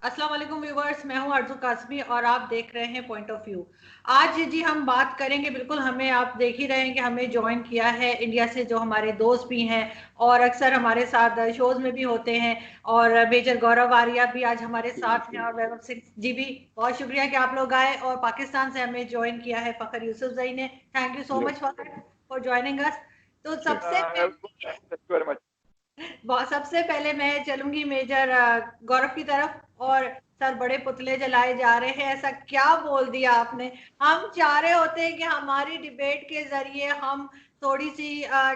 अस्सलाम वालेकुम व्यूवर्स, मैं हूं आरजू कासमी और आप देख रहे हैं पॉइंट ऑफ व्यू। आज जी हम बात करेंगे, बिल्कुल हमें आप देख ही रहे हैं कि हमें ज्वाइन किया है इंडिया से जो हमारे दोस्त भी हैं और अक्सर हमारे साथ शोज में भी होते हैं। और मेजर गौरव आर्या भी आज हमारे साथ हैं और वैभव सिंह जी भी। बहुत शुक्रिया कि आप लोग आए। और पाकिस्तान से हमें ज्वाइन किया है फ़खर यूसुफजई ने। Thank you so much for joining us. तो सबसे पहले मैं चलूंगी मेजर गौरव की तरफ। और सर, बड़े पुतले जलाए जा रहे हैं, ऐसा क्या बोल दिया आपने? हम चाह रहे होते हैं कि हमारी डिबेट के जरिए हम थोड़ी सी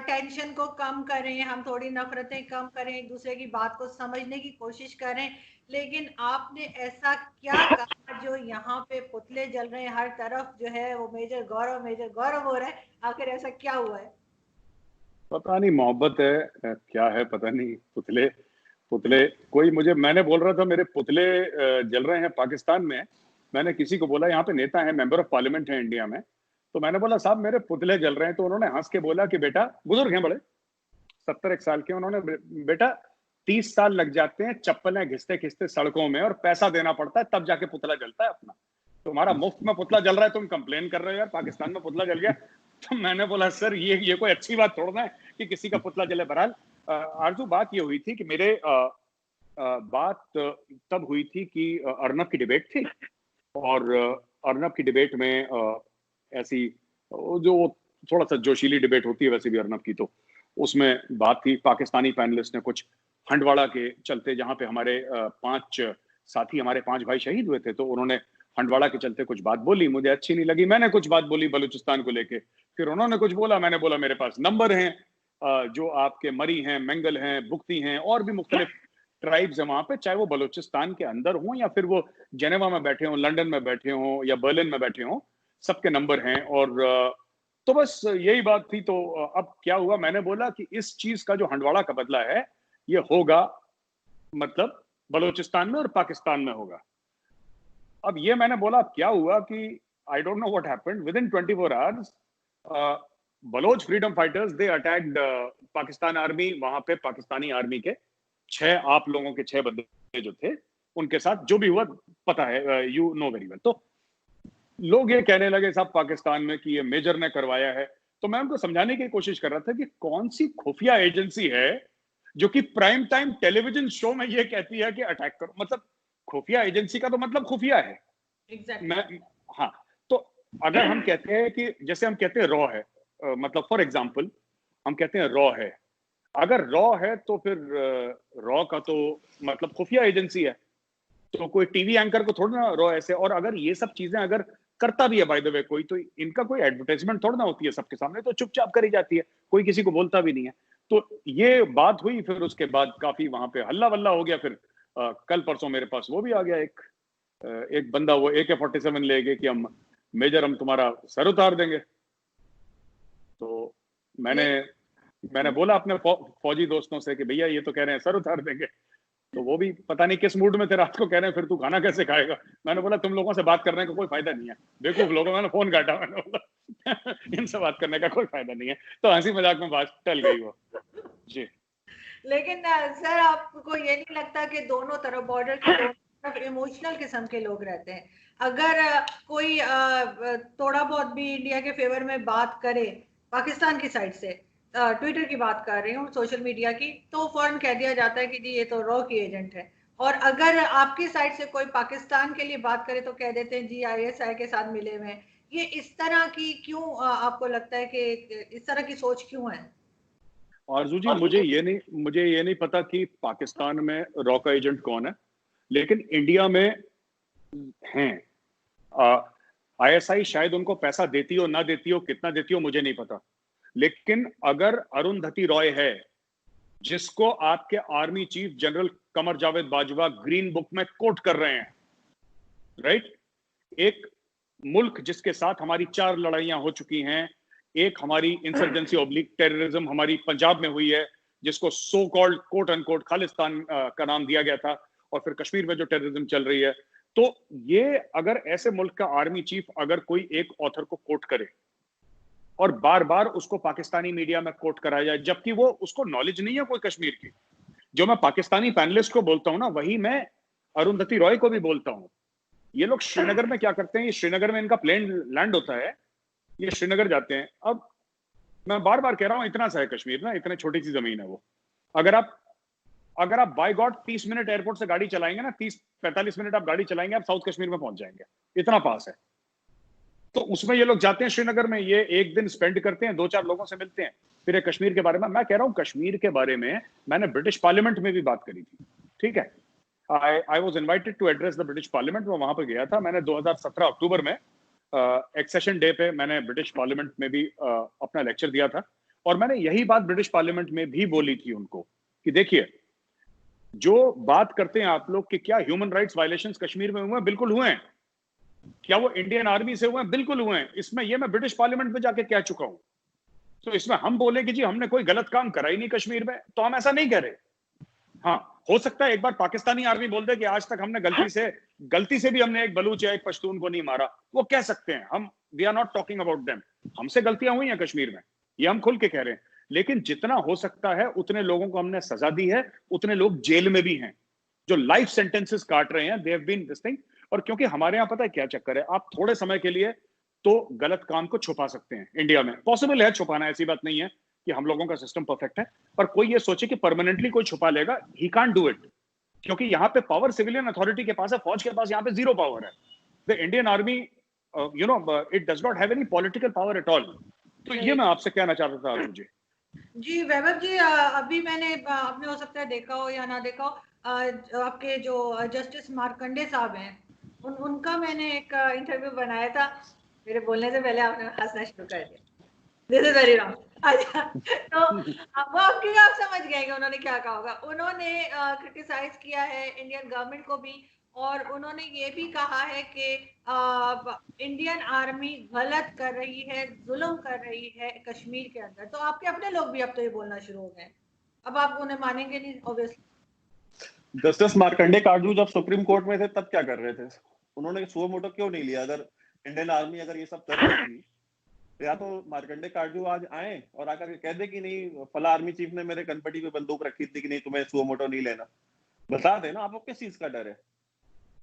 टेंशन को कम करें, हम थोड़ी नफरतें कम करें, एक दूसरे की बात को समझने की कोशिश करें। लेकिन आपने ऐसा क्या कहा जो यहाँ पे पुतले जल रहे हैं हर तरफ, जो है वो मेजर गौरव हो रहा है। आखिर ऐसा क्या हुआ है? पता नहीं मोहब्बत है क्या है पता नहीं। पुतले पुतले कोई मुझे मैंने बोल रहा था मेरे पुतले जल रहे हैं पाकिस्तान में। मैंने किसी को बोला यहाँ पे नेता है, मेंबर ऑफ पार्लियामेंट है इंडिया में, तो मैंने बोला साहब मेरे पुतले जल रहे हैं। तो उन्होंने हंस के बोला कि बेटा, बुजुर्ग हैं बड़े, 71 साल के, उन्होंने बेटा 30 साल लग जाते हैं चप्पलें घिसते घिसते सड़कों में और पैसा देना पड़ता है तब जाके पुतला जलता है अपना। तुम्हारा मुफ्त में पुतला जल रहा है, तुम कंप्लेन कर रहे हो यार पाकिस्तान में पुतला जल गया। तो मैंने बोला सर ये कोई अच्छी बात थोड़ा है कि किसी का पुतला जले। बहरहाल आरजू, बात ये हुई थी कि मेरे बात तब हुई थी कि अर्नब की डिबेट थी। और अर्नब की डिबेट में ऐसी जो थोड़ा सा जोशीली डिबेट होती है वैसे भी अर्नब की, तो उसमें बात थी पाकिस्तानी पैनलिस्ट ने कुछ हंडवाड़ा के चलते, जहां पे हमारे 5 साथी, हमारे 5 भाई शहीद हुए थे, तो उन्होंने हंडवाड़ा के चलते कुछ बात बोली, मुझे अच्छी नहीं लगी। मैंने कुछ बात बोली बलूचिस्तान को लेके, फिर उन्होंने कुछ बोला, मैंने बोला मेरे पास नंबर हैं जो आपके मरी हैं, मंगल हैं, बुख्ती हैं और भी मुख्तलिफ ट्राइब्स है वहां पे, चाहे वो बलूचिस्तान के अंदर हों या फिर वो जेनेवा में बैठे हों, लंदन में बैठे हों या बर्लिन में बैठे हों, सबके नंबर हैं। और तो बस यही बात थी। तो अब क्या हुआ, मैंने बोला कि इस चीज का जो हंडवाड़ा का बदला है ये होगा, मतलब बलूचिस्तान में और पाकिस्तान में होगा। अब ये मैंने बोला, अब क्या हुआ कि I don't know what happened, within 24 hours Baloch freedom fighters they attacked Pakistan army. वहां पे पाकिस्तानी आर्मी के 6 आप लोगों के 6 बंदे जो थे, उनके साथ जो भी हुआ पता है, यू नो वेरी वेल। तो लोग ये कहने लगे साहब पाकिस्तान में कि ये मेजर ने करवाया है। तो मैं उनको समझाने की कोशिश कर रहा था कि कौन सी खुफिया एजेंसी है जो कि प्राइम टाइम टेलीविजन शो में ये कहती है कि अटैक करो। मतलब खुफिया एजेंसी का तो मतलब खुफिया है। मैं हाँ, तो अगर हम कहते हैं कि जैसे हम कहते हैं रॉ है, मतलब फॉर एग्जांपल हम कहते हैं रॉ है, अगर रॉ है तो फिर रॉ का तो मतलब खुफिया एजेंसी है। तो कोई टीवी एंकर को थोड़ा ना रॉ ऐसे, और अगर ये सब चीजें अगर करता भी है बाय द वे कोई, तो इनका कोई एडवर्टाइजमेंट थोड़ा ना होती है सबके सामने, तो चुपचाप करी जाती है, कोई किसी को बोलता भी नहीं है। तो ये बात हुई, फिर उसके बाद काफी वहां पे हल्ला वल्ला हो गया। फिर कल परसों मेरे पास वो भी आ गया, एक बंदा, वो AK-47 ले गए कि हम मेजर हम तुम्हारा सर उतार देंगे। तो मैंने बोला अपने फौजी दोस्तों से कि भैया ये तो कह रहे हैं सर उतार देंगे। तो वो भी पता नहीं किस मूड में थे, रात को कह रहे हैं फिर तू खाना कैसे खाएगा। मैंने बोला तुम लोगों से बात करने का कोई फायदा नहीं है, बेवकूफ लोगों, मैंने फोन काटा, मैंने बोला इनसे बात करने का कोई फायदा नहीं है। तो हंसी मजाक में बात टल गई वो जी। लेकिन सर, आपको ये नहीं लगता कि दोनों तरफ, बॉर्डर के दोनों तरफ इमोशनल किस्म के लोग रहते हैं? अगर कोई थोड़ा बहुत भी इंडिया के फेवर में बात करे, पाकिस्तान की साइड से, ट्विटर की बात कर रही हूँ, सोशल मीडिया की, तो फौरन कह दिया जाता है कि जी ये तो रॉ की एजेंट है। और अगर आपकी साइड से कोई पाकिस्तान के लिए बात करे तो कह देते हैं जी ISI के साथ मिले हुए हैं। ये इस तरह की क्यों, आपको लगता है कि इस तरह की सोच क्यों है? आरजू जी, मुझे ये नहीं पता कि पाकिस्तान में रॉ का एजेंट कौन है, लेकिन इंडिया में हैं। ISI शायद उनको पैसा देती हो ना देती हो, कितना देती हो मुझे नहीं पता, लेकिन अगर अरुंधति रॉय है, जिसको आपके army chief general Qamar Javed Bajwa green book में कोट कर रहे हैं, राइट, एक मुल्क जिसके साथ हमारी 4 लड़ाइयां हो चुकी हैं, एक हमारी इंसर्जेंसी ऑब्लिक टेररिज्म हमारी पंजाब में हुई है, जिसको so called quote unquote Khalistan का नाम दिया गया था, और फिर कश्मीर में जो टेररिज्म चल रही है। तो ये अगर ऐसे मुल्क का आर्मी चीफ अगर कोई एक ऑथर को कोट करे और बार बार उसको पाकिस्तानी मीडिया में कोट कराया जाए, जबकि वो उसको नॉलेज नहीं है कोई कश्मीर की, जो मैं पाकिस्तानी पैनलिस्ट को बोलता हूं ना, वही मैं अरुंधति रॉय को भी बोलता हूँ, ये लोग श्रीनगर में क्या करते हैं, ये श्रीनगर में इनका प्लेन लैंड होता है, ये श्रीनगर जाते हैं। अब मैं बार बार कह रहा हूँ, इतना सा है कश्मीर ना, इतनी छोटी सी जमीन है वो। अगर आप बाय गॉड 30 मिनट एयरपोर्ट से गाड़ी चलाएंगे ना, 30-45 मिनट आप गाड़ी चलाएंगे, आप साउथ कश्मीर में पहुंच जाएंगे, इतना पास है। तो उसमें ये लोग जाते हैं श्रीनगर में, ये एक दिन स्पेंड करते हैं, 2-4 लोगों से मिलते हैं, फिर ये कश्मीर के बारे में। मैं कह रहा हूँ कश्मीर के बारे में मैंने ब्रिटिश पार्लियामेंट में भी बात करी थी, ठीक है। I was invited to address the British parliament, मैं वहां पर गया था। मैंने 2017 अक्टूबर में एक्सेशन डे पे मैंने ब्रिटिश पार्लियामेंट में भी अपना लेक्चर दिया था, और मैंने यही बात ब्रिटिश पार्लियामेंट में भी बोली थी उनको कि देखिए, जो बात करते हैं आप लोग कि क्या ह्यूमन राइट्स वायलेशंस कश्मीर में हुए हैं, बिल्कुल हुए हैं। क्या वो इंडियन आर्मी से हुए हैं, बिल्कुल हुए हैं। इसमें ये मैं ब्रिटिश पार्लियामेंट में जाके कह चुका हूं। तो इसमें हम बोले कि जी हमने कोई गलत काम करा ही नहीं कश्मीर में, तो हम ऐसा नहीं कह रहे। हाँ, हो सकता है एक बार पाकिस्तानी आर्मी बोल दे कि आज तक हमने गलती से भी हमने एक बलूच या एक पश्तून को नहीं मारा, वो कह सकते हैं। हम we are not talking about them, हमसे गलतियां हुई हैं कश्मीर में, ये हम खुल के कह रहे हैं। लेकिन जितना हो सकता है उतने लोगों को हमने सजा दी है, उतने लोग जेल में भी हैं जो लाइफ सेंटेंसेस काट रहे हैं, they have been this thing. और क्योंकि हमारे यहाँ पता है क्या चक्कर है, आप थोड़े समय के लिए तो गलत काम को छुपा सकते हैं, इंडिया में पॉसिबल है छुपाना, ऐसी बात नहीं है कि हम लोगों का सिस्टम परफेक्ट है। पर कोई ये सोचे कि परमानेंटली कोई छुपा लेगा, ही कांट डू इट, क्योंकि यहाँ पे पावर सिविलियन अथॉरिटी के पास है, फौज के पास यहाँ पे जीरो पावर है। The Indian army it does not have any political power at all. तो ये मैं आपसे कहना चाहता था आजू जी। जी वैभव जी, अभी मैंने आपने हो सकता है देखा हो या ना देखा हो, आपके जो जस्टिस मार्कंडे साहब हैं, उनका मैंने एक इंटरव्यू बनाया था। मेरे बोलने से पहले आपने हंसना शुरू कर दिया, दिस इज वेरी रॉन्ग। अच्छा, तो वो आपकी आप समझ गए कि उन्होंने क्या कहा होगा। उन्होंने क्रिटिसाइज किया है इंडियन गवर्नमेंट को भी, और उन्होंने ये भी कहा है कि इंडियन आर्मी गलत कर रही है, जुल्म कर रही है कश्मीर के अंदर। तो आपके अपने लोग भी अब तो ये बोलना शुरू हो गए, अब आप उन्हें मानेंगे नहीं ऑब्वियसली। जस्टिस मार्कंडे काटजू जब सुप्रीम कोर्ट में थे तब क्या कर रहे थे? उन्होंने सुओ मोटो क्यों नहीं लिया? अगर इंडियन आर्मी अगर ये सब कर रही थी, तो या तो मार्कंडे काटजू आज आए और आकर के कह दे कि नहीं फला आर्मी चीफ ने मेरे कनपटी पे बंदूक रखी थी कि नहीं तुम्हें सुओ मोटो नहीं लेना। बता देना आपको किस चीज का डर है।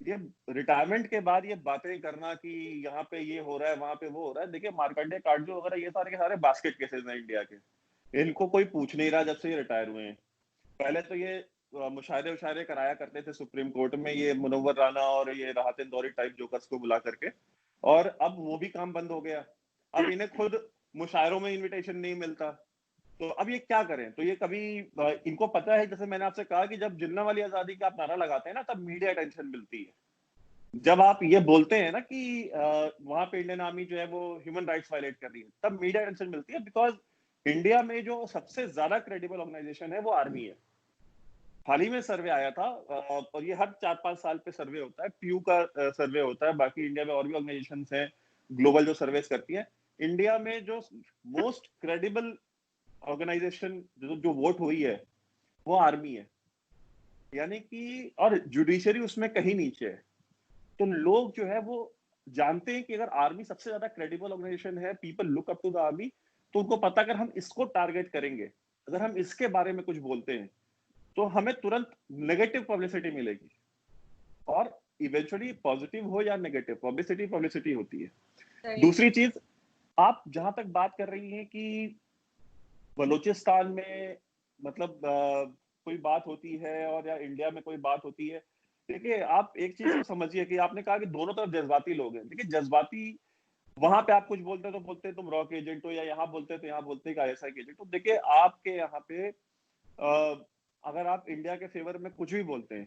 ये रिटायरमेंट के बाद ये बातें करना कि यहाँ पे ये हो रहा है वहां पे वो हो रहा है, देखिए मार्कंडे काटजू वगैरह ये सारे के सारे बास्केट केसेस हैं इंडिया के। इनको कोई पूछ नहीं रहा जब से ये रिटायर हुए हैं। पहले तो ये मुशायरे उशायरे कराया करते थे सुप्रीम कोर्ट में, ये मुनव्वर राना और ये राहत इंदौरी टाइप जोकर्स को बुला करके, और अब वो भी काम बंद हो गया। अब इन्हें खुद मुशायरों में इनविटेशन नहीं मिलता, तो अब ये क्या करें? तो ये कभी इनको पता है, जैसे मैंने आपसे कहा कि जब जिन्ना वाली आजादी का आप नारा लगाते हैं ना, तब मीडिया अटेंशन मिलती है। जब आप ये बोलते हैं ना कि वहां पे इंडियन आर्मी जो है वो ह्यूमन राइट्स वायलेट कर रही है, तब मीडिया अटेंशन मिलती है। बिकॉज इंडिया में जो सबसे ज्यादा क्रेडिबल ऑर्गेनाइजेशन है वो आर्मी है। हाल ही में सर्वे आया था, और ये हर 4-5 साल पे सर्वे होता है, प्यू का सर्वे होता है, बाकी इंडिया में और भी ऑर्गेनाइजेशंस हैं ग्लोबल जो सर्वेस करती है। इंडिया में जो मोस्ट क्रेडिबल ऑर्गेनाइजेशन जो वोट हुई है वो आर्मी है, यानी कि, और जुडिशरी उसमें कहीं नीचे है। तो लोग जो है वो जानते हैं कि अगर आर्मी सबसे ज्यादा क्रेडिबल ऑर्गेनाइजेशन है, people look up to the army, तो उनको पता अगर हम इसको टारगेट करेंगे, अगर हम इसके बारे में कुछ बोलते हैं, तो हमें तुरंत नेगेटिव पब्लिसिटी मिलेगी। और इवेंचुअली पॉजिटिव हो या नेगेटिव, पब्लिसिटी पब्लिसिटी होती है। दूसरी चीज, आप जहां तक बात कर रही हैं कि बलूचिस्तान में मतलब कोई बात होती है और या इंडिया में कोई बात होती है, देखिए आप एक चीज को समझिए कि आपने कहा कि दोनों तरफ जज्बाती लोग हैं। देखिए जज्बाती, वहां पे आप कुछ बोलते तो बोलते तुम रॉक एजेंट हो, या यहाँ बोलते तो यहाँ बोलते कि आईएसआई के एजेंट हो। देखिए आपके यहाँ पे अगर आप इंडिया के फेवर में कुछ भी बोलते हैं,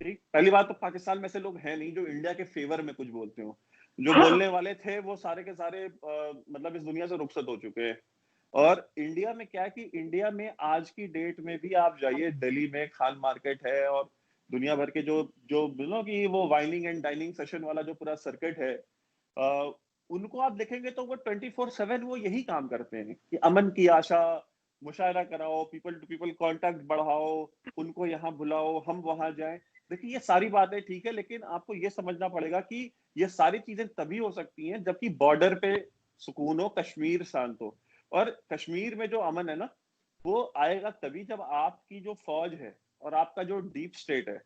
ठीक, पहली बात तो पाकिस्तान में से लोग हैं नहीं जो इंडिया के फेवर में कुछ बोलते हो। जो बोलने वाले थे वो सारे के सारे मतलब इस दुनिया से रुखसत हो चुके हैं। और इंडिया में क्या है कि इंडिया में आज की डेट में भी आप जाइए, दिल्ली में खान मार्केट है और दुनिया भर के जो जो बोलो कि वो वाइनिंग एंड डाइनिंग सेशन वाला जो पूरा सर्किट है, उनको आप देखेंगे तो वो 24/7 वो यही काम करते हैं कि अमन की आशा, मुशायरा कराओ, पीपल टू पीपल कांटेक्ट बढ़ाओ, उनको यहाँ बुलाओ, हम वहां जाएं। देखिए ये सारी बातें ठीक है, लेकिन आपको ये समझना पड़ेगा कि ये सारी चीजें तभी हो सकती हैं जबकि बॉर्डर पे सुकून हो, कश्मीर शांत हो। और कश्मीर में जो अमन है ना, वो आएगा तभी जब आपकी जो फौज है और आपका जो डीप स्टेट है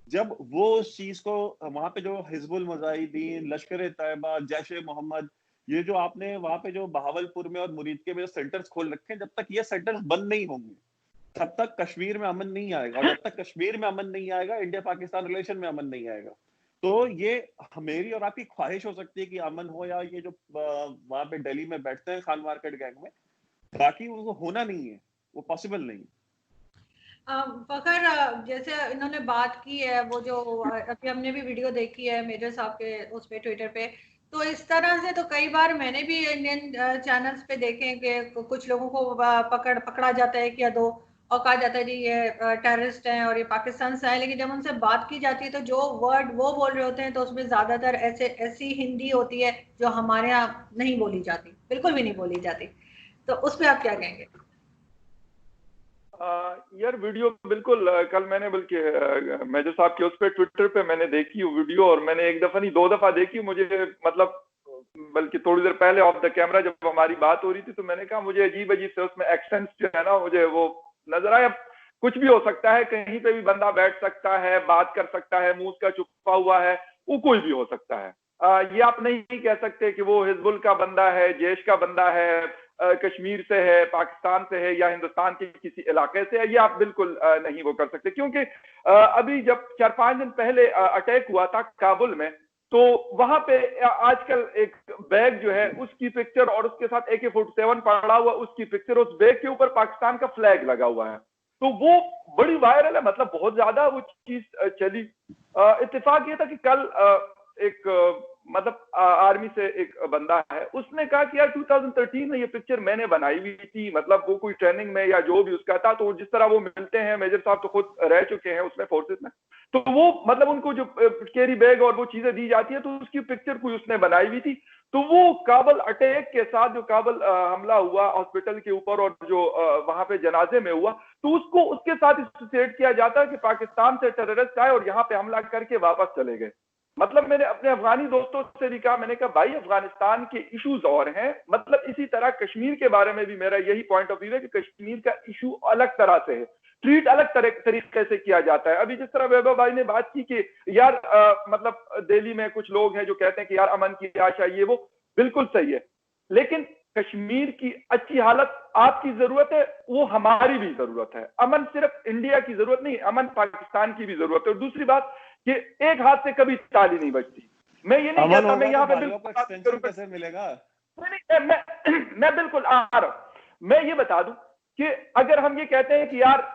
जब वो उस चीज को वहां पे जो हिजबुल मुजाहिदीन, लश्कर तैयबा, जैश ए मोहम्मद, ये जो आपने वहां पे जो बहावलपुर में और मुरीदके में सेंटर्स खोल रखे हैं, जब तक ये सेंटर्स बंद नहीं होंगे तब तक कश्मीर में अमन नहीं आएगा, और जब तक कश्मीर में अमन नहीं आएगा इंडिया पाकिस्तान रिलेशन में अमन नहीं आएगा। तो ये मेरी और आपकी ख्वाहिश हो सकती है कि अमन हो, या ये जो वहां पे दिल्ली में बैठते हैं खान मार्केट गैंग में, बाकी वो होना नहीं है, वो पॉसिबल नहीं। फखर, जैसे इन्होंने बात की है, वो जो अभी हमने भी वीडियो देखी है मेजर साहब के उस पे ट्विटर पे, तो इस तरह से तो कई बार मैंने भी इंडियन चैनल्स पे देखे हैं कि कुछ लोगों को पकड़ा जाता है कि दो, और कहा जाता है जी ये टेररिस्ट हैं और ये पाकिस्तान से आए, लेकिन जब उनसे बात की जाती है तो जो वर्ड वो बोल रहे होते हैं तो उसमें ज्यादातर ऐसी हिंदी होती है जो हमारे यहाँ नहीं बोली जाती, बिल्कुल भी नहीं बोली जाती। तो उस पर आप क्या कहेंगे? यार वीडियो बिल्कुल, कल मैंने बल्कि मेजर साहब के उस पे ट्विटर पे मैंने देखी वो वीडियो, और मैंने एक दफा नहीं 2 दफा देखी। मुझे मतलब बल्कि थोड़ी देर पहले ऑफ द कैमरा जब हमारी बात हो रही थी तो मैंने कहा मुझे अजीब अजीब से उसमें एक्सेंट्स जो है ना मुझे वो नजर आया। कुछ भी हो सकता है, कहीं पे भी बंदा बैठ सकता है, बात कर सकता है, मुंह का छुपा हुआ है, वो कोई भी हो सकता है। ये आप नहीं कह सकते कि वो हिजबुल का बंदा है, जैश का बंदा है, कश्मीर से है, पाकिस्तान से है, या हिंदुस्तान के किसी इलाके से है। ये आप बिल्कुल नहीं वो कर सकते, क्योंकि अभी जब 4-5 दिन पहले अटैक हुआ था काबुल में, तो वहां पे आजकल एक बैग जो है उसकी पिक्चर और उसके साथ AK-47 पड़ा हुआ उसकी पिक्चर, उस बैग के ऊपर पाकिस्तान का फ्लैग लगा हुआ है, तो वो बड़ी वायरल है, मतलब बहुत ज्यादा वो चीज चली। इत्तेफाक ये था कि कल एक मतलब आर्मी से एक बंदा है, उसने कहा कि यार 2013 में ये पिक्चर मैंने बनाई हुई थी, मतलब वो कोई ट्रेनिंग में या जो भी उसका था, तो जिस तरह वो मिलते हैं, मेजर साहब तो खुद रह चुके हैं उसमें फोर्सेस में, तो वो मतलब उनको जो कैरी बैग और वो चीजें दी जाती है तो उसकी पिक्चर कोई उसने बनाई हुई थी। तो वो काबुल अटैक के साथ जो काबुल हमला हुआ हॉस्पिटल के ऊपर और जो वहां पे जनाजे में हुआ, तो उसको उसके साथ एसोसिएट किया जाता है कि पाकिस्तान से टेररिस्ट आए और यहाँ पे हमला करके वापस चले गए। मतलब मैंने अपने अफगानी दोस्तों से भी कहा, मैंने कहा भाई अफगानिस्तान के इश्यूज और हैं, मतलब इसी तरह कश्मीर के बारे में भी मेरा यही पॉइंट ऑफ व्यू है कि कश्मीर का इशू अलग तरह से है, ट्रीट अलग तरीके से किया जाता है। अभी जिस तरह वैभव भाई ने बात की कि यार मतलब दिल्ली में कुछ लोग हैं जो कहते हैं कि यार अमन की आशा, ये वो बिल्कुल सही है, लेकिन कश्मीर की अच्छी हालत आपकी जरूरत है, वो हमारी भी जरूरत है। अमन सिर्फ इंडिया की जरूरत नहीं, अमन पाकिस्तान की भी जरूरत है। और दूसरी बात कि एक हाथ से कभी ताली नहीं बजती। मैं ये नहीं कहता, मैं यहाँ पे बिल्कुल कैसे मिलेगा, मैं बिल्कुल आ रहा हूं। मैं ये बता दूं कि अगर हम ये कहते हैं कि यार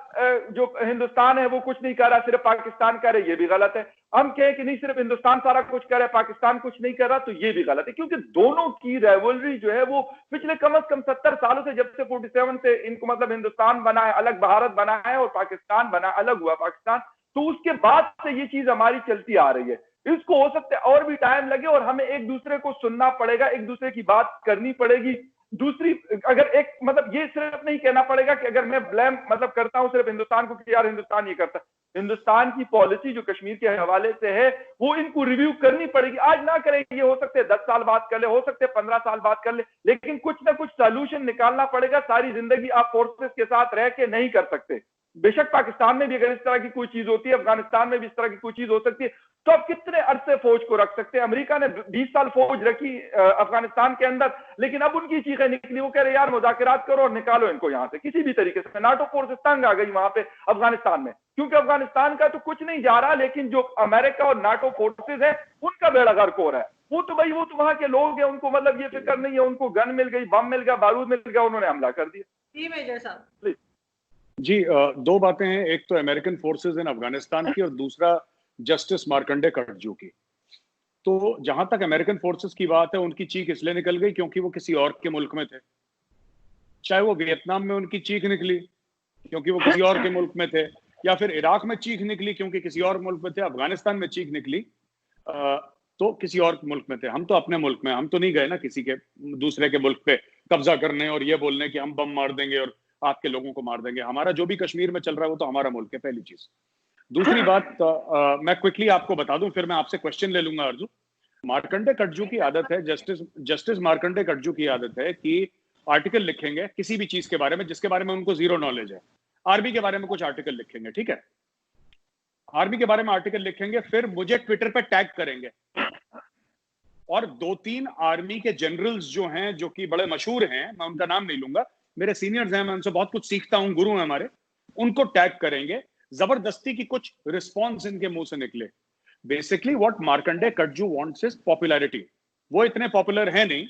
जो हिंदुस्तान है वो कुछ नहीं कर रहा, सिर्फ पाकिस्तान कर रहा है, ये भी गलत है। हम कहें कि नहीं सिर्फ हिंदुस्तान सारा कुछ कर रहा है, पाकिस्तान कुछ नहीं कर रहा, तो ये भी गलत है, क्योंकि दोनों की रेवलरी जो है वो पिछले कम से कम 70 सालों से, जब से 47 से इनको मतलब हिंदुस्तान बना है, अलग भारत बना है और पाकिस्तान बना, अलग हुआ पाकिस्तान, तो उसके बाद से ये चीज हमारी चलती आ रही है। इसको हो सकता है और भी टाइम लगे और हमें एक दूसरे को सुनना पड़ेगा, एक दूसरे की बात करनी पड़ेगी। दूसरी, अगर एक मतलब ये सिर्फ नहीं कहना पड़ेगा कि अगर मैं ब्लेम मतलब करता हूं सिर्फ हिंदुस्तान को कि यार हिंदुस्तान ये करता है, हिंदुस्तान की पॉलिसी जो कश्मीर के हवाले से है वो इनको रिव्यू करनी पड़ेगी। आज ना करें, ये हो सकते हैं 10 साल बाद कर ले, हो सकते हैं 15 साल बाद कर ले, लेकिन कुछ ना कुछ सोल्यूशन निकालना पड़ेगा। सारी जिंदगी आप फोर्सेस के साथ रह के नहीं कर सकते। बेशक पाकिस्तान में भी अगर इस तरह की कोई चीज होती है, अफगानिस्तान में भी इस तरह की कोई चीज हो सकती है, तो आप कितने अरसे फौज को रख सकते हैं? अमेरिका ने 20 साल फौज रखी अफगानिस्तान के अंदर, लेकिन अब उनकी चीखें निकली, वो कह रहे यार मुज़ाकरात करो और निकालो इनको यहां से किसी भी तरीके से। नाटो फोर्सेस तंग आ गई वहां पे अफगानिस्तान में, क्योंकि अफगानिस्तान का तो कुछ नहीं जा रहा, लेकिन जो अमेरिका और नाटो फोर्सेस है उनका बेड़ा गर्क हो रहा है। वो तो भाई वो तो वहां के लोग हैं, उनको मतलब ये फिक्र नहीं है, उनको गन मिल गई, बम मिल गया, बारूद मिल गया, उन्होंने हमला कर दिया। जी मेजर साहब प्लीज। जी, दो बातें हैं, एक तो अमेरिकन फोर्सेस इन अफगानिस्तान की और दूसरा जस्टिस मार्कंडे कटजू की। तो जहां तक अमेरिकन फोर्सेस की बात है, उनकी चीख इसलिए निकल गई क्योंकि वो किसी और के मुल्क में थे। चाहे वो वियतनाम में उनकी चीख निकली क्योंकि वो किसी और के मुल्क में थे, या फिर इराक में चीख निकली क्योंकि किसी और मुल्क में थे, अफगानिस्तान में चीख निकली तो किसी और मुल्क में थे। हम तो अपने मुल्क में, हम तो नहीं गए ना किसी के दूसरे के मुल्क पे कब्जा करने और ये बोलने कि हम बम मार देंगे और आपके लोगों को मार देंगे। हमारा जो भी कश्मीर में चल रहा है वो तो हमारा मुल्क है, पहली चीज। दूसरी बात, मैं क्विकली आपको बता दूं, फिर मैं आपसे क्वेश्चन ले लूंगा अर्जुन। मार्कंडे कटजू की आदत है, जस्टिस मार्कंडे कटजू की आदत है कि आर्टिकल लिखेंगे किसी भी चीज के बारे में जिसके बारे में उनको जीरो नॉलेज है। आर्मी के बारे में कुछ आर्टिकल लिखेंगे, ठीक है, आर्मी के बारे में आर्टिकल लिखेंगे, फिर मुझे ट्विटर पे टैग करेंगे, और 2-3 आर्मी के जनरल्स जो हैं, जो कि बड़े मशहूर हैं, मैं उनका नाम नहीं लूंगा, मेरे सीनियर्स हैं, मैं उनसे बहुत कुछ सीखता हूं, गुरु हैं हमारे, उनको टैग करेंगे, जबरदस्ती की कुछ रिस्पॉन्स इनके मुंह से निकले। Basically what Markandey Katju wants is popularity. वो इतने पॉपुलर है नहीं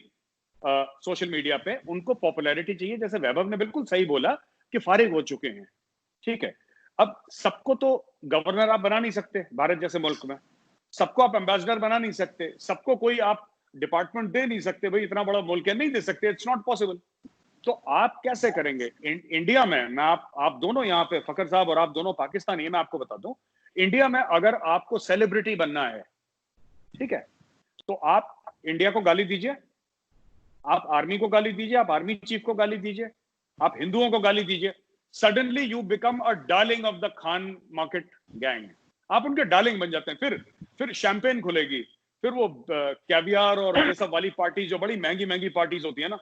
सोशल मीडिया पे, उनको पॉपुलैरिटी चाहिए। जैसे वैभव ने बिल्कुल सही बोला कि फारिग हो चुके हैं, ठीक है। अब सबको तो गवर्नर आप बना नहीं सकते भारत जैसे मुल्क में, सबको आप एम्बेसडर बना नहीं सकते, सबको कोई आप डिपार्टमेंट दे नहीं सकते, भाई इतना बड़ा मुल्क है, नहीं दे सकते, इट्स नॉट पॉसिबल। तो आप कैसे करेंगे? इंडिया में, मैं आप दोनों यहाँ पे, फखर साहब और आप दोनों पाकिस्तानी है, मैं आपको बता दूं, इंडिया में अगर आपको सेलिब्रिटी बनना है, ठीक है, तो आप इंडिया को गाली दीजिए, आप आर्मी को गाली दीजिए, आप आर्मी चीफ को गाली दीजिए, आप हिंदुओं को गाली दीजिए, suddenly you become a darling of the Khan market gang, आप उनके डार्लिंग बन जाते हैं। फिर शैंपेन खुलेगी, फिर वो कैवियर और ये सब वाली पार्टी, जो बड़ी महंगी महंगी पार्टीज होती है ना,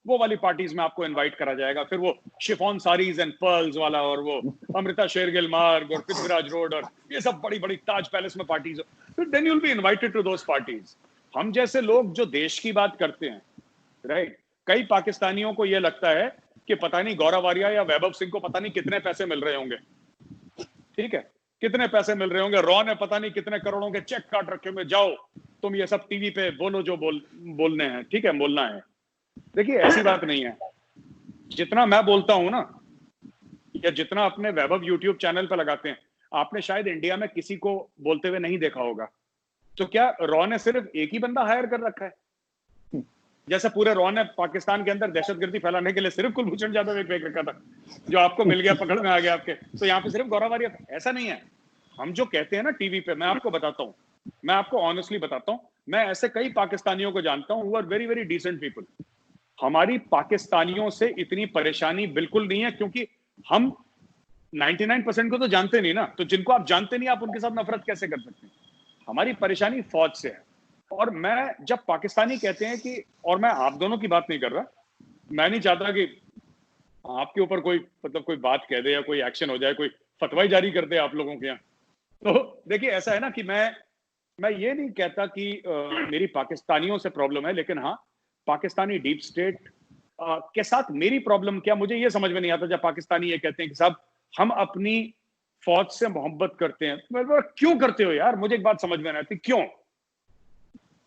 वो वाली पार्टीज में आपको इनवाइट करा जाएगा, फिर वो शिफॉन साड़ीज एंड पर्ल्स वाला, और वो अमृता शेरगिल मार्ग और पृथ्वीराज रोड और ये सब बड़ी बड़ी ताज पैलेस में पार्टीज, फिर then you will be invited to those parties. हम जैसे लोग जो देश की बात करते हैं, राइट, कई पाकिस्तानियों को यह लगता है कि पता नहीं गौरव आर्या या वैभव सिंह को पता नहीं कितने पैसे मिल रहे होंगे, ठीक है, कितने पैसे मिल रहे होंगे, रॉ ने पता नहीं कितने करोड़ों के चेक काट रखे होंगे, जाओ तुम ये सब टीवी पे बोलो जो बोलने हैं, ठीक है, बोलना है। देखिए ऐसी बात नहीं है, जितना मैं बोलता हूं ना, या जितना अपने वैभव यूट्यूब चैनल पर लगाते हैं, आपने शायद इंडिया में किसी को बोलते हुए नहीं देखा होगा। तो क्या रॉ ने सिर्फ एक ही बंदा हायर कर रखा है? जैसे पूरे रॉ ने पाकिस्तान के अंदर दहशतगर्दी फैलाने के लिए सिर्फ कुलभूषण जाधव एक फेंक रखा था, जो आपको मिल गया, पकड़ में आ गया आपके, तो यहाँ पे सिर्फ गौरव आर्या? ऐसा नहीं है। हम जो कहते हैं ना टीवी पे, मैं आपको बताता हूँ, मैं आपको ऑनेस्टली बताता हूँ, मैं ऐसे कई पाकिस्तानियों को जानता हूँ, are very very decent people. हमारी पाकिस्तानियों से इतनी परेशानी बिल्कुल नहीं है, क्योंकि हम 99% को तो जानते नहीं ना, तो जिनको आप जानते नहीं, आप उनके साथ नफरत कैसे कर सकते हैं? हमारी परेशानी फौज से है। और मैं जब पाकिस्तानी कहते हैं कि, और मैं आप दोनों की बात नहीं कर रहा, मैं नहीं चाहता कि आपके ऊपर कोई मतलब कोई बात कह दे या कोई एक्शन हो जाए, कोई फतवा जारी कर दे आप लोगों के यहाँ। तो देखिए ऐसा है ना कि मैं ये नहीं कहता कि मेरी पाकिस्तानियों से प्रॉब्लम है, लेकिन हाँ, पाकिस्तानी डीप स्टेट के साथ मेरी प्रॉब्लम क्या, मुझे ये समझ में नहीं आता जब पाकिस्तानी ये कहते हैं कि साहब हम अपनी फौज से मोहब्बत करते हैं। क्यों करते हो यार? मुझे एक बात समझ में नहीं आती,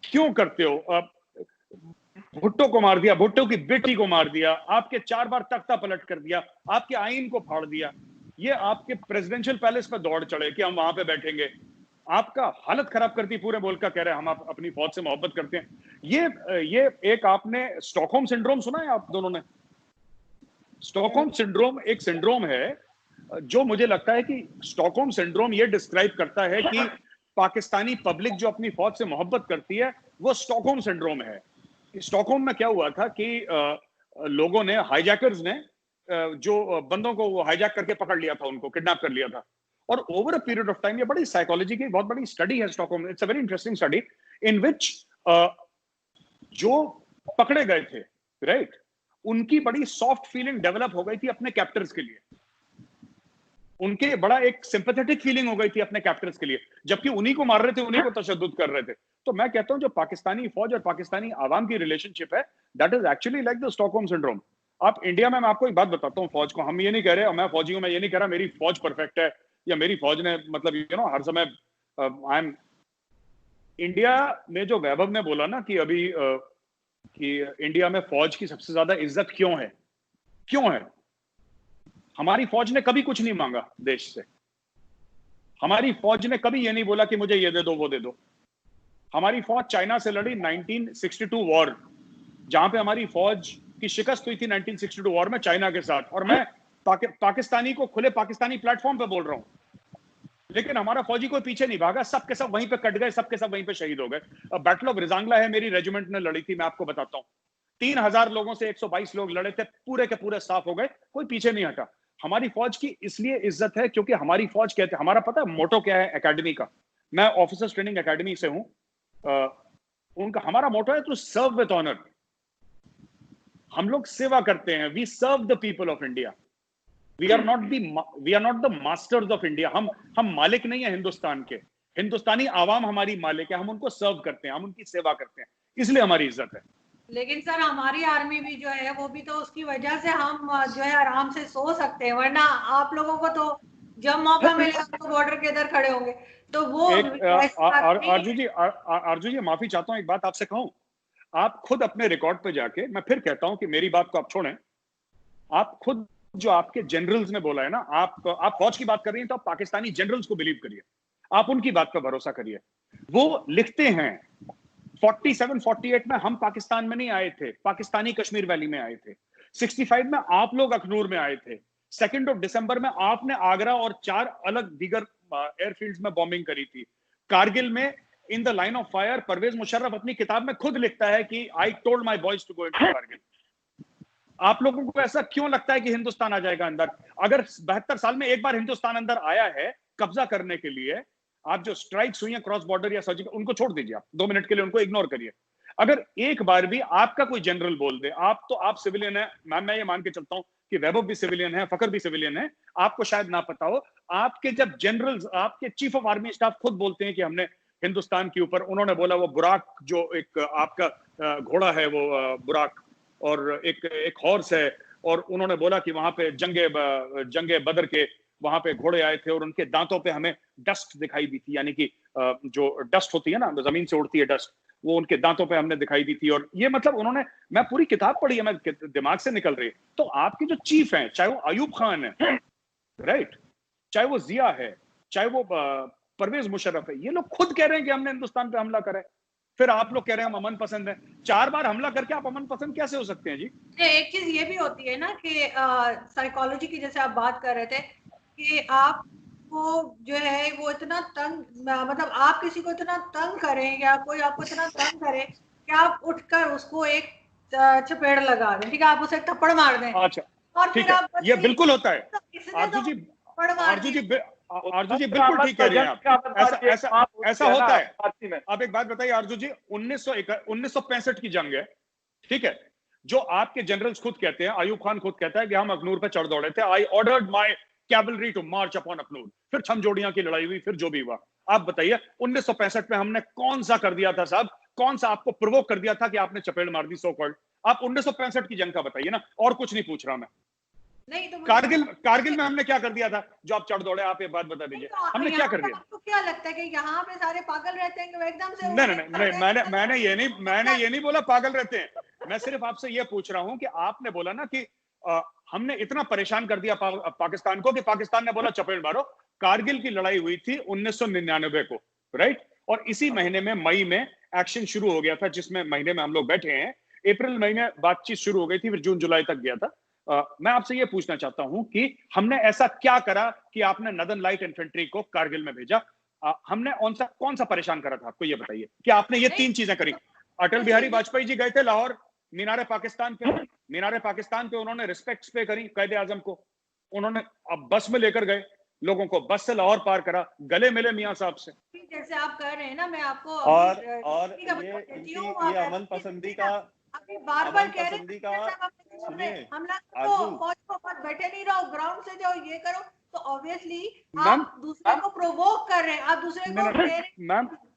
क्यों करते हो? भुट्टो को मार दिया, भुट्टो की बेटी को मार दिया, आपके 4 बार तख्ता पलट कर दिया, आपके आईन को फाड़ दिया, ये आपके प्रेसिडेंशियल पैलेस पर दौड़ चढ़े कि हम वहां पे बैठेंगे, आपका हालत खराब करती पूरे मुल्क का, कह रहे हैं हम अपनी फौज से मोहब्बत करते हैं। ये एक आपने स्टॉकहोम सिंड्रोम सुना है आप दोनों ने? स्टॉकहोम सिंड्रोम एक सिंड्रोम है जो मुझे लगता है कि स्टॉकहोम सिंड्रोम ये डिस्क्राइब करता है कि पाकिस्तानी पब्लिक जो अपनी फौज से मोहब्बत करती है, वो स्टॉकहोम सिंड्रोम है। स्टॉकहोम में क्या हुआ था कि लोगों ने, हाईजैकर्स ने जो बंदों को वो हाईजैक करके पकड़ लिया था, उनको किडनैप कर लिया था, और over a period of time, ये बड़ी साइकोलॉजी की बहुत बड़ी स्टडी है Stockholm, it's a very interesting study, in which जो पकड़े गए थे, राइट, उनकी बड़ी सॉफ्ट फीलिंग डेवलप हो गई थी अपने कैप्टर्स के लिए, उनके बड़ा एक सिंपैथेटिक फीलिंग हो गई थी अपने कैप्टर्स के लिए, जबकि उन्हीं को मार रहे थे, उन्हीं को तशद्दुद कर रहे थे। तो मैं कहता हूं जो पाकिस्तानी फौज और पाकिस्तानी आवाम की रिलेशनशिप है, that is actually like the Stockholm syndrome. आप इंडिया में, मैं आपको एक बात बताता हूं, फौज को हम ये नहीं कह रहे, और मैं फौजी हूं, मैं ये नहीं कह रहा मेरी फौज परफेक्ट है या मेरी फौज ने मतलब यू नो हर समय आई एम, इंडिया में जो वैभव ने बोला ना कि अभी कि इंडिया में फौज की सबसे ज्यादा इज्जत क्यों है? हमारी फौज ने कभी कुछ नहीं मांगा देश से, हमारी फौज ने कभी ये नहीं बोला कि मुझे ये दे दो वो दे दो। हमारी फौज चाइना से लड़ी 1962 वॉर, जहां पे हमारी फौज की शिकस्त हुई थी 1962 वॉर में चाइना के साथ, और मैं पाकिस्तानी को खुले पाकिस्तानी प्लेटफॉर्म पे बोल रहा हूं, लेकिन हमारा फौजी कोई पीछे नहीं भागा, सबके सब वहीं पे कट गए, सबके सब वहीं पे शहीद हो गए। बैटल ऑफ रिजांगला है, मेरी रेजिमेंट ने लड़ी थी, मैं आपको बताता हूं, 3000 लोगों से 122 लोग लड़े थे, पूरे के पूरे साफ हो गए, कोई पीछे नहीं हटा। हमारी फौज की इसलिए इज्जत है क्योंकि हमारी फौज कहते हैं, हमारा पता है मोटो क्या है एकेडमी का, मैं ऑफिसर्स ट्रेनिंग एकेडमी से हूं, उनका हमारा मोटो है टू सर्व विद ऑनर। हम लोग सेवा करते हैं, we serve the people of India. We are not the masters of India. हम मालिक नहीं है हिंदुस्तान के। हिंदुस्तानी आवाम हमारी मालिक है, हम उनको सर्व करते हैं, हम उनकी सेवा करते हैं, इसलिए हमारी इज्जत है। लेकिन सर हमारी आर्मी भी जो है वो भी तो उसकी वजह से हम जो है आराम से सो सकते हैं, वरना आप लोगों को तो जब मौका मिले आप तो बॉर्डर के इधर खड़े होंगे। तो वो आरजू जी माफी चाहता हूँ, एक बात आपसे कहूं। आप खुद अपने रिकॉर्ड पे जाके, मैं फिर कहता हूं कि मेरी बात को आप छोड़ें, आप खुद जो आपके जनरल्स ने बोला है ना, आप फौज की बात कर रही हैं तो आप पाकिस्तानी जनरल्स को बिलीव करिए, आप उनकी बात पर भरोसा करिए। वो लिखते हैं 47-48 में हम पाकिस्तान में नहीं आए थे, पाकिस्तानी कश्मीर वैली में आए थे। 65 में आप लोग अखनूर में आए थे। 2 दिसंबर में आपने आगरा और 4 अलग दीगर एयरफील्ड्स में बॉम्बिंग करी थी। कारगिल में in the line of fire Pervez Musharraf अपनी किताब में खुद लिखता है कि I told my boys to go into Kargil. आप लोगों को ऐसा क्यों लगता है कि हिंदुस्तान आ जाएगा अंदर? अगर 72 साल में एक बार हिंदुस्तान अंदर आया है कब्जा करने के लिए, आप जो स्ट्राइक्स हुई हैं क्रॉस बॉर्डर या सर्जिकल, उनको छोड़ दीजिए, आप 2 मिनट के लिए उनको इग्नोर करिए। अगर एक बार भी आपका कोई जनरल बोल दे, आप सिविलियन है, मैं ये मान के चलता हूं कि वैभव भी सिविलियन है, फकर भी सिविलियन है, आपको शायद ना पता हो, आपके जब जनरल्स, आपके चीफ ऑफ आर्मी स्टाफ खुद बोलते हैं कि हमने हिंदुस्तान के ऊपर, उन्होंने बोला वो बुराक जो एक आपका घोड़ा है वो बुराक, और एक हॉर्स है, और उन्होंने बोला कि वहां पे जंगे बदर के वहां पे घोड़े आए थे और उनके दांतों पे हमें डस्ट दिखाई दी थी, यानी कि जो डस्ट होती है ना, जमीन से उड़ती है डस्ट, वो उनके दांतों पे हमने दिखाई दी थी। और ये मतलब उन्होंने, मैं पूरी किताब पढ़ी है, मैं दिमाग से निकल रही है। तो आपके जो चीफ हैं, चाहे वो अयूब खान है, राइट, चाहे वो जिया है, चाहे वो परवेज मुशर्रफ है, ये लोग खुद कह रहे हैं कि हमने हिंदुस्तान पे हमला करा है। फिर आप लोग कह रहे हैं हम अमन पसंद हैं। 4 बार हमला करके आप अमन पसंद कैसे हो सकते हैं जी? एक चीज ये भी होती है ना कि साइकोलॉजी की, जैसे आप बात कर रहे थे कि आपको जो है वो इतना तंग, मतलब आप किसी को इतना तंग करें या कोई आपको इतना तंग करे कि आप उठकर उसको एक चपेड़ लगा दें, ठीक है, आप उसे थप्पड़ मार दें। अच्छा, और ठीक फिर है, आप ये बिल्कुल होता है। आरजू जी, बिल्कुल ठीक कह रही हैं आप। ऐसा होता है। आप एक बात बताइए आरजू जी, 1965 की जंग है, ठीक है, जो आपके जनरल्स खुद कहते हैं, अयूब खान खुद कहता है कि हम अखनूर पे चढ़ दौड़े थे, I ordered my cavalry to march upon Akhnoor. फिर छमजोड़ियां की लड़ाई हुई, फिर जो भी हुआ। आप बताइए 1965 में हमने कौन सा कर दिया था साहब, कौन सा आपको प्रोवोक कर दिया था कि आपने चपेड़ मार दी सो कॉल्ड? आप 1965 की जंग का बताइए ना, और कुछ नहीं पूछ रहा मैं। नहीं तो कारगिल में हमने क्या कर दिया था जो आप चढ़ दौड़े? आप ये बात बता दीजिए, हमने क्या कर दिया? आपको क्या लगता है कि यहाँ पे सारे पागल रहते हैं कि वो एकदम से? नहीं, मैंने ये नहीं बोला पागल रहते हैं। मैं सिर्फ आपसे ये पूछ रहा हूं कि आपने बोला ना कि हमने इतना परेशान कर दिया पाकिस्तान को कि पाकिस्तान ने बोला चपेड़ मारो। कारगिल की लड़ाई हुई थी 1999 को, राइट, और इसी महीने में मई में एक्शन शुरू हो गया था, जिसमें महीने में हम लोग बैठे हैं। अप्रैल मई में बातचीत शुरू हो गई थी, फिर जून जुलाई तक गया था। मैं आपसे ये पूछना चाहता हूं कि हमने ऐसा क्या करा कि आपने नदन लाइट इन्फेंट्री को कारगिल में भेजा? हमने कौन सा परेशान करा था आपको, ये बताइए कि आपने ये 3 चीजें करी। अटल बिहारी वाजपेयी जी गए थे लाहौर, मीनारे पाकिस्तान पे उन्होंने रिस्पेक्ट पे करी कायदे आजम को, उन्होंने अब बस में लेकर गए लोगों को, बस से लाहौर पार करा, गले मिले मियां साहब से। जैसे आप कर रहे हैं ना, मैं आपको और ये अमन पसंदी का, अभी बार कह रहे सुनिए हमला करो, फौज को मत बैठे नहीं रहो, ग्राउंड से जाओ, ये करो, तो ऑब्वियसली आप दूसरे को प्रोवोक कर रहे हैं, आप दूसरे को।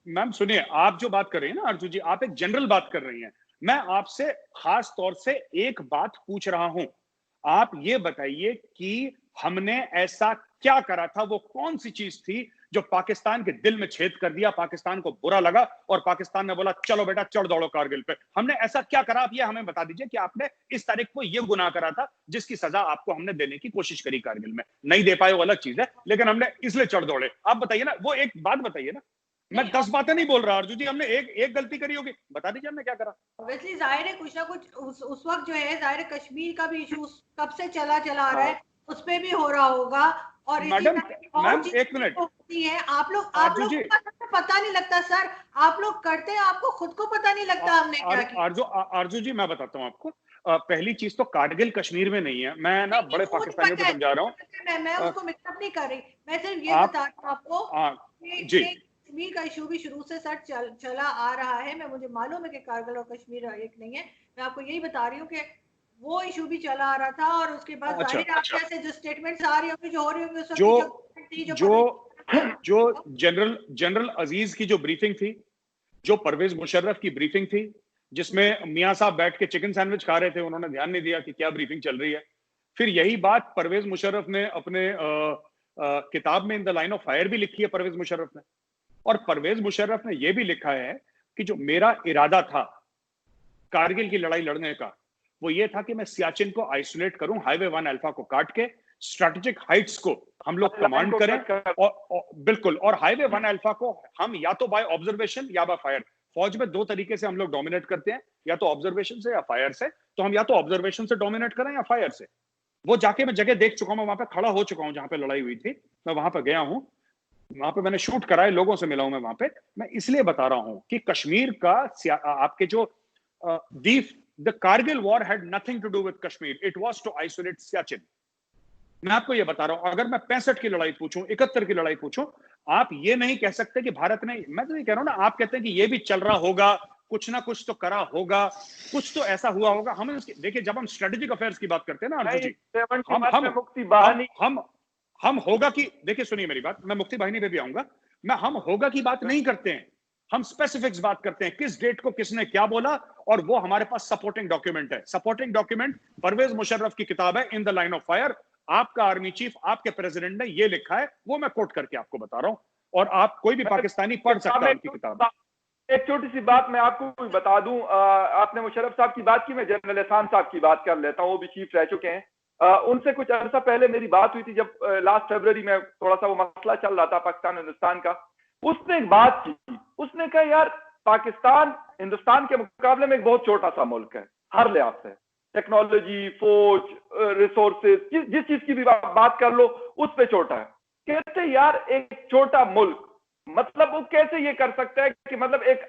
मैम सुनिए, आप जो बात कर रही हैं ना अर्जुन जी, आप एक जनरल बात कर रही हैं। मैं आपसे खास तौर से एक बात पूछ रहा हूं, आप ये बताइए कि हमने ऐसा क्या करा था, वो कौन सी चीज थी जो पाकिस्तान के दिल में छेद कर दिया, पाकिस्तान को बुरा लगा और पाकिस्तान ने बोला चलो बेटा चढ़ दौड़ो कारगिल पे? हमने ऐसा क्या करा, आप ये हमें बता दीजिए कि आपने इस तारीख को ये गुनाह करा था जिसकी सजा आपको हमने देने की कोशिश करी कारगिल में। नहीं दे पाए वो अलग चीज है, लेकिन हमने इसलिए चढ़ दौड़े। आप बताइए ना, वो एक बात बताइए ना। मैं 10 बातें नहीं बोल रहा अर्जुन जी, हमने एक गलती करी होगी, बता दीजिए हमने क्या करा। ऑब्वियसली जाहिर है कुछ ना कुछ उस वक्त जो है, जाहिर है कश्मीर का भी इशू कब से चला आ रहा है, उस पे भी हो रहा होगा। और मैडम एक मिनट, है आप लोग को पता नहीं लगता सर, आप लोग करते हैं, आपको खुद को पता नहीं लगता हमने क्या किया। अर्जुन जी मैं बताता हूँ आपको, पहली चीज तो कारगिल कश्मीर में नहीं है, मैं ना बड़े पाकिस्तानियों को समझा रहा हूँ। मैं उसको मिक्सअप नहीं कर रही, मैं सिर्फ ये बता रही हूँ आपको जी, कश्मीर का इशू भी शुरू से सर चला आ रहा है। मुझे मालूम है कि कारगिल और कश्मीर एक नहीं है, मैं आपको यही बता रही हूँ कि वो इशू भी चला आ रहा था, और उसके बाद अच्छा, जाहिर आपके से जो स्टेटमेंट्स आ रही होंगी, जो हो रही होंगी उस वक्त जो जनरल अजीज की जो ब्रीफिंग थी, जो परवेज मुशर्रफ की ब्रीफिंग थी, जिसमें मियां साहब बैठ के चिकन सैंडविच खा रहे थे, उन्होंने ध्यान नहीं दिया कि क्या ब्रीफिंग चल रही है। फिर यही बात परवेज मुशर्रफ ने अपने किताब में in the line of fire भी लिखी है परवेज मुशर्रफ ने। और परवेज मुशर्रफ ने यह भी लिखा है कि जो मेरा इरादा था कारगिल की लड़ाई लड़ने का, वो ये था कि मैं सियाचिन को आइसोलेट करूं, हाईवे 1 अल्फा को काट के स्ट्रेटेजिक हाइट्स को हम लोग कमांड करें, और बिल्कुल, और हाईवे 1 अल्फा को हम या तो बाय ऑब्जर्वेशन या बाय फायर, फौज में दो तरीके से हम लोग डोमिनेट करते हैं, या तो ऑब्जर्वेशन से या फायर से। तो हम या तो ऑब्जर्वेशन से डोमिनेट करें या फायर से। वो जाके मैं जगह देख चुका हूं, मैं वहां पे खड़ा हो चुका हूं जहां पे लड़ाई हुई थी, मैं वहां पे गया हूं, वहां पे मैंने शूट कराए, लोगों से मिला हूं मैं वहां पे। मैं इसलिए बता रहा हूं कि कश्मीर का आपके जो the Kargil war had nothing to do with Kashmir, it was to isolate Siachen. मैं आपको ये बता रहा हूं, अगर मैं 65 की लड़ाई पूछूं, 71 की लड़ाई पूछूं, आप ये नहीं कह सकते कि भारत ने, मैं तो ये कह रहा हूं ना, आप कहते हैं कि ये भी चल रहा होगा, कुछ ना कुछ तो करा होगा, कुछ तो ऐसा हुआ होगा। हम देखिए, जब हम स्ट्रेटेजिक अफेयर्स की बात करते हैं ना अर्जुन जी, हम होगा की, देखिए सुनिए मेरी बात, मैं मुक्ति वाहिनी पे भी आऊंगा, हम होगा की बात नहीं करते हैं, हम स्पेसिफिक्स बात करते हैं, किस डेट को किसने क्या बोला, और वो हमारे पास सपोर्टिंग डॉक्यूमेंट है। सपोर्टिंग डॉक्यूमेंट परवेज मुशर्रफ की किताब है इन द लाइन ऑफ फायर, आपका आर्मी चीफ, आपके प्रेसिडेंट ने ये लिखा है, वो मैं कोट करके आपको बता रहा हूं, और आप कोई भी पाकिस्तानी पढ़ सकता है उनकी किताब। एक छोटी सी बात मैं आपको बता दूं, आपने मुशर्रफ साहब की बात की, मैं जनरल एहसान साहब की बात कर लेता हूं, वो भी चीफ रह चुके हैं। उनसे कुछ अर्सा पहले मेरी बात हुई थी, जब लास्ट फरवरी में थोड़ा सा वो मसला चल रहा था पाकिस्तान हिंदुस्तान का। उसने एक बात की, उसने कहा यार पाकिस्तान हिंदुस्तान के मुकाबले में एक बहुत छोटा सा मुल्क है हर लिहाज से, टेक्नोलॉजी, फौज, रिसोर्सेज, जिस चीज की भी बात कर लो उस पे छोटा है। कहते यार एक छोटा मुल्क, मतलब वो कैसे ये कर सकता है कि मतलब एक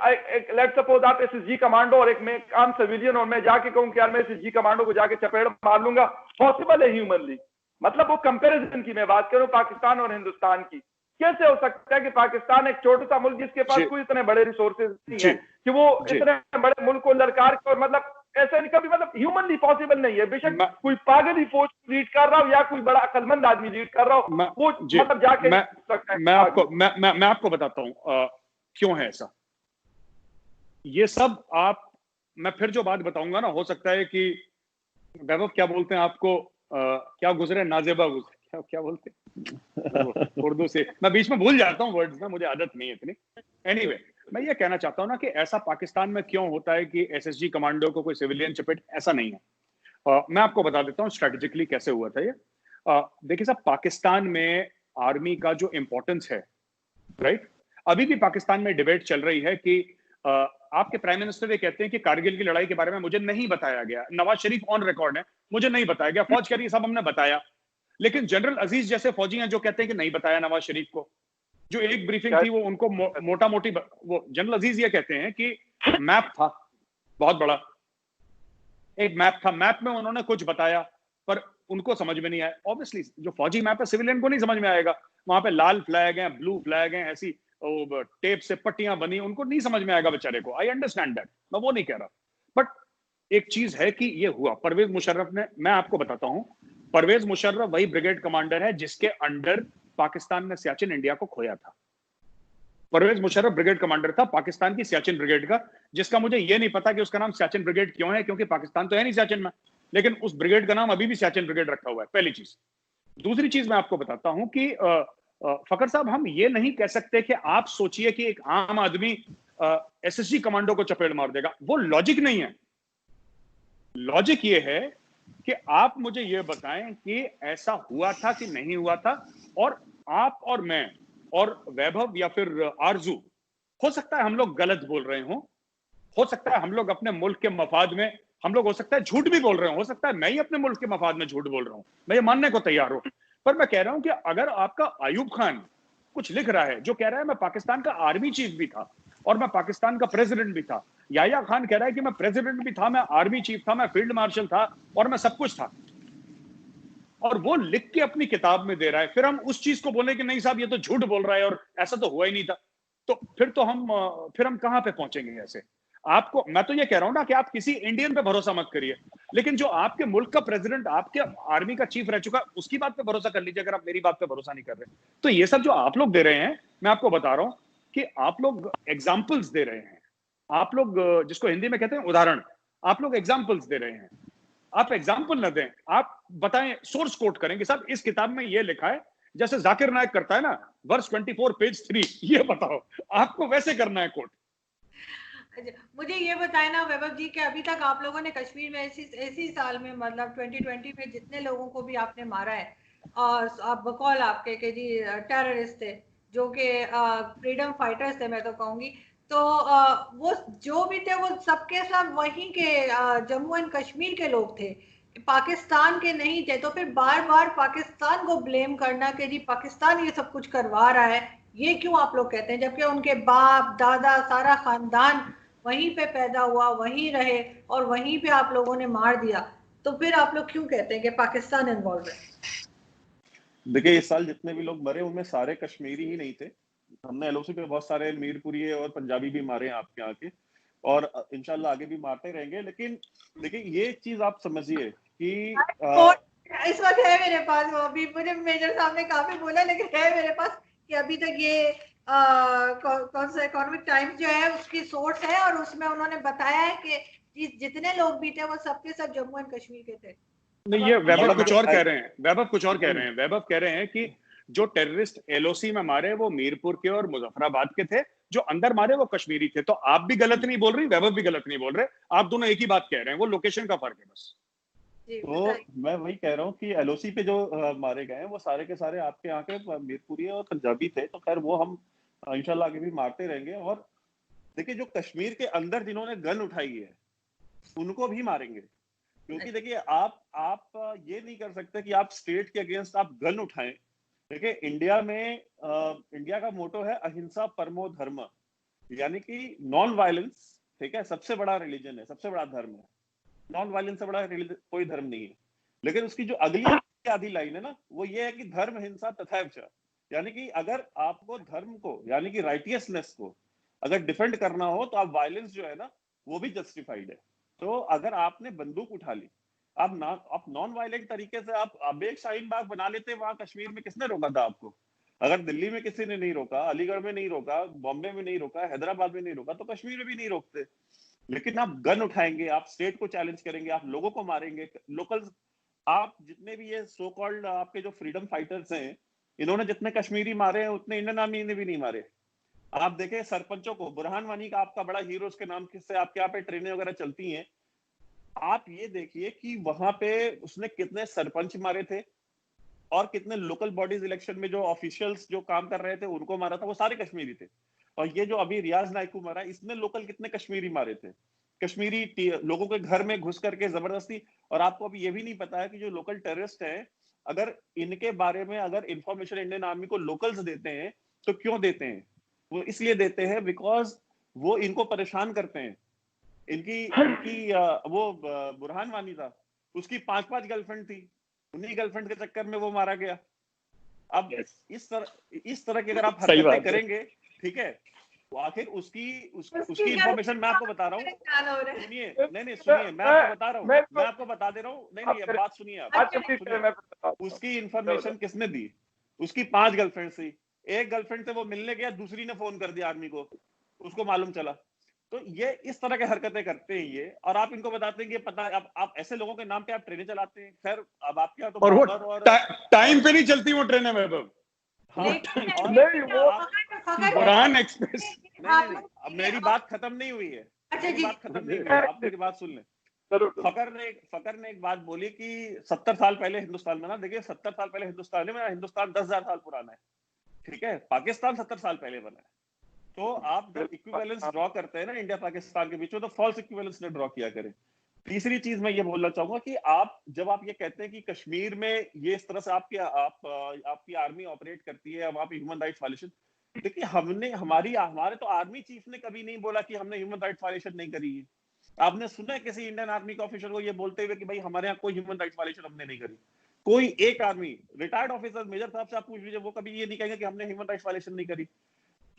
लेट्स सपोज आप एसएसजी कमांडो और एक मैं आम सिविलियन, और मैं जाके कहूं कि यार मैं एसएसजी कमांडो को जाके चपेड़ मार लूंगा, पॉसिबल है ह्यूमनली? मतलब वो कंपैरिजन की मैं बात करूं पाकिस्तान और हिंदुस्तान की, कैसे हो सकता है कि पाकिस्तान एक छोटा सा मुल्क जिसके पास कोई इतने बड़े रिसोर्सेज नहीं है कि वो इतने बड़े मुल्क को ललकार के, और मतलब ऐसा नहीं कभी, मतलब ह्यूमनली पॉसिबल नहीं है। बेशक कोई पागल ही फौज लीड कर रहा हो या कोई बड़ा अक्लमंद आदमी लीड कर रहा हो, वो मतलब जाके मैं आपको बताता हूं क्यों है ऐसा। ये सब मैं फिर जो बात बताऊंगा ना, हो सकता है कि वैभव क्या बोलते हैं आपको, क्या गुजरे नाजेबा गुजरे, क्या बोलते हैं उर्दू से, मैं बीच में भूल जाता हूँ वर्ड्स में, मुझे आदत नहीं है इतनी। एनीवे, मैं ये कहना चाहता हूँ ना कि ऐसा पाकिस्तान में क्यों होता है कि एसएसजी कमांडो को कोई सिविलियन चपेट, ऐसा नहीं है। मैं आपको बता देता हूँ स्ट्रेटेजिकली कैसे हुआ था ये। देखिए साहब, पाकिस्तान में आर्मी का जो इंपॉर्टेंस है, राइट, अभी भी पाकिस्तान में डिबेट चल रही है कि आपके प्राइम मिनिस्टर ये कहते हैं कि कारगिल की लड़ाई के बारे में मुझे नहीं बताया गया, नवाज शरीफ ऑन रिकॉर्ड है, मुझे नहीं बताया गया, फौज कह रही है सब हमने बताया। लेकिन जनरल अजीज जैसे फौजी हैं जो कहते हैं कि नहीं बताया नवाज शरीफ को। जो एक ब्रीफिंग थी वो उनको मोटा मोटी, वो जनरल अजीज ये कहते हैं कि मैप था बहुत बड़ा, एक मैप था, मैप में उन्होंने कुछ बताया पर उनको समझ में नहीं आया। ऑब्वियसली जो फौजी मैप है सिविलियन को नहीं समझ में आएगा, वहां पे लाल फ्लैग है, ब्लू फ्लैग है, ऐसी टेप से पट्टियां बनी, उनको नहीं समझ में आएगा बेचारे को। आई अंडरस्टैंड दैट, मैं वो नहीं कह रहा, बट एक चीज है कि ये हुआ। परवेज मुशर्रफ ने, मैं आपको बताता हूं, परवेज मुशर्रफ वही ब्रिगेड कमांडर है जिसके अंडर पाकिस्तान ने सियाचिन इंडिया को खोया था। परवेज मुशर्रफ ब्रिगेड कमांडर था पाकिस्तान की सियाचिन ब्रिगेड का, जिसका मुझे यह नहीं पता कि उसका नाम सियाचिन ब्रिगेड क्यों है, क्योंकि पाकिस्तान तो है नहीं सियाचिन में, लेकिन उस ब्रिगेड का नाम अभी भी सियाचिन ब्रिगेड रखा हुआ है, पहली चीज। दूसरी चीज मैं आपको बताता हूं कि फकर साहब, हम ये नहीं कह सकते कि आप सोचिए कि एक आम आदमी एसएसजी कमांडो को चपेट मार देगा, वो लॉजिक नहीं है। लॉजिक ये है कि आप मुझे ये बताएं कि ऐसा हुआ था कि नहीं हुआ था, और आप और मैं और वैभव या फिर आरजू, हो सकता है हम लोग गलत बोल रहे हो सकता है हम लोग अपने मुल्क के मफाद में, हम लोग हो सकता है झूठ भी बोल रहे हो सकता है मैं ही अपने मुल्क के मफाद में झूठ बोल रहा हूं, मैं ये मानने को तैयार हूं। पर मैं कह रहा हूं कि अगर आपका आयूब खान कुछ लिख रहा है जो कह रहा है मैं पाकिस्तान का आर्मी चीफ भी था और मैं पाकिस्तान का प्रेसिडेंट भी था, याया खान कह रहा है कि मैं प्रेसिडेंट भी था, मैं आर्मी चीफ था, मैं फील्ड मार्शल था और मैं सब कुछ था, और वो लिख के अपनी किताब में दे रहा है, फिर हम उस चीज को बोले कि नहीं साहब ये तो झूठ बोल रहा है और ऐसा तो हुआ ही नहीं था, तो फिर हम कहां पे पहुंचेंगे ऐसे। आपको मैं तो ये कह रहा हूं ना कि आप किसी इंडियन पे भरोसा मत करिए, लेकिन जो आपके मुल्क का प्रेसिडेंट, आपके आर्मी का चीफ रह चुका, उसकी बात पे भरोसा कर लीजिए, अगर आप मेरी बात पे भरोसा नहीं कर रहे। तो ये सब जो आप लोग दे रहे हैं, मैं आपको बता रहा हूं कि आप लोग एग्जाम्पल्स दे रहे हैं, आप लोग जिसको हिंदी में कहते हैं उदाहरण, आप लोग एग्जाम्पल्स दे रहे हैं। आप एग्जाम्पल न दें, आप बताएं, सोर्स कोट करें कि साहब इस किताब में ये लिखा है, जैसे जाकिर नायक करता है ना, वर्स 24 पेज 3, ये बताओ, आपको वैसे करना है कोट। मुझे ये बताएं ना वैभव जी कि अभी तक आप लोगों ने कश्मीर में ऐसी साल में मतलब 2020 में जितने लोगों को भी आपने मारा है, और आप बकौल आपके कि जी टेररिस्ट थे, जो कि फ्रीडम फाइटर्स थे मैं तो कहूंगी, तो वो जो भी थे वो सबके सब वहीं के जम्मू एंड कश्मीर के लोग थे, पाकिस्तान के नहीं थे। तो फिर बार बार पाकिस्तान को ब्लेम करना कि जी पाकिस्तान ये सब कुछ करवा रहा है, ये क्यों आप लोग कहते हैं, जबकि उनके बाप दादा सारा खानदान वहीं पे पैदा हुआ, वहीं रहे, और वहीं पे आप लोगों ने मार दिया। तो फिर आप लोग क्यों कहते हैं कि पाकिस्तान इन्वॉल्व है? देखिए, इस साल जितने भी लोग मरे उनमें सारे कश्मीरी ही नहीं थे। हमने एलओसी पे बहुत सारे मीरपुरी और पंजाबी भी मारे हैं आपके यहाँ के, और इंशाल्लाह आगे भी मारते रहेंगे। लेकिन देखिए, ये चीज आप समझिए कि इस वक्त है मेरे पास, वो अभी मुझे मेजर साहब ने काफी बोला, लेकिन है मेरे पास कि अभी तक ये कौन सा इकोनॉमिक टाइम्स जो है उसकी सोर्स है, और उसमें उन्होंने बताया है कि जितने लोग भी थे वो सबके सब जम्मू एंड कश्मीर के थे। नहीं, ये वैभव मतलब कुछ और कह रहे हैं, वैभव कुछ और कह नहीं, रहे हैं। वैभव कह रहे हैं कि जो टेररिस्ट एलओसी में मारे वो मीरपुर के और मुजफ्फराबाद के थे, जो अंदर मारे वो कश्मीरी थे। तो आप भी गलत नहीं बोल रही, वैभव भी गलत नहीं बोल रहे, आप दोनों एक ही बात कह रहे हैं, वो लोकेशन का फर्क है बस। तो मैं वही कह रहा हूँ कि एलओसी पे जो मारे गए हैं वो सारे के सारे आपके यहाँ के मीरपुरी और पंजाबी थे। तो खैर वो हम इंशाल्लाह आगे भी मारते रहेंगे। और देखिए, जो कश्मीर के अंदर जिन्होंने गन उठाई है उनको भी मारेंगे, क्योंकि देखिए आप ये नहीं कर सकते कि आप स्टेट के अगेंस्ट आप गन उठाएं। देखिए, इंडिया में इंडिया का मोटो है अहिंसा परमो धर्म, यानी कि नॉन वायलेंस। ठीक है, सबसे बड़ा रिलीजन है, सबसे बड़ा धर्म है। नॉन वायलेंस से बड़ा कोई धर्म नहीं है। लेकिन उसकी जो अगली आधी लाइन है ना, वो ये है कि धर्म हिंसा तथा, यानी कि अगर आपको धर्म को यानी कि राइटियसनेस को अगर डिफेंड करना हो तो आप वायलेंस जो है ना वो भी जस्टिफाइड है। तो अगर आपने बंदूक उठा ली, आप नॉन वायलेंट तरीके से आप एक शाहीन बाग बना लेते, वहां कश्मीर में किसने रोका था आपको? अगर दिल्ली में किसी ने नहीं रोका, अलीगढ़ में नहीं रोका, बॉम्बे में नहीं रोका, हैदराबाद में नहीं रोका, तो कश्मीर में भी नहीं रोकते। लेकिन आप गन उठाएंगे, आप स्टेट को चैलेंज करेंगे, आप लोगों को मारेंगे, लोकल। आप जितने भी ये सो कॉल्ड आपके जो फ्रीडम फाइटर्स हैं, इन्होंने जितने कश्मीरी मारे हैं उतने इंडियन आर्मी ने भी नहीं मारे। आप देखें सरपंचों को, बुरहान वानी का आपका बड़ा हीरो, उसके नाम किससे आपके यहाँ पे ट्रेनें वगैरह चलती हैं। आप ये देखिए कि वहां पे उसने कितने सरपंच मारे थे और कितने लोकल बॉडीज इलेक्शन में जो ऑफिशियल्स जो काम कर रहे थे उनको मारा था, वो सारे कश्मीरी थे। और ये जो अभी रियाज नाइक को मारा, इसने लोकल कितने कश्मीरी मारे थे, कश्मीरी लोगों के घर में घुस करके जबरदस्ती। और आपको अभी ये भी नहीं पता है कि जो लोकल टेररिस्ट हैं, अगर इनके बारे में अगर इंफॉर्मेशन इंडियन आर्मी को लोकल्स देते हैं तो क्यों देते हैं? वो इसलिए देते हैं बिकॉज वो इनको परेशान करते हैं। इनकी इनकी वो बुरहान वानी था, उसकी 5-5 गर्लफ्रेंड थी, उन्हीं गर्लफ्रेंड के चक्कर में वो मारा गया। अब इस तरह की अगर आप हरकतें करेंगे, ठीक है, तो आखिर उसकी इंफॉर्मेशन मैं आपको बता रहा हूँ, सुनिए, नहीं सुनिए, मैं आपको बता रहा हूँ, मैं आपको बता दे रहा हूँ, नहीं अब बात सुनिए आप। उसकी इंफॉर्मेशन किसने दी? उसकी 5 गर्लफ्रेंड थी, एक गर्लफ्रेंड से वो मिलने गया, दूसरी ने फोन कर दिया आर्मी को, उसको मालूम चला। तो ये इस तरह की हरकतें करते हैं ये, और आप इनको बताते हैं कि पता है, आप ऐसे लोगों के नाम पे आप ट्रेनें चलाते हैं। खैर, अब आपके यहाँ तो और वो टाइम पे नहीं चलती वो ट्रेनें वैभव। बुरहान एक्सप्रेस। नहीं, अब मेरी बात खत्म नहीं हुई है, मेरी बात खत्म नहीं हुई है, आप मेरी बात सुन लें। फकर ने एक बात बोली कि 70 साल पहले हिंदुस्तान में ना, देखिए 70 साल पहले हिंदुस्तान में, मेरा हिंदुस्तान 10,000 साल पुराना है, ठीक है, पाकिस्तान 70 साल पहले बना है। तो आप जब इक्विवेलेंस ड्रॉ करते हैं ना इंडिया पाकिस्तान के बीच में, तो फॉल्स इक्विवेलेंस ने ड्रॉ किया करें। तीसरी चीज मैं ये बोलना चाहूंगा कि जब आप ये कहते हैं कि कश्मीर में ये इस तरह से आपकी आर्मी ऑपरेट करती है, वहां पे ह्यूमन राइट्स वायलेशन, देखिए हमारे तो आर्मी चीफ ने कभी नहीं बोला कि हमने ह्यूमन राइट्स वायलेशन नहीं करी है। आपने सुना है किसी इंडियन आर्मी के ऑफिसर को ये बोलते हुए कि भाई हमारे यहाँ कोई ह्यूमन राइट्स वायलेशन हमने नहीं करी? कोई एक आर्मी रिटायर्ड ऑफिसर मेजर साहब से आप पूछ लीजिए, वो कभी ये नहीं कहेंगे कि हमने ह्यूमन राइट्स वायलेशन नहीं करी।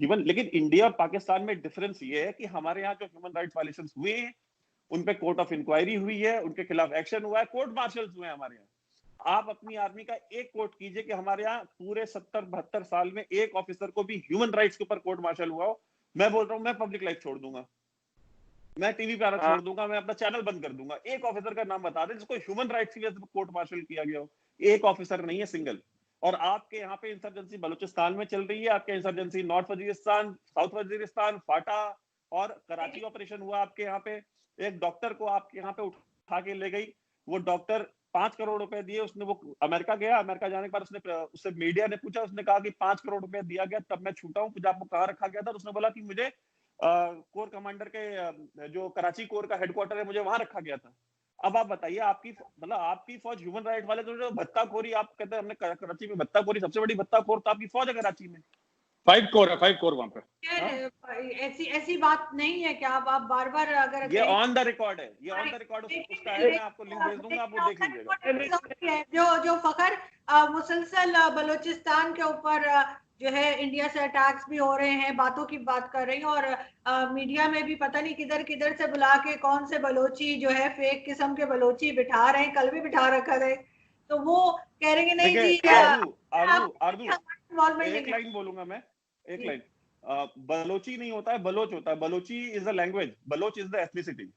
ह्यूमन, लेकिन इंडिया और पाकिस्तान में डिफरेंस ये है कि हमारे यहाँ जो ह्यूमन राइट्स वायलेशंस हुए हैं उन पे कोर्ट ऑफ इंक्वायरी हुई है, उनके खिलाफ एक्शन हुआ है, कोर्ट मार्शल्स हुए हैं हमारे यहाँ। आप अपनी आर्मी का एक कोर्ट कीजिए कि हमारे यहाँ पूरे 70-72 साल में एक ऑफिसर को भी ह्यूमन राइट्स के ऊपर कोर्ट मार्शल हुआ हो। मैं बोल रहा हूँ मैं पब्लिक लाइफ छोड़ दूंगा, मैं टीवी पे आना छोड़ दूंगा, मैं अपना चैनल बंद कर दूंगा। एक ऑफिसर का नाम बता दें जिसको ह्यूमन राइट्स की वजह से कोर्ट मार्शल किया गया हो। एक ऑफिसर नहीं है, सिंगल। और आपके यहाँ पे इंसर्जेंसी बलूचिस्तान में चल रही है, आपके insurgency north Waziristan, south Waziristan, FATA और कराची ऑपरेशन हुआ आपके यहाँ पे। एक डॉक्टर को आपके यहाँ पे उठा के ले गई, वो डॉक्टर 5 करोड़ रुपए दिए, उसने वो अमेरिका गया, अमेरिका जाने के बाद उससे मीडिया ने पूछा, उसने कहा कि 5 करोड़ रुपए दिया गया तब मैं छूटा हूँ, मुझे आपको कहाँ रखा गया था? उसने बोला कि मुझे कोर कमांडर के जो कराची कोर का हेडक्वार्टर है मुझे वहां रखा गया था। अब आप बताइए, आपकी मतलब आपकी फौज ह्यूमन राइट वाले तो जो भत्ताखोरी आप कहते हैं हमने कराची में भत्ताखोरी, सबसे बड़ी भत्ताखोर तो आपकी फौज है कराची में। 5 कोर है, 5 कोर वहां पे। ऐसी बात नहीं है कि आप बार बार अगर ये ऑन द रिकॉर्ड है, ये ऑन द रिकॉर्ड उसका है, मैं आपको लिंक भेज दूंगा, आप वो देख लीजिएगा। जो फखर मुसलसल बलूचिस्तान के ऊपर जो है इंडिया से अटैक्स भी हो रहे हैं, बातों की बात कर रही हूँ, और मीडिया में भी पता नहीं किधर किधर से बुला के कौन से बलोची जो है फेक किस्म के बलोची बिठा रहे हैं, कल भी बिठा रखा है, तो वो कह रहे हैं नहीं जी एक लाइन बोलूंगा मैं, एक लाइन। बलोची नहीं होता है, बलोच होता है। Balochi is the language, Baloch is the ethnicity.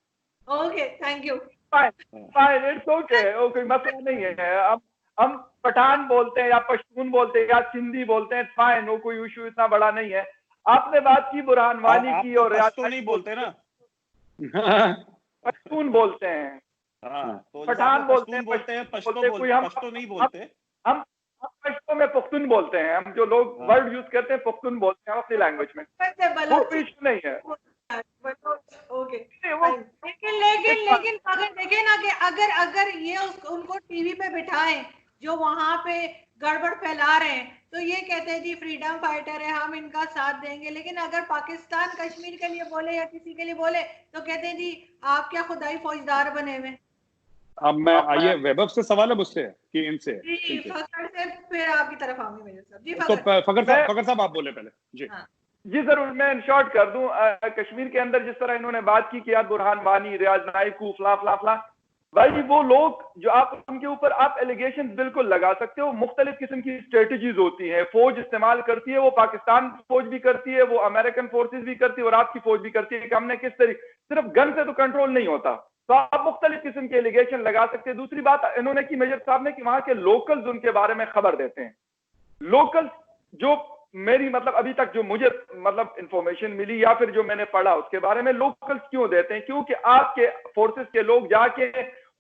Okay, thank you. Fine, it's okay, okay, मसला नहीं है। अब हम पठान बोलते हैं या पश्तून बोलते हैं या सिंधी बोलते हैं, फाइन, वो कोई इशू इतना बड़ा नहीं है। आपने बात की बुरहान वानी की, और पश्तून नहीं बोलते ना, पश्तून बोलते हैं, तो पठान बोलते हैं, पश्तो नहीं बोलते। हम पश्तो में पुख्तून बोलते हैं, हम जो लोग वर्ड यूज करते हैं पुख्तून बोलते हैं अपनी लैंग्वेज में, कोई इशू नहीं है। ओके, लेकिन अगर देखें ना कि अगर ये उनको टीवी पे बिठाएं जो वहां पे गड़बड़ फैला रहे हैं, तो ये कहते हैं जी फ्रीडम फाइटर है, हम इनका साथ देंगे, लेकिन अगर पाकिस्तान कश्मीर के लिए बोले या किसी के लिए बोले तो कहते हैं जी आप क्या खुदाई फौजदार बने हुए। अब मैं आइए वैभव से सवाल है मुझसे कि इनसे जी, फखर से फिर आपकी तरफ आऊंगी मेरे साहब। जी तो फखर साहब आप बोले पहले। जी जी जरूर, मैं इन शॉर्ट कर दूं। कश्मीर के अंदर जिस तरह इन्होंने बात की कि यार बुरहान वानी, रियाज नाइकू, फला फला फला, भाई वो लोग जो आप उनके ऊपर आप एलिगेशन बिल्कुल लगा सकते हो, मुख्तलिफ किस्म की स्ट्रेटजीज होती हैं, फौज इस्तेमाल करती है, वो पाकिस्तान फौज भी करती है, वो अमेरिकन फोर्सेज भी करती है और आपकी फौज भी करती है कि हमने किस तरीके, सिर्फ गन से तो कंट्रोल नहीं होता, तो आप मुख्तलिफ किस्म के एलिगेशन लगा सकते हैं। दूसरी बात इन्होंने की मेजर साहब ने कि वहां के लोकल्स उनके बारे में खबर देते हैं। लोकल्स जो मेरी मतलब अभी तक जो मुझे मतलब इंफॉर्मेशन मिली या फिर जो मैंने पढ़ा उसके बारे में, लोकल्स क्यों देते हैं? क्योंकि आपके फोर्सेस के लोग जाके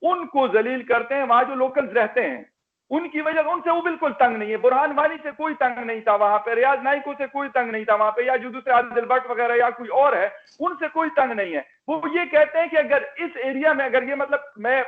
उनको जलील करते हैं, वहां जो लोकल्स रहते हैं उनकी वजह, उनसे वो बिल्कुल तंग नहीं है। बुरहान वानी से कोई तंग नहीं था वहां पे, रियाज नाइको से कोई तंग नहीं था वहां पे, या जो दूसरे आदिल भट्ट वगैरह या कोई और है उनसे कोई तंग नहीं है। वो ये कहते हैं कि अगर इस एरिया में, अगर ये मतलब मैं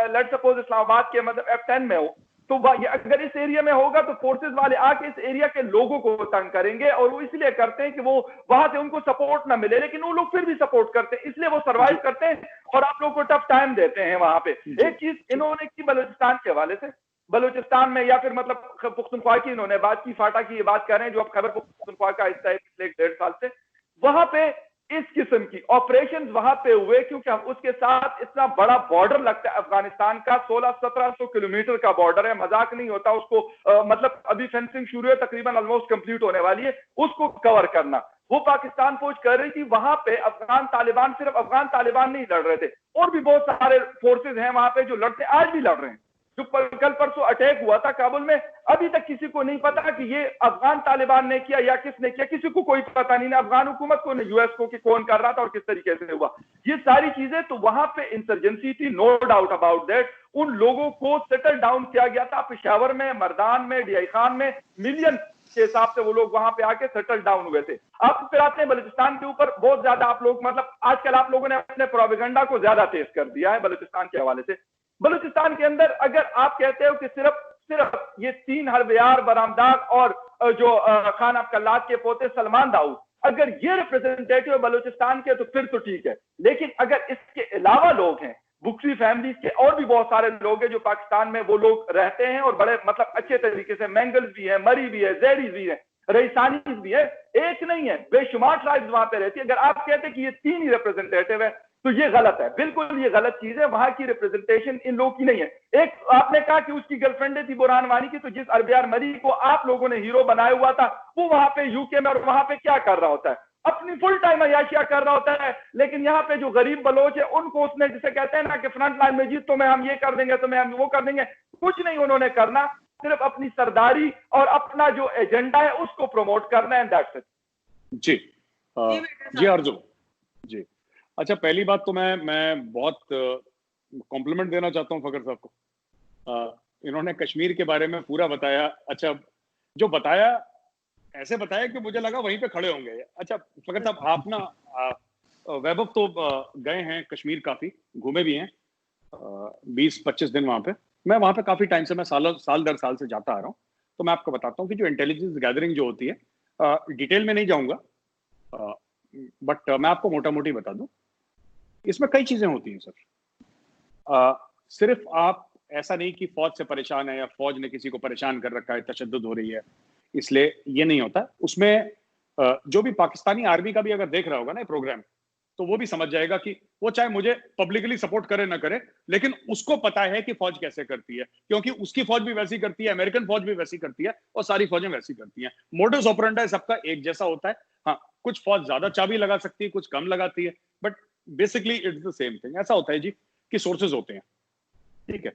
लेट्स सपोज इस्लामाबाद के मतलब F10 में हो, तो अगर इस एरिया में होगा तो फोर्सेस वाले आके इस एरिया के लोगों को तंग करेंगे, और वो इसलिए करते हैं कि वो वहां से उनको सपोर्ट ना मिले, लेकिन वो लोग फिर भी सपोर्ट करते हैं, इसलिए वो सर्वाइव करते हैं और आप लोग को टफ टाइम देते हैं वहां पे। एक चीज इन्होंने की बलूचिस्तान के हवाले से, बलूचिस्तान में या फिर मतलब पुख्तनख्वा की इन्होंने बात की, फाटा की ये बात कर रहे हैं जो अब खैबर पुख्तनख्वा का हिस्सा है पिछले 1.5 साल से, वहां पे इस किस्म की ऑपरेशंस वहां पे हुए क्योंकि हम उसके साथ इतना बड़ा बॉर्डर लगता है अफगानिस्तान का, 1600-1700 किलोमीटर का बॉर्डर है, मजाक नहीं होता उसको। मतलब अभी फेंसिंग शुरू है, तकरीबन ऑलमोस्ट कंप्लीट होने वाली है, उसको कवर करना वो पाकिस्तान फौज कर रही थी। वहां पे अफगान तालिबान, सिर्फ अफगान तालिबान नहीं लड़ रहे थे, और भी बहुत सारे फोर्सेज हैं वहां पे जो लड़ते, आज भी लड़ रहे हैं। जो कल परसों अटैक हुआ था काबुल में, अभी तक किसी को नहीं पता कि ये अफगान तालिबान ने किया या किसने किया, किसी को कोई पता नहीं, ना अफगान हुकूमत को, ना यूएस को कि कौन कर रहा था और किस तरीके से हुआ ये सारी चीजें। तो वहां पे इंसर्जेंसी थी, नो डाउट अबाउट दैट। उन लोगों को सेटल डाउन किया गया था पेशावर में, मर्दान में, डीआई खान में, मिलियन के हिसाब से वो लोग वहां पे आके सेटल डाउन हुए थे। आप फिर आते हैं बलूचिस्तान के ऊपर, बहुत ज्यादा आप लोग मतलब आजकल आप लोगों ने अपने प्रोपेगेंडा को ज्यादा तेज कर दिया है बलूचिस्तान के हवाले से। बलूचिस्तान के अंदर अगर आप कहते हो कि सिर्फ ये 3 हरबयार, बरामदाग और जो खान अब्दुल्लाह के पोते सलमान दाऊद, अगर ये रिप्रेजेंटेटिव बलूचिस्तान के तो फिर तो ठीक है, लेकिन अगर इसके अलावा लोग हैं, बुखरी फैमिली के और भी बहुत सारे लोग हैं जो पाकिस्तान में वो लोग रहते हैं और बड़े मतलब अच्छे तरीके से, मैंगल्स भी है, मरी भी है, जैरी भी है, रईसानीज भी है, एक नहीं है, बेशुमार ट्राइब्स वहां पे रहती है। अगर आप कहते हैं कि ये 3 ही रिप्रेजेंटेटिव है तो ये गलत है, बिल्कुल ये गलत चीज है। वहां की रिप्रेजेंटेशन इन लोगों की नहीं है। एक आपने कहा कि उसकी गर्लफ्रेंड थी बुरहान वानी की, तो जिस अरबियार मरी को आप लोगों ने हीरो बनाया हुआ था, वो वहां पे यूके में और वहां पे क्या कर रहा होता है, अपनी फुल टाइम अयाशिया कर रहा होता है। लेकिन यहाँ पे जो गरीब बलोच है उनको उसने, जिसे कहते हैं ना कि फ्रंट लाइन में, जी तुम्हें हम ये कर देंगे, तुम्हें हम वो कर देंगे, कुछ नहीं उन्होंने करना, सिर्फ अपनी सरदारी और अपना जो एजेंडा है उसको प्रमोट करना है। That's it. जी जी अर्जुन जी। अच्छा, पहली बात तो मैं बहुत कॉम्प्लीमेंट देना चाहता हूँ फखर साहब को। इन्होंने कश्मीर के बारे में पूरा बताया। अच्छा, जो बताया ऐसे बताया कि मुझे लगा वहीं पे खड़े होंगे। अच्छा फखर साहब, आप ना वैभव तो गए हैं कश्मीर, काफी घूमे भी हैं, 20-25 दिन वहां पे। मैं वहां पे काफी टाइम से, मैं साल दर साल से जाता आ रहा हूँ। तो मैं आपको बताता हूँ कि जो इंटेलिजेंस गैदरिंग जो होती है, डिटेल में नहीं जाऊंगा, बट मैं आपको मोटा मोटी बता दूं, इसमें कई चीजें होती हैं सर। सिर्फ आप ऐसा नहीं कि फौज से परेशान है या फौज ने किसी को परेशान कर रखा है, तशद्दुद हो रही है, इसलिए ये नहीं होता। उसमें जो भी पाकिस्तानी आर्मी का भी अगर देख रहा होगा ना प्रोग्राम, तो वो भी समझ जाएगा कि वो चाहे मुझे पब्लिकली सपोर्ट करे ना करे, लेकिन उसको पता है कि फौज कैसे करती है, क्योंकि उसकी फौज भी वैसी करती है, अमेरिकन फौज भी वैसी करती है, और सारी फौजें वैसी करती हैं। मोडस ऑपरेंडी सबका एक जैसा होता है। हाँ, कुछ फौज ज्यादा चाबी लगा सकती है, कुछ कम लगाती है, but basically it's the same thing. ऐसा होता है जी कि सोर्सेज होते हैं, ठीक है,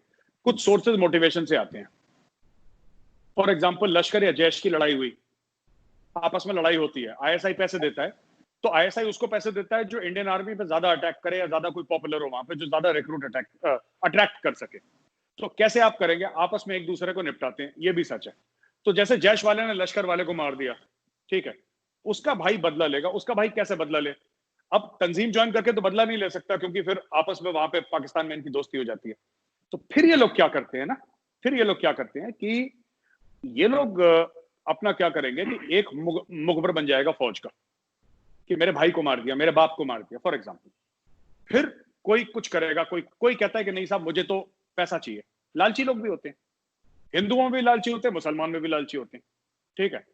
कुछ सोर्सेज मोटिवेशन से आते हैं। फॉर एग्जाम्पल, लश्कर या जैश की लड़ाई हुई, आपस में लड़ाई होती है, आईएसआई पैसे देता है, तो आईएसआई उसको पैसे देता है जो इंडियन आर्मी पे ज्यादा अटैक करे या ज्यादा कोई पॉपुलर हो वहां पे, जो ज्यादा रिक्रूट अट्रैक्ट कर सके। तो कैसे आप करेंगे, आपस में एक दूसरे को निपटाते हैं, ये भी सच है। तो जैसे जैश वाले ने लश्कर वाले को मार दिया, ठीक है, उसका भाई बदला लेगा। उसका भाई कैसे बदला ले? अब तंजीम ज्वाइन करके तो बदला नहीं ले सकता, क्योंकि फिर आपस में वहां पे पाकिस्तान में इनकी दोस्ती हो जाती है। तो फिर ये लोग क्या करते हैं ना, फिर ये लोग क्या करते हैं कि ये लोग अपना क्या करेंगे कि एक मुखबर बन जाएगा फौज का, कि मेरे भाई को मार दिया, मेरे बाप को मार दिया, फॉर एग्जाम्पल। फिर कोई कुछ करेगा, कोई कहता है कि नहीं साहब मुझे तो पैसा चाहिए। लालची लोग भी होते हैं, हिंदुओं में भी लालची होते हैं, मुसलमान में भी लालची होते हैं, ठीक है।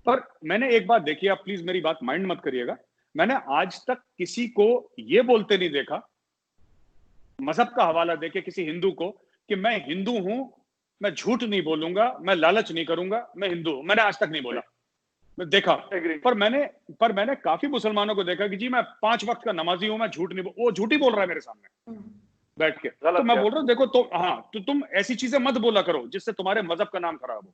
पर मैंने एक बात देखी, आप प्लीज मेरी बात माइंड मत करिएगा, मैंने आज तक किसी को ये बोलते नहीं देखा, मजहब का हवाला देके किसी हिंदू को, कि मैं हिंदू हूं, मैं झूठ नहीं बोलूंगा, मैं लालच नहीं करूंगा, मैं हिंदू हूं। मैंने आज तक नहीं बोला, मैं देखा। पर मैंने काफी मुसलमानों को देखा कि जी मैं 5 वक्त का नमाजी हूं, मैं झूठ नहीं वो झूठ ही बोल रहा है मेरे सामने बैठ के। तो मैं बोल रहा हूँ देखो, तो हाँ, तो तुम ऐसी चीजें मत बोला करो जिससे तुम्हारे मजहब का नाम खराब हो,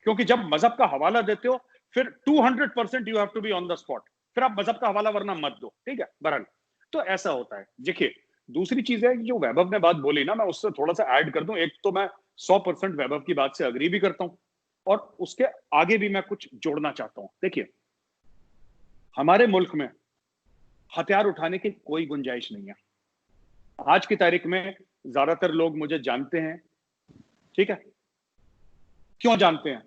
क्योंकि जब मजहब का हवाला देते हो फिर 200% you have to be on the spot. फिर आप मजहब का हवाला वरना मत दो, ठीक है। बहरहाल तो ऐसा होता है। देखिए, दूसरी चीज है कि जो वैभव ने बात बोली ना, मैं उससे थोड़ा सा ऐड कर दूं। एक तो मैं 100% वैभव की बात से अग्री भी करता हूं, और उसके आगे भी मैं कुछ जोड़ना चाहता हूं। देखिए, हमारे मुल्क में हथियार उठाने की कोई गुंजाइश नहीं है। आज की तारीख में ज्यादातर लोग मुझे जानते हैं, ठीक है। क्यों जानते हैं,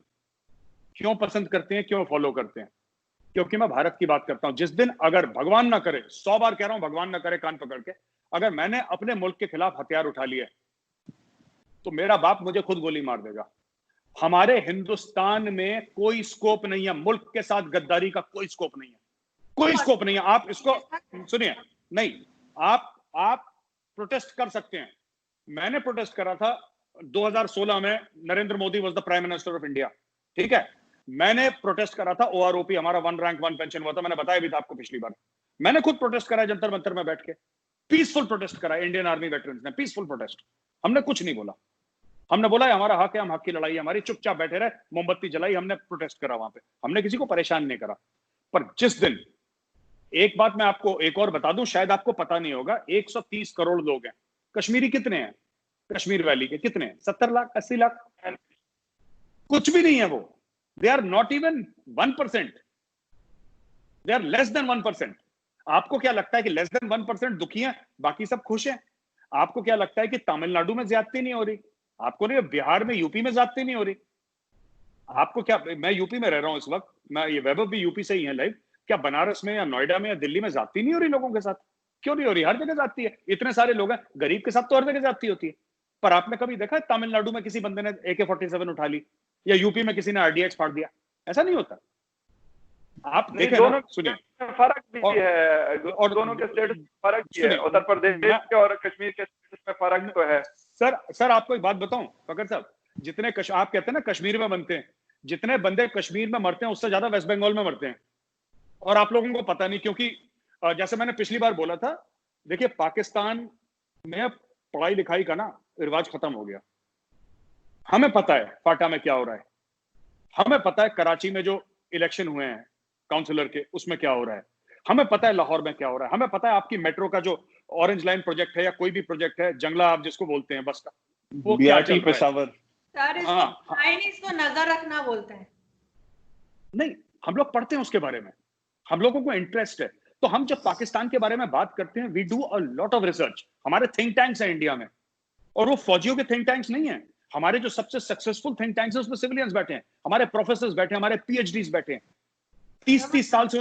क्यों पसंद करते हैं, क्यों फॉलो करते हैं? क्योंकि मैं भारत की बात करता हूं। जिस दिन, अगर भगवान ना करे, 100 बार कह रहा हूं, भगवान ना करे कान पकड़ के, अगर मैंने अपने मुल्क के खिलाफ हथियार उठा लिए तो मेरा बाप मुझे खुद गोली मार देगा। हमारे हिंदुस्तान में कोई स्कोप नहीं है, मुल्क के साथ गद्दारी का कोई स्कोप नहीं है, कोई स्कोप नहीं है। आप इसको सुनिए, नहीं, आप प्रोटेस्ट कर सकते हैं। मैंने प्रोटेस्ट करा था 2016 में, Narendra Modi was the prime minister of India, ठीक है। मैंने प्रोटेस्ट करा था, OROP, हमारा 1 रैंक 1 पेंशन हुआ था, मैंने बताया भी था आपको पिछली बार। मैंने खुद प्रोटेस्ट करा जंतर मंतर में बैठ के, पीसफुल प्रोटेस्ट करा इंडियन आर्मी वेटरन्स ने, पीसफुल प्रोटेस्ट। हमने कुछ नहीं बोला, हमने बोला हमारा हक है, हम हक की लड़ाई है हमारी, चुपचाप बैठे रहे, मोमबत्ती जलाई, हमने प्रोटेस्ट करा वहां पे, हमने किसी को परेशान नहीं करा। पर जिस दिन, एक बात मैं आपको एक और बता दूं, शायद आपको पता नहीं होगा, 130 करोड़ लोग हैं। कश्मीरी कितने हैं? कश्मीर वैली के कितने हैं? 70 लाख, 80 लाख, कुछ भी नहीं है वो। They are not even 1%, they are less than 1%। आपको क्या लगता है कि लेस देन 1% दुखी हैं, बाकी सब खुश हैं? आपको क्या लगता है कि तमिलनाडु में ज्यादती नहीं हो रही? आपको नहीं, बिहार में, यूपी में ज्यादती नहीं हो रही? आपको क्या, मैं यूपी में रह रहा हूं इस वक्त, मैं, ये वैभव भी यूपी से ही है लाइव, क्या बनारस में या नोएडा में या दिल्ली में ज्यादती नहीं हो रही लोगों के साथ? क्यों नहीं हो रही? हर जगह ज्यादती है, इतने सारे लोग हैं, गरीब के साथ तो हर जगह ज्यादती होती है। पर आपने कभी देखा है तमिलनाडु में किसी बंदे ने AK-47 उठा ली, या यूपी में किसी ने RDX फाड़ दिया? ऐसा नहीं होता। आप देखें दोनों सुनिए, फर्क भी है, और दोनों के स्टेटस फर्क भी है, उत्तर प्रदेश के और कश्मीर के स्टेटस में फर्क तो है। सर आपको एक बात बताऊं फकर साहब, जितने आप कहते हैं ना कश्मीर में बनते हैं, जितने बंदे कश्मीर में मरते हैं उससे ज्यादा वेस्ट बंगाल में मरते हैं। और आप लोगों को पता नहीं, क्योंकि जैसे मैंने पिछली बार बोला था, देखिए पाकिस्तान में पढ़ाई लिखाई का ना रिवाज खत्म हो गया। हमें पता है फाटा में क्या हो रहा है, हमें पता है कराची में जो इलेक्शन हुए हैं काउंसिलर के उसमें क्या हो रहा है, हमें पता है लाहौर में क्या हो रहा है, हमें पता है आपकी मेट्रो का जो ऑरेंज लाइन प्रोजेक्ट है या कोई भी प्रोजेक्ट है, जंगला आप जिसको बोलते हैं बस का, वो क्या चल रहा है। चाइनीज को नजर रखना बोलते हैं। नहीं, हम लोग पढ़ते हैं उसके बारे में, हम लोगों को इंटरेस्ट है। तो हम जब पाकिस्तान के बारे में बात करते हैं, we do a lot of research. हमारे थिंक टैंक्स हैं इंडिया में, और वो फौजियों के थिंक टैंक्स नहीं है। हमारे जो सबसे सक्सेसफुल थिंक टैंक्स हैं उसमें सिविलियंस बैठे हैं, हमारे प्रोफेसर्स बैठे हैं, हमारे पीएचडीज बैठे हैं। 30 साल से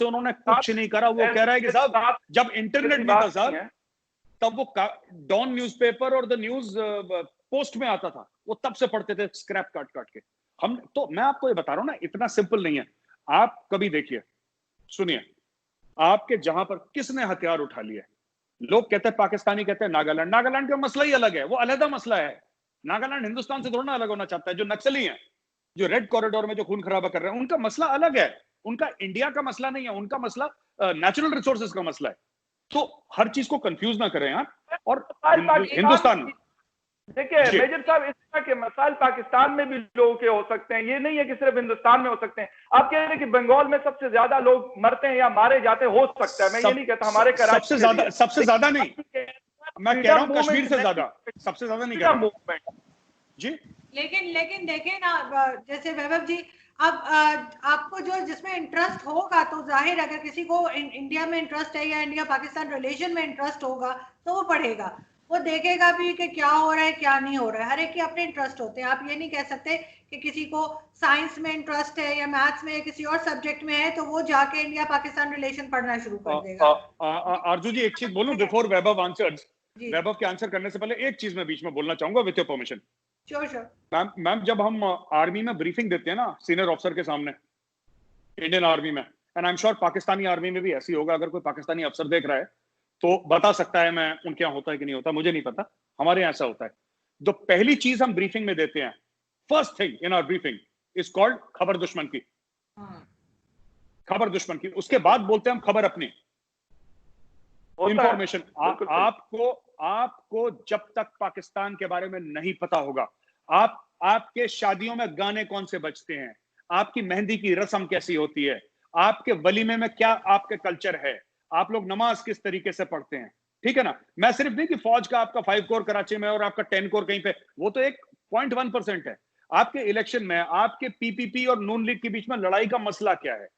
उन्होंने कुछ नहीं करा। वो कह रहा है कि साहब जब इंटरनेट नहीं था साहब, तब वो डॉन न्यूज़पेपर और द न्यूज पोस्ट में आता था, वो तब से पढ़ते थे स्क्रैप काट काट के। हम तो मैं आपको ये बता रहा हूं ना, इतना सिंपल नहीं है। आप कभी देखिए, सुनिए, आपके जहां पर किसने हथियार उठा लिया, लोग कहते हैं पाकिस्तानी, कहते हैं नागालैंड। नागालैंड का मसला ही अलग है, वो अलग मसला है। नागालैंड हिंदुस्तान से थोड़ा ना अलग होना चाहता है। जो नक्सली हैं, जो रेड कॉरिडोर में जो खून खराबा कर रहे हैं, उनका मसला अलग है। उनका इंडिया का मसला नहीं है, उनका मसला नेचुरल रिसोर्सेज का मसला है। तो हर चीज को कंफ्यूज ना करें आप। और हिंदुस्तान में देखिए मेजर साहब, इस तरह के मसाइल पाकिस्तान में भी लोगों के हो सकते हैं, ये नहीं है कि सिर्फ हिंदुस्तान में हो सकते हैं। आप कह रहे हैं कि बंगाल में सबसे ज्यादा लोग मरते हैं या मारे जाते हैं, हो सकता है, मैं ये नहीं कहता हमारे कराची सबसे ज्यादा नहीं, मैं कह रहा हूं कश्मीर से ज्यादा, सबसे ज्यादा नहीं कह रहा जी। लेकिन देखें ना, जैसे वैभव जी, अब आपको जो जिसमें इंटरेस्ट होगा, तो जाहिर अगर किसी को इंडिया में इंटरेस्ट है या इंडिया पाकिस्तान रिलेशन में इंटरेस्ट होगा तो वो पढ़ेगा, वो देखेगा भी कि क्या हो रहा है क्या नहीं हो रहा है। हर एक के अपने इंटरेस्ट होते हैं। आप ये नहीं कह सकते कि किसी को साइंस में इंटरेस्ट है या मैथ्स में या किसी और सब्जेक्ट में है तो वो जाके इंडिया पाकिस्तान रिलेशन पढ़ना शुरू कर देगा। आरजू जी, एक चीज बोलूं बिफोर वैभव आंसर्स। वैभव के आंसर करने से पहले एक चीज मैं बीच में बोलना चाहूंगा with your permission. Sure ma'am, जब हम आर्मी में ब्रीफिंग देते हैं ना सीनियर ऑफिसर के सामने, इंडियन आर्मी में, and I am sure Pakistani army में भी ऐसी होगा, अगर कोई पाकिस्तानी अफसर देख रहा है तो बता सकता है, मैं उनके यहाँ होता है कि नहीं होता मुझे नहीं पता, हमारे यहाँ ऐसा होता है। तो पहली चीज हम ब्रीफिंग में देते हैं, first thing in our briefing is called खबर दुश्मन की। खबर दुश्मन की, उसके बाद बोलते हैं हम खबर अपनी, इंफॉर्मेशन। आपको जब तक पाकिस्तान के बारे में नहीं पता होगा, आपके शादियों में गाने कौन से बजते हैं, आपकी मेहंदी की रस्म कैसी होती है, आपके वलीमे में क्या आपके कल्चर है, आप लोग नमाज किस तरीके से पढ़ते हैं, ठीक है ना। मैं सिर्फ नहीं कि फौज का आपका 5 कोर कराची में और आपका 10 कोर कहीं पे, वो तो एक 0.1% है। आपके इलेक्शन में आपके पीपीपी और नून लीग के बीच में लड़ाई का मसला क्या है।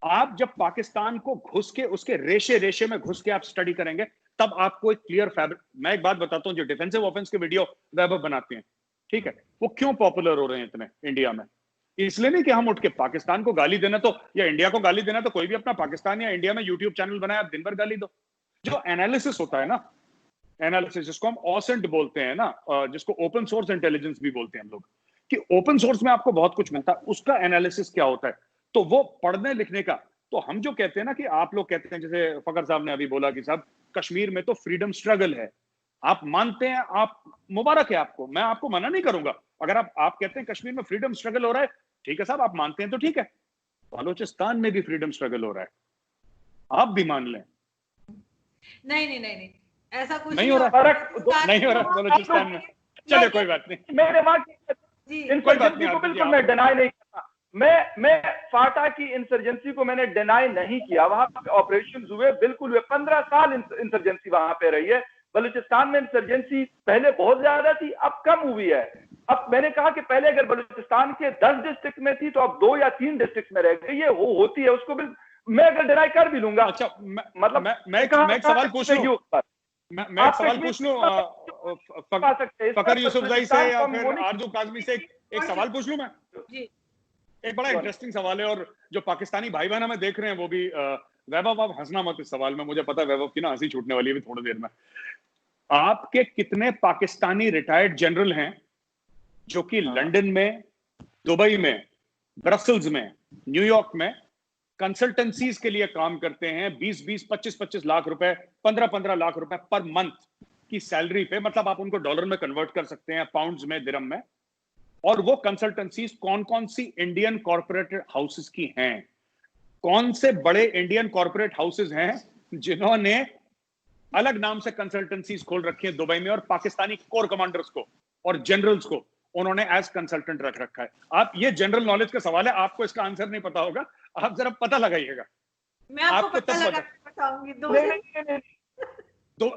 आप जब पाकिस्तान को घुस के उसके रेशे रेशे में घुस के आप स्टडी करेंगे, तब आपको एक क्लियर फैब्रिक। मैं एक बात बताता हूं, जो डिफेंसिव ऑफेंस के वीडियो वैभव बनाते हैं, ठीक है, वो क्यों पॉपुलर हो रहे हैं इतने इंडिया में? इसलिए नहीं कि हम उठ के पाकिस्तान को गाली देना तो, या इंडिया को गाली देना, तो कोई भी अपना पाकिस्तान या इंडिया में यूट्यूब चैनल बनाए, आप दिन भर गाली दो। जो एनालिसिस होता है ना, एनालिसिस जिसको हम ऑसेंट बोलते हैं ना, जिसको ओपन सोर्स इंटेलिजेंस भी बोलते हैं हम लोग, कि ओपन सोर्स में आपको बहुत कुछ मिलता है, उसका एनालिसिस क्या होता है, तो वो पढ़ने लिखने का। तो हम जो कहते हैं ना, कि आप लोग कहते हैं, जैसे फकर साहब ने अभी बोला कि साहब कश्मीर में तो फ्रीडम स्ट्रगल है, आप मानते हैं, आप मुबारक है आपको, मैं आपको मना नहीं करूंगा। अगर आप कहते हैं कश्मीर में फ्रीडम स्ट्रगल हो रहा है, ठीक है साहब, आप मानते हैं तो ठीक है। बलूचिस्तान में भी फ्रीडम स्ट्रगल हो रहा है, आप भी मान लें। नहीं, ऐसा कुछ नहीं हो रहा, नहीं हो रहा बलूचिस्तान में। चलिए कोई बात नहीं, मेरे वहां की इंसर्जेंसी को बिल्कुल मैं डिनाई नहीं करता। मैं फाटा की इंसर्जेंसी को मैंने डिनाई नहीं किया। वहां पे ऑपरेशन हुए, बिल्कुल हुए, 15 साल इंसर्जेंसी वहां पे रही है। बलूचिस्तान में इंसर्जेंसी पहले बहुत ज्यादा थी, अब कम हुई है। अब मैंने कहा कि पहले अगर बलूचिस्तान के 10 डिस्ट्रिक्ट में थी तो अब 2 या 3 डिस्ट्रिक्ट में रह गई है। वो होती है, उसको मैं अगर डिनाई कर भी लूंगा। अच्छा, मतलब मैं एक सवाल पूछ लूं, मैं एक सवाल पूछ लूं फकर यूसुफजई से या फिर आरजू काजमी से, एक सवाल पूछ लूं मैं? एक बड़ा इंटरेस्टिंग सवाल है, और जो पाकिस्तानी भाई बहन हमें देख रहे हैं वो भी, वैभव आप हंसना मत इस सवाल में, मुझे पता है वैभव की ना हंसी छूटने वाली है थोड़ी देर में। आपके कितने पाकिस्तानी रिटायर्ड जनरल हैं जो कि लंदन में दुबई में, ब्रसल्स में, न्यूयॉर्क में कंसल्टेंसीज के लिए काम करते हैं 20-20, 25-25 लाख रुपए, 15-15 लाख रुपए पर मंथ की सैलरी पे, मतलब आप उनको डॉलर में कन्वर्ट कर सकते हैं, पाउंड्स में, दिरहम में। और वो कंसल्टेंसीज कौन कौन सी इंडियन कॉर्पोरेट हाउसेस की हैं? कौन से बड़े इंडियन कॉर्पोरेट हाउसेस हैं जिन्होंने अलग नाम से कंसल्टेंसीज खोल रखी है दुबई में, और पाकिस्तानी कोर कमांडर्स को और जनरल्स को उन्होंने एज कंसल्टेंट रख रखा है? आप, ये जनरल नॉलेज का सवाल है, आपको इसका आंसर नहीं पता होगा, आप जरा पता लगाइएगा। मैं आपको पता लगा बताऊंगी।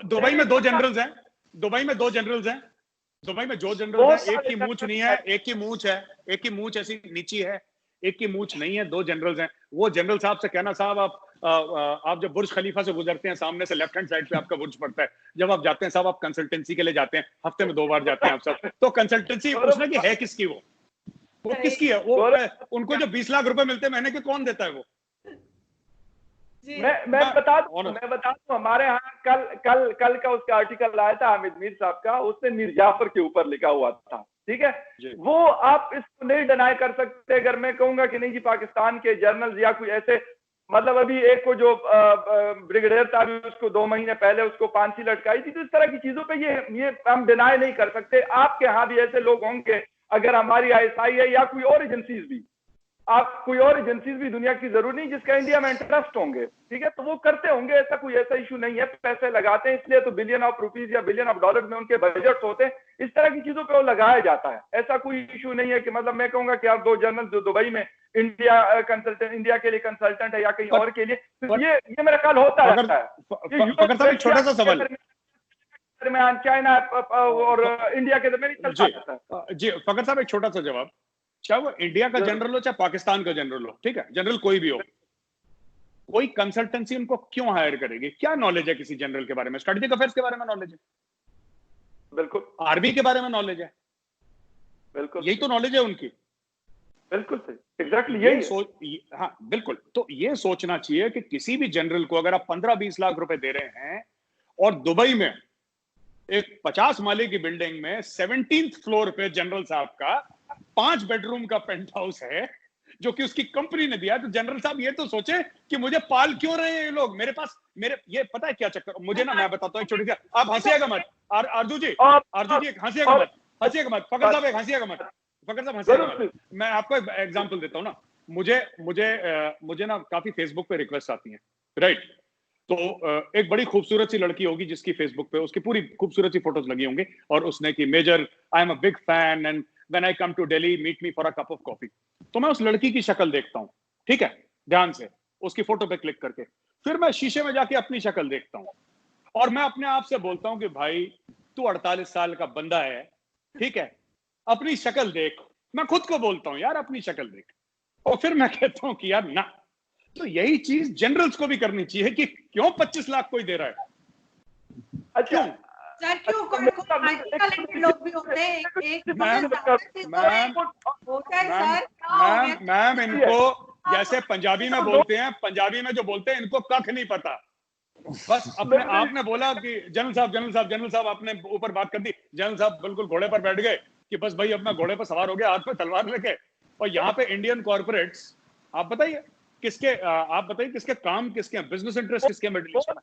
दुबई में 2 जनरल्स हैं, दुबई में 2 जनरल्स हैं, दुबई में 2 जनरल्स हैं, एक की मूंछ नहीं है, एक की मूंछ है, एक की मूंछ ऐसी नीची है, एक की मूंछ नहीं है, 2 जनरल्स हैं। वो जनरल साहब से कहना, साहब आप जब बुर्ज खलीफा से गुजरते हैं, सामने से लेफ्ट हैंड साइड पे आपका बुर्ज पड़ता है, जब आप जाते हैं साहब, आप कंसल्टेंसी के लिए जाते हैं, हफ्ते में 2 बार जाते हैं आप सब, तो कंसल्टेंसी पूछना कि है किसकी, वो किसकी है? वो उनको जो 20 लाख रुपए मिलते हैं महीने के, कौन देता है वो? मैं बता दूं हमारे यहाँ कल का उसका आर्टिकल आया था हामिद मीर साहब का, उसने मीर जाफर के ऊपर लिखा हुआ था, ठीक है? वो आप इसको नहीं डिनाई कर सकते। अगर मैं कहूंगा कि नहीं जी पाकिस्तान के जर्नल्स या कोई ऐसे, मतलब अभी एक को जो ब्रिगेडियर था, उसको 2 महीने पहले उसको फांसी लटकाई थी, तो इस तरह की चीजों पे ये हम डिनाई नहीं कर सकते। आपके यहाँ भी ऐसे लोग होंगे, अगर हमारी ISI है या कोई और एजेंसीज भी, आप कोई और एजेंसीज भी दुनिया की जरूर नहीं जिसका इंडिया में इंटरेस्ट होंगे, ठीक है? तो वो करते होंगे, ऐसा कोई ऐसा इशू नहीं है। पैसे लगाते हैं इसलिए तो बिलियन ऑफ रुपीज या बिलियन ऑफ डॉलर में उनके बजट होते हैं, इस तरह की चीजों पे वो लगाया जाता है। ऐसा कोई इशू नहीं है कि मतलब मैं कहूंगा कि आप 2 जनरल जो दुबई में इंडिया के लिए कंसल्टेंट है या कहीं और के लिए, तो ये मेरा ख्याल होता रहता है। छोटा सा सवाल दरमियान चाइना और इंडिया के दरमियान चलता रहता है। जी फकर साहब, एक छोटा सा जवाब, चाहे वो इंडिया का जनरल हो चाहे पाकिस्तान का जनरल हो, ठीक है, जनरल कोई भी हो, कोई कंसल्टेंसी उनको क्यों हायर करेगी? क्या नॉलेज है किसी जनरल के बारे में? स्ट्रेटेजिक अफेयर्स के बारे में नॉलेज है, बिल्कुल। आर्मी के बारे में नॉलेज है, बिल्कुल, यही तो नॉलेज है उनकी। बिल्कुल सही, एग्जैक्टली यही। हाँ बिल्कुल। तो ये सोचना चाहिए कि किसी भी जनरल को अगर आप 15-20 लाख रुपए दे रहे हैं, और दुबई में एक 50 माले की बिल्डिंग में 17th फ्लोर पे जनरल साहब का 5 बेडरूम का पेंट हाउस है जो कि उसकी कंपनी ने दिया, तो जनरल साहब ये तो सोचे कि मुझे पाल क्यों रहे हैं ये लोग, मेरे पास ये पता है क्या चक्कर मुझे ना, मैं बताता हूँ एक छोटी सी, आप हंसिएगा मत आरजू जी हंसिएगा मत, फकर साहब एक हंसिएगा मत, फकर साहब हंसिएगा मत। मैं आपको एक एग्जांपल देता हूँ ना, मुझे ना काफी फेसबुक पे रिक्वेस्ट आती है, राइट? तो एक बड़ी खूबसूरत सी लड़की होगी जिसकी फेसबुक पे उसकी पूरी खूबसूरत सी फोटोज लगी होंगी, और उसने की major I am a big fan and when I come to Delhi meet me for a cup of coffee. तो मैं उस लड़की की शक्ल देखता हूँ, ठीक है, ध्यान से उसकी फोटो पे क्लिक करके, फिर मैं शीशे में जाके अपनी शक्ल देखता हूँ, और मैं अपने आप से बोलता हूँ कि भाई तू 48 साल का बंदा है, ठीक है, अपनी शक्ल देख। मैं खुद को बोलता हूँ यार अपनी शक्ल देख, और फिर मैं कहता हूँ कि यार ना। तो यही चीज जनरल्स को भी करनी चाहिए कि क्यों 25 लाख कोई दे रहा है? अच्छा सर, क्यों कोई टैलेंटेड लोग भी होते हैं, एक मैम इनको जैसे पंजाबी में बोलते हैं, पंजाबी में जो बोलते हैं इनको कख नहीं पता, बस अपने आपने बोला कि जनरल साहब आपने ऊपर बात कर दी, जनरल साहब बिल्कुल घोड़े पर बैठ गए कि बस भाई अब मैं घोड़े पर सवार हो गया, हाथ में तलवार लेके। और यहाँ पे इंडियन कॉर्पोरेट्स, आप बताइए किसके काम किसके हैं, बिजनेस इंटरेस्ट किसके मिडिल ईस्ट में,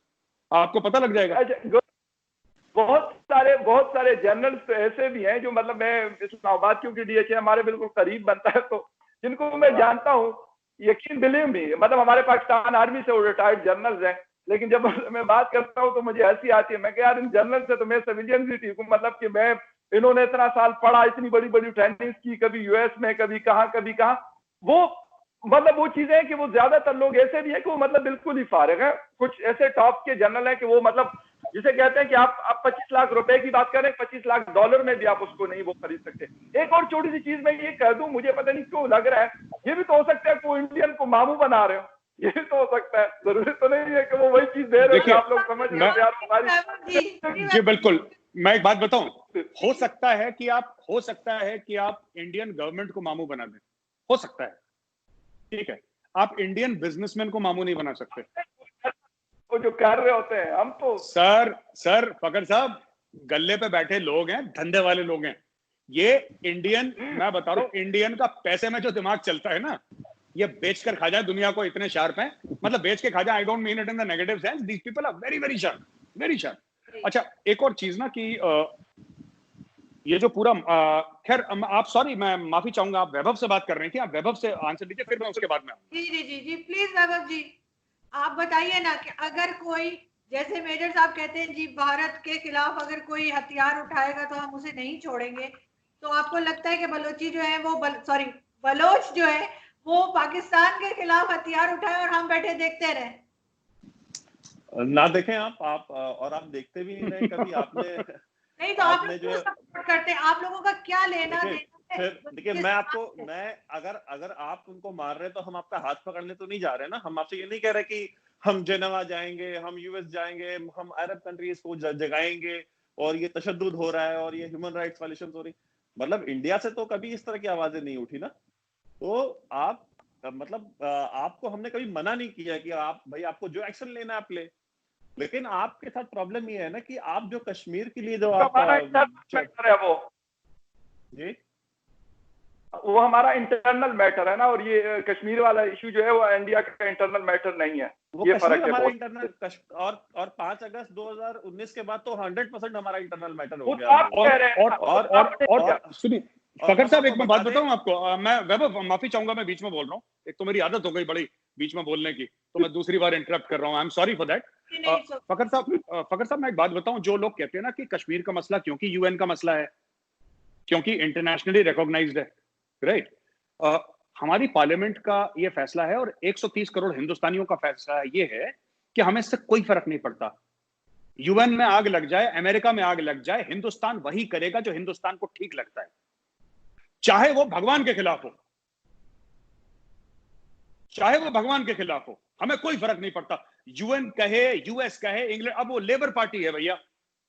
आपको पता लग जाएगा। बहुत सारे जर्नल्स ऐसे भी हैं जो, मतलब मैं इस्लामाबाद क्योंकि DHA हमारे बिल्कुल करीब बनता है, तो जिनको मैं जानता हूँ, यकीन बिलीव मी, मतलब हमारे पाकिस्तान आर्मी से वो रिटायर्ड जर्नल्स हैं, लेकिन जब मैं बात करता हूँ तो मुझे हंसी आती है। मैं यार इन जनरल से तो मैं सिविलियन ही ठीक हूँ, मतलब कि मैं, इन्होंने इतना साल पढ़ा, इतनी बड़ी बड़ी ट्रेनिंग की, कभी US में, कभी कहाँ, वो मतलब वो चीजें हैं कि वो ज्यादातर लोग ऐसे भी है कि वो मतलब बिल्कुल ही फारिग है। कुछ ऐसे टॉप के जनरल है कि वो मतलब जिसे कहते हैं कि आप 25 लाख रुपए की बात करें, 25 लाख डॉलर में भी आप उसको नहीं वो खरीद सकते। एक और छोटी सी चीज मैं ये कह दूं, मुझे पता नहीं क्यों लग रहा है, ये भी तो हो सकता है कि वो इंडियन को मामू बना रहे हो, ये भी तो हो सकता है, जरूरी तो नहीं है कि वो वही चीज दे रहे हो, आप लोग समझ रहे। जी बिल्कुल, मैं एक बात बताऊं, हो सकता है कि आप इंडियन गवर्नमेंट को मामू बना दें, हो सकता है, ठीक है, आप इंडियन बिजनेसमैन को मामू नहीं बना सकते। वो जो कर रहे होते हैं, हम तो सर फकर साहब गल्ले पे बैठे लोग हैं, धंधे वाले लोग हैं, ये इंडियन, मैं बता रहा हूँ, इंडियन का पैसे में जो दिमाग चलता है ना, ये बेच कर खा जाए दुनिया को, इतने शार्प हैं, मतलब बेच के खा जाए। I don't mean it in the negative sense, these people are very very sharp, very sharp. अच्छा, एक और चीज ना कि ये जो पूरा खैर आप, सॉरी मैं माफी चाहूंगा, आप वैभव से बात कर रही थी, आप वैभव से आंसर दीजिए, फिर मैं उसके बाद में। जी जी जी जी, प्लीज वैभव जी आप बताइए ना कि अगर कोई, जैसे मेजर साहब कहते हैं जी, भारत के खिलाफ अगर कोई हथियार उठाएगा तो हम उसे नहीं छोड़ेंगे, तो आपको लगता है कि बलोची जो है वो बलोच जो है वो पाकिस्तान के खिलाफ हथियार उठाए और हम बैठे देखते रहे? ना देखें आप और आप देखते भी नहीं रहे कभी। आपने नहीं तो आप आपने लोग जो क्यों सपोर्ट करते हैं? आप लोगों का क्या लेना देना है? देखिए, मैं अगर आप उनको मार रहे हैं तो हम आपका हाथ पकड़ने तो नहीं जा रहे ना। हम आपसे ये नहीं कह रहे कि हम जेनेवा जाएंगे, हम यूएस जाएंगे, हम अरब कंट्रीज को जगाएंगे और ये तशद्दुद हो रहा है और ये ह्यूमन राइट्स वायलेशंस हो रही। मतलब इंडिया से तो कभी इस तरह की आवाजें नहीं उठी ना। तो आप मतलब आपको हमने कभी मना नहीं किया कि आप भाई आपको जो एक्शन लेना है आप ले, लेकिन आपके साथ प्रॉब्लम ये है ना कि आप जो कश्मीर के लिए जो आप है वो हमारा इंटरनल मैटर है ना, और ये कश्मीर वाला इशू जो है वो इंडिया का इंटरनल मैटर नहीं है। वो ये कश्मीर फर्क है हमारा बहुत। इंटरनल और 5 अगस्त 2019 के बाद तो 100% हमारा इंटरनल मैटर हो वो गया। आप कह रहे हैं और सुनिए फकर साहब, एक मैं बात बताऊं आपको, मैं वैभव माफी चाहूंगा, मैं बीच में बोल रहा हूँ, एक तो मेरी आदत हो गई बड़ी बीच में बोलने की, तो मैं दूसरी बार इंटरप्ट कर रहा हूँ, I am sorry for that. Fakhar sahab मैं एक बात बताऊं, जो लोग कहते हैं ना कि कश्मीर का मसला क्योंकि यूएन का मसला है, क्योंकि इंटरनेशनली रिकॉग्नाइज्ड है, राइट, हमारी पार्लियामेंट का ये फैसला है और 130 करोड़ हिंदुस्तानियों का फैसला ये है कि हमें इससे कोई फर्क नहीं पड़ता। यूएन में आग लग जाए, अमेरिका में आग लग जाए, हिंदुस्तान वही करेगा जो हिंदुस्तान को ठीक लगता है, चाहे वो भगवान के खिलाफ हो, चाहे वो भगवान के खिलाफ हो, हमें कोई फर्क नहीं पड़ता। यूएन कहे, यूएस कहे, इंग्लैंड, अब वो लेबर पार्टी है भैया,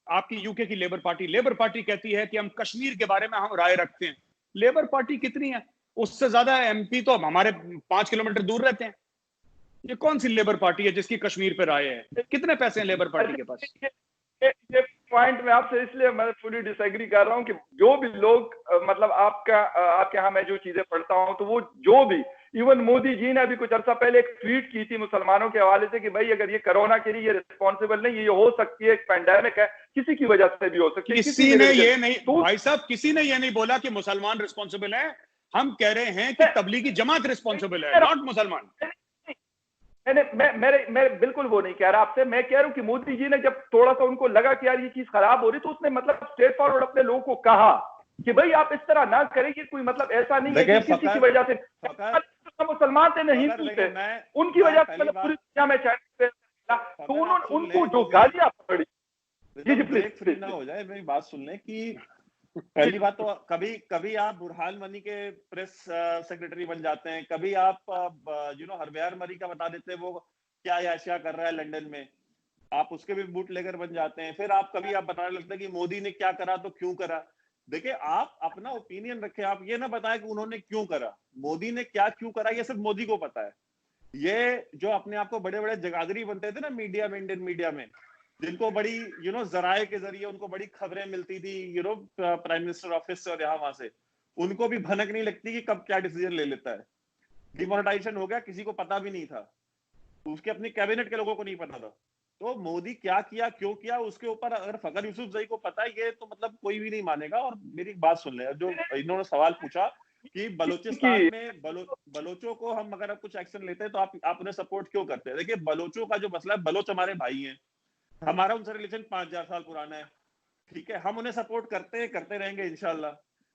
आपकी यूके की लेबर पार्टी कहती है कि हम कश्मीर के बारे में हम राय रखते हैं। लेबर पार्टी कितनी है? उससे ज्यादा एमपी तो हमारे 5 किलोमीटर दूर रहते हैं। ये कौन सी लेबर पार्टी है जिसकी कश्मीर पे राय है? कितने पैसे हैं लेबर पार्टी के पास? ये पॉइंट में आपसे इसलिए मैं पूरी डिसएग्री कर रहा हूँ कि जो भी लोग मतलब आपके यहाँ मैं जो चीजें पढ़ता हूँ, तो वो जो भी, इवन मोदी जी ने अभी कुछ अर्सा पहले एक ट्वीट की थी मुसलमानों के हवाले से कि भाई अगर ये कोरोना के लिए ये रिस्पॉन्सिबल नहीं, ये हो सकती है, एक पैंडेमिक है, किसी की वजह से भी हो सकती है। किसी ने ये नहीं, भाई साहब किसी ने ये नहीं बोला कि मुसलमान रिस्पॉन्सिबल है। हम कह रहे हैं कि तबलीगी जमात रिस्पॉन्सिबल है, नॉट मुसलमान। मैं बिल्कुल वो नहीं कह रहा आपसे। मैं कह रहा हूँ कि मोदी जी ने जब थोड़ा सा उनको लगा कि यार ये चीज खराब हो रही, तो उसने मतलब स्ट्रेट फॉरवर्ड अपने लोगों को कहा कि भाई आप इस तरह ना करें, कि कोई मतलब ऐसा नहीं है कि किसी की वजह से मुसलमान थे नहीं थे, उनकी वजह से मतलब पूरी दुनिया में चाहे, तो उन्होंने उनको जो गालियां पड़ी। जी जी प्लीज ना हो जाए, मेरी बात सुन लें कि पहली बात तो कभी आप बुरहान मनी के प्रेस सेक्रेटरी बन जाते हैं, कभी आप हरबयार मरी का बता देते हैं वो क्या याशिया कर रहा है लंदन में, आप उसके भी बूट लेकर बन जाते हैं। फिर आप कभी आप बताने लगते हैं कि मोदी ने क्या करा तो क्यों करा। देखिए, आप अपना ओपिनियन रखें, आप ये ना बताएं कि उन्होंने क्यों करा, मोदी ने क्या क्यों करा ये सिर्फ मोदी को पता है। ये जो अपने आप को बड़े बड़े जगादरी बनते थे ना मीडिया में, इंडियन मीडिया में, जिनको बड़ी जराए के जरिए उनको बड़ी खबरें मिलती थी प्राइम मिनिस्टर ऑफिस से और यहाँ वहां से, उनको भी भनक नहीं लगती कि कब क्या डिसीजन ले लेता है। डिमोनेटाइजेशन हो गया, किसी को पता भी नहीं था, उसके अपनी कैबिनेट के लोगों को नहीं पता था। तो मोदी क्या किया क्यों किया उसके ऊपर अगर फखर यूसुफजई को पता है, ये तो मतलब कोई भी नहीं मानेगा। और मेरी बात सुन ले, जो इन्होंने सवाल पूछा कि बलूचिस्तान में बलोचों को हम अगर कुछ एक्शन लेते हैं तो आप उन्हें सपोर्ट क्यों करते हैं। देखिए, बलोचों का जो मसला है, बलोच हमारे भाई हैं, हमारा उनसे रिलेशन 5000 साल पुराना है, ठीक है, हम उन्हें सपोर्ट करते रहेंगे इंशाल्लाह।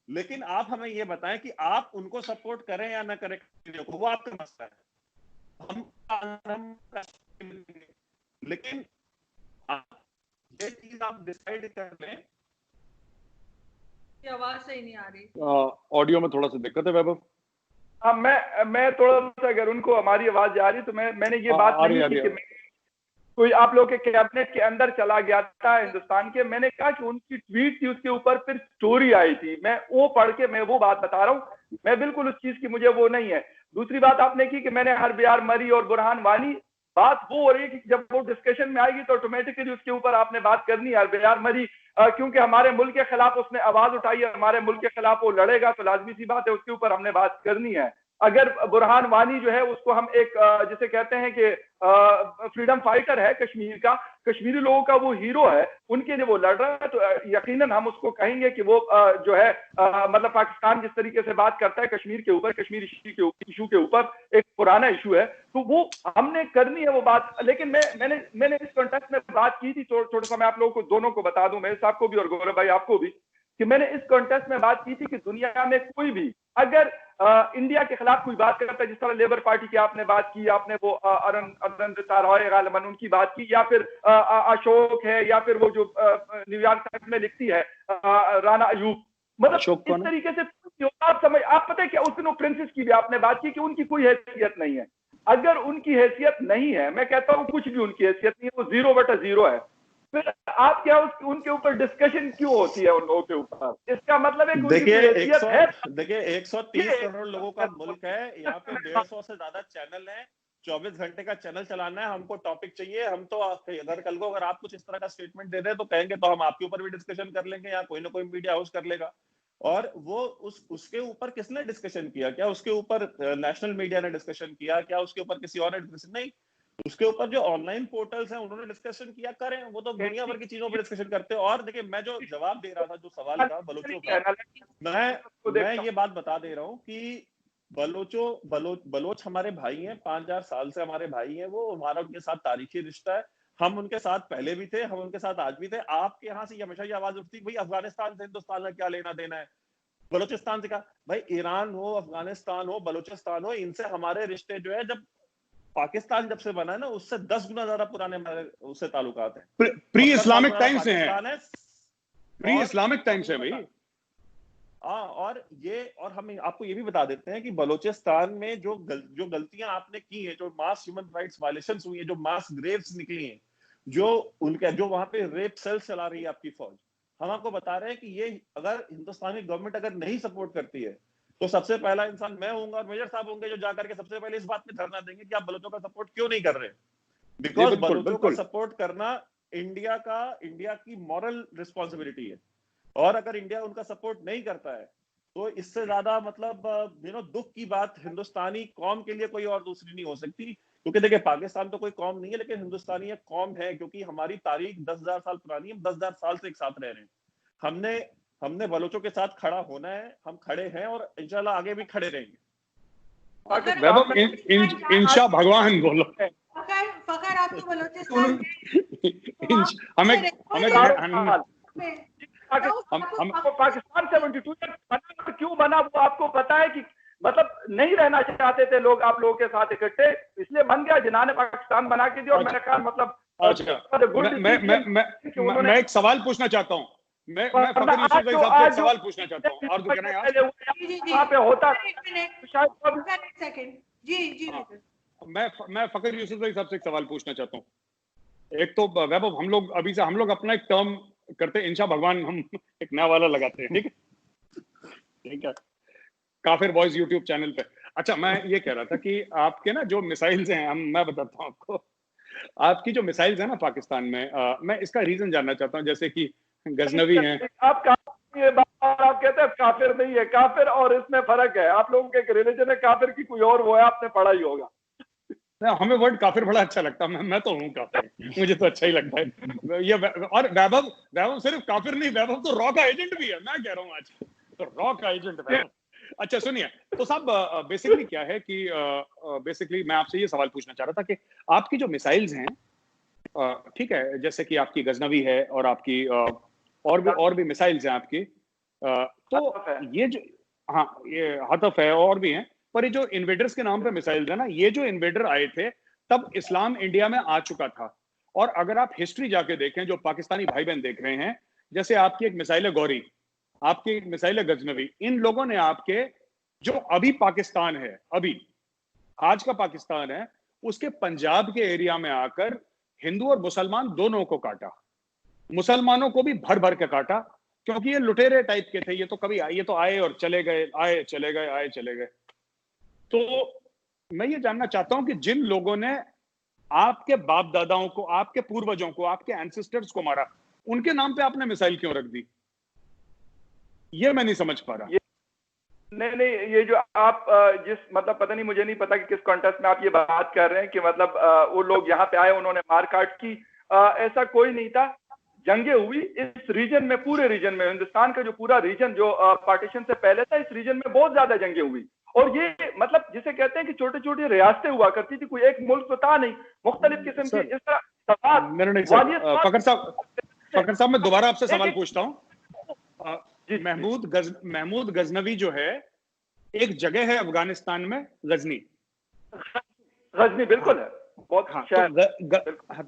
लेकिन आप हमें ये बताएं कि आप उनको सपोर्ट करें या ना करें, वो आपका मसला है। हम लेकिन ये चीज आप डिसाइड कर लें। आवाज सही नहीं आ रही, ऑडियो में थोड़ा सा दिक्कत है वैभव। हाँ, मैं थोड़ा सा, अगर उनको हमारी आवाज आ रही तो मैंने ये बात नहीं की कि कोई आप लोग के कैबिनेट के अंदर चला गया था हिंदुस्तान के। मैंने कहा कि उनकी ट्वीट थी, उसके ऊपर फिर स्टोरी आई थी, मैं वो पढ़ के मैं वो बात बता रहा हूँ। मैं बिल्कुल उस चीज की मुझे वो नहीं है। दूसरी बात आपने की कि मैंने हरबयार मरी और बुरहान वानी, बात वो हो रही है कि जब वो डिस्कशन में आएगी तो ऑटोमेटिकली उसके ऊपर आपने बात करनी है। हरबयार मरी क्योंकि हमारे मुल्क के खिलाफ उसने आवाज उठाई है, हमारे मुल्क के खिलाफ वो लड़ेगा, तो लाजमी सी बात है उसके ऊपर हमने बात करनी है। अगर बुरहान वानी जो है उसको हम एक जिसे कहते हैं कि फ्रीडम फाइटर है कश्मीर का, कश्मीरी लोगों का वो हीरो है, उनके लिए वो लड़ रहा है, तो यकीनन हम उसको कहेंगे कि वो जो है मतलब पाकिस्तान जिस तरीके से बात करता है कश्मीर के ऊपर, कश्मीर इशू के ऊपर, एक पुराना इशू है, तो वो हमने करनी है वो बात। लेकिन मैंने इस कॉन्टेक्स्ट में बात की थी, थोड़ा सा मैं आप लोगों को दोनों को बता दूं, मेरे साहब को भी और गौरव भाई आपको भी, कि मैंने इस कॉन्टेक्स्ट में बात की थी कि दुनिया में कोई भी अगर इंडिया के खिलाफ कोई बात करता है, जिस तरह लेबर पार्टी की आपने बात की, आपने वो अरविंद रॉय गालिबन उनकी बात की, या फिर अशोक है, या फिर वो जो न्यूयॉर्क टाइम्स में लिखती है राना अयूब, मतलब इस तरीके से आप पता है क्या, उस दिन प्रिंसेस की भी आपने बात की कि उनकी कोई हैसियत नहीं है। अगर उनकी हैसियत नहीं है, मैं कहता हूं कुछ भी उनकी हैसियत नहीं है, वो 0/0 है, फिर आप क्या उनके ऊपर डिस्कशन क्यों होती है उन लोगों के ऊपर? इसका मतलब है कि देखिए 130 करोड़ लोगों का मुल्क है, यहाँ पे 150 से ज्यादा चैनल है, 24 घंटे का चैनल चलाना है, हमको टॉपिक चाहिए। हम तो अगर कल को अगर आप कुछ इस तरह का स्टेटमेंट दे रहे हैं तो कहेंगे तो हम आपके ऊपर भी डिस्कशन कर लेंगे, या कोई ना कोई मीडिया हाउस कर लेगा। और वो उसके ऊपर किसने डिस्कशन किया? क्या उसके ऊपर नेशनल मीडिया ने डिस्कशन किया? क्या उसके ऊपर किसी और ने डिस्कशन? नहीं, उसके ऊपर जो ऑनलाइन पोर्टल्स हैं उन्होंने डिस्कशन किया, करें, वो तो दुनिया भर की चीजों पर डिस्कशन करते हैं। और देखिए, मैं जो जवाब दे रहा था, जो सवाल था बलोचों का, मैं ये बात बता दे रहा हूँ कि बलोच हमारे भाई हैं, 5000 साल से हमारे भाई हैं, वो हमारा उनके साथ तारीखी रिश्ता है। हम उनके साथ पहले भी थे, हम उनके साथ आज भी थे। आपके यहाँ से हमेशा ये आवाज उठती भाई अफगानिस्तान से हिंदुस्तान का क्या लेना देना है, बलोचिस्तान से का। भाई ईरान हो, अफगानिस्तान हो, बलोचिस्तान हो, इनसे हमारे रिश्ते जो है, जब पाकिस्तान जब से बना है ना, उससे 10 गुना ज्यादा पुराने हमारे उससे ताल्लुकात हैं। प्री इस्लामिक टाइम से हैं, प्री इस्लामिक टाइम से भाई। और हम आपको ये भी बता देते हैं कि बलोचिस्तान में जो गलतियां आपने की हैं, जो मास ह्यूमन राइट्स वायलेशंस हुई है, जो मास ग्रेव्स निकली हैं, जो वहां पे रेप सेल्स चला रही है आपकी फौज, हम आपको बता रहे हैं कि ये अगर हिंदुस्तानी गवर्नमेंट अगर नहीं सपोर्ट करती है तो सबसे पहला इंसान मैं होऊंगा और मेजर साहब होंगे जो जाकर के सबसे पहले इस बात पे धरना देंगे कि आप बलोचों का सपोर्ट क्यों नहीं कर रहे। बिकॉज बलोचों का सपोर्ट करना इंडिया की मॉरल रिस्पॉन्सिबिलिटी है, और अगर इंडिया उनका सपोर्ट नहीं करता है तो इससे ज्यादा मतलब दुख की बात हिंदुस्तानी कौम के लिए कोई और दूसरी नहीं हो सकती। क्योंकि देखिए, पाकिस्तान तो कोई कौम नहीं है, लेकिन हिंदुस्तानी एक कौम है, क्योंकि हमारी तारीख 10,000 साल पुरानी है, 10,000 साल से एक साथ रह रहे हैं। हमने बलोचों के साथ खड़ा होना है, हम खड़े हैं और इंशाल्लाह आगे भी खड़े रहेंगे। इंशा भगवान बोलो। फखर आप तो बलोचिस्तान पाकिस्तान 72 क्यों बना, वो आपको पता है कि मतलब नहीं रहना चाहते थे लोग आप लोगों के साथ इकट्ठे, इसलिए बन गया, जिन्हों ने पाकिस्तान बना के दिया। और मेरा ख्याल मतलब मैं एक सवाल पूछना चाहता हूँ, मैं फखर यूसुफ भाई साहब से एक सवाल पूछना चाहता हूँ। और तो कहना यहाँ पे होता मैं फखर यूसुफ भाई साहब से एक सवाल पूछना चाहता हूँ। एक तो वैभव, हम लोग अपना एक टर्म करते हैं, इंशा भगवान, हम एक नया वाला लगाते हैं, ठीक है, काफिर बॉयज यूट्यूब चैनल पे। अच्छा, मैं ये कह रहा था कि आपके ना जो मिसाइल्स हैं, मैं बताता हूँ आपको, आपकी जो मिसाइल्स है ना पाकिस्तान में, मैं इसका रीजन जानना चाहता हूँ। जैसे कि गजनवी हैं, आप कहते हैं काफिर नहीं है, काफिर और इसमें फर्क है। आप लोगों के एक रिलीजन है, काफिर की कोई और वो है, आपने पढ़ा ही होगा। हमें वर्ड काफिर बड़ा अच्छा लगता है, मैं तो हूँ काफिर, मुझे तो अच्छा ही लगता है ये। और वैभव सिर्फ काफिर नहीं, वैभव तो रॉ का एजेंट भी है, मैं कह रहा हूँ आज तो रॉ का एजेंट वैभव। अच्छा सुनिए, तो साहब बेसिकली क्या है कि बेसिकली मैं आपसे ये सवाल पूछना चाह रहा था कि आपकी जो मिसाइल्स हैं, ठीक है, जैसे कि आपकी गजनवी है और आपकी और भी मिसाइल्स हैं आपकी, तो ये जो, हाँ ये हतफ है और भी हैं, पर ये जो इन्वेडर्स के नाम पे मिसाइल्स है ना, ये जो इन्वेडर आए थे तब इस्लाम इंडिया में आ चुका था। और अगर आप हिस्ट्री जाके देखें, जो पाकिस्तानी भाई बहन देख रहे हैं, जैसे आपकी एक मिसाइल है गौरी, आपकी एक मिसाइल है गजनवी, इन लोगों ने आपके जो अभी पाकिस्तान है, अभी आज का पाकिस्तान है, उसके पंजाब के एरिया में आकर हिंदू और मुसलमान दोनों को काटा, मुसलमानों को भी भर भर के काटा, क्योंकि ये लुटेरे टाइप के थे, ये तो आए और चले गए, आए चले गए, आए चले गए। तो मैं ये जानना चाहता हूं कि जिन लोगों ने आपके बाप दादाओं को, आपके पूर्वजों को, आपके एंसेस्टर्स को मारा, उनके नाम पे आपने मिसाइल क्यों रख दी? ये मैं नहीं समझ पा रहा। नहीं, ये जो आप जिस मतलब पता नहीं, मुझे नहीं पता कि किस कॉन्टेक्स्ट में आप ये बात कर रहे हैं कि मतलब वो लोग यहाँ पे आए, उन्होंने मारकाट की, ऐसा कोई नहीं था। जंगें हुई इस रीजन में, पूरे रीजन में, हिंदुस्तान का जो पूरा रीजन जो पार्टीशन से पहले था, इस रीजन में बहुत ज्यादा जंगें हुई। और ये मतलब जिसे कहते हैं कि छोटी छोटी रियासतें हुआ करती थी, कोई एक मुल्क तो था नहीं, मुख्तलिफ किस्म की इस तरह फखर साहब मैं दोबारा आपसे सवाल पूछता हूँ। महमूद गजनवी जो है, एक जगह है अफगानिस्तान में गजनी बिल्कुल है, बहुत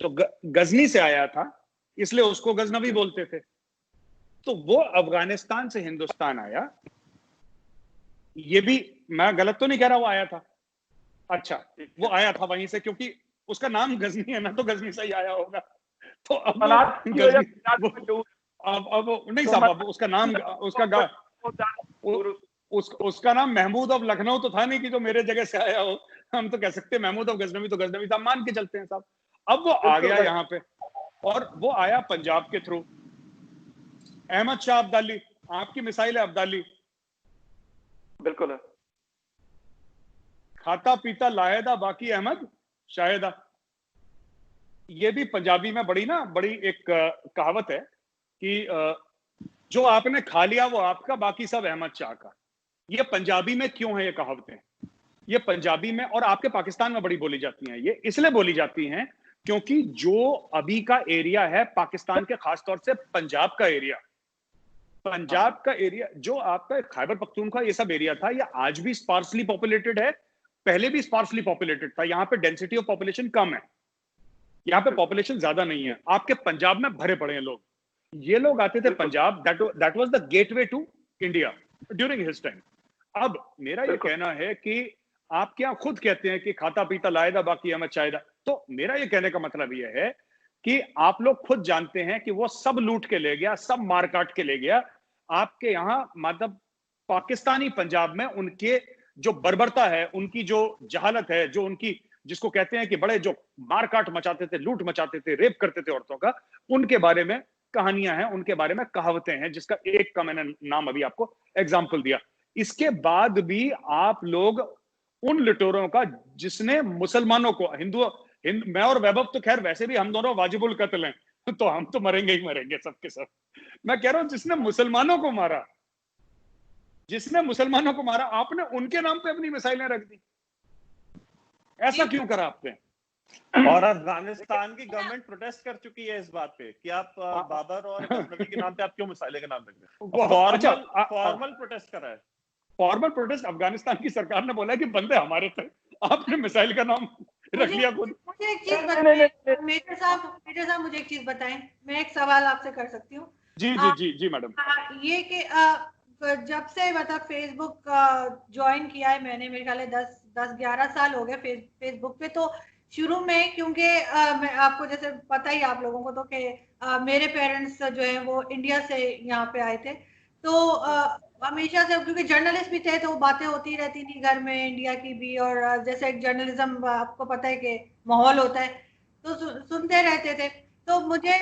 तो गजनी से आया था, इसलिए उसको गजनवी बोलते थे। तो वो अफगानिस्तान से हिंदुस्तान आया, ये भी मैं गलत तो नहीं कह रहा, वो आया था। अच्छा, वो आया था वहीं से, क्योंकि उसका नाम गजनी है ना, तो गजनी से ही आया होगा। तो अब नहीं साहब, अब उसका नाम उसका नाम महमूद ऑफ लखनऊ तो था नहीं कि जो मेरे जगह से आया हो। हम तो कह सकते हैं महमूद ऑफ गजनवी, तो गजनवी साहब मान के चलते हैं साहब। अब वो आ गया यहाँ पे, और वो आया पंजाब के थ्रू। अहमद शाह अब्दाली, आपकी मिसाइल है अब्दाली, बिल्कुल है। खाता पीता लायदा बाकी अहमद शायदा, ये भी पंजाबी में बड़ी एक कहावत है कि जो आपने खा लिया वो आपका, बाकी सब अहमद शाह का। ये पंजाबी में क्यों है ये कहावतें? ये पंजाबी में और आपके पाकिस्तान में बड़ी बोली जाती हैं। ये इसलिए बोली जाती हैं क्योंकि जो अभी का एरिया है पाकिस्तान के, खासतौर से पंजाब का एरिया, जो आपका खैबर पख्तूनख्वा ये सब एरिया था, ये आज भी स्पार्सली पॉपुलेटेड है, पहले भी स्पार्सली पॉपुलेटेड था। यहाँ पे डेंसिटी ऑफ पॉपुलेशन कम है, यहाँ पे पॉपुलेशन ज्यादा नहीं है। आपके पंजाब में भरे पड़े हैं लोग। ये लोग आते थे Punjab, that was the gateway to India during his time. अब मेरा ये कहना है कि आप क्या खुद कहते हैं कि खाता पीता लायदा बाकी अहमद शायदा, तो मेरा ये कहने का मतलब ये है कि आप लोग खुद जानते हैं कि वो सब लूट के ले गया, सब मार काट के ले गया। आपके यहाँ मतलब पाकिस्तानी पंजाब में उनके जो बर्बरता है, उनकी जो जहालत है, जो उनकी जिसको कहते हैं कि बड़े जो मारकाट मचाते थे, लूट मचाते थे, रेप करते थे औरतों का, उनके बारे में कहानियां हैं, उनके बारे में कहावतें हैं, जिसका एक का मैंने नाम अभी आपको एग्जाम्पल दिया। इसके बाद भी आप लोग उन लुटेरों का, जिसने मुसलमानों को मैं और वैभव तो खैर वैसे भी हम दोनों वाजिबुल कत्ल हैं, तो हम तो मरेंगे ही मरेंगे सबके सब। मैं कह रहा हूं जिसने मुसलमानों को मारा, आपने उनके नाम पे अपनी मिसाइलें रख दी। ऐसा क्यों करा आपने? और अफगानिस्तान की गवर्नमेंट प्रोटेस्ट कर चुकी है इस बात पे कि आप बाबर और गजनवी के नाम पे आप क्यों मिसाइलें के नाम रख रहे हैं। फॉर्मल प्रोटेस्ट करा है। फॉर्मल प्रोटेस्ट अफगानिस्तान की सरकार ने बोला कि बंदे हमारे थे, आपने मिसाइल का नाम रख लिया खुद। मुझे एक चीज बताएं मेजर साहब, मुझे एक चीज बताएं, मैं एक सवाल आपसे कर सकती हूँ? जी मैडम। ये कि जब से मतलब फेसबुक ज्वाइन किया है मैंने, मेरे ख्याल 10-11 साल हो गए फेसबुक पे। तो शुरू में क्योंकि मैं आपको जैसे पता ही आप लोगों को तो कि मेरे पेरेंट्स जो है वो इंडिया से यहाँ पे आए थे, तो हमेशा से क्योंकि जर्नलिस्ट भी थे तो बातें होती रहती थी घर में इंडिया की भी, और जैसे एक जर्नलिज्म आपको पता है कि माहौल होता है, तो सुनते रहते थे। तो मुझे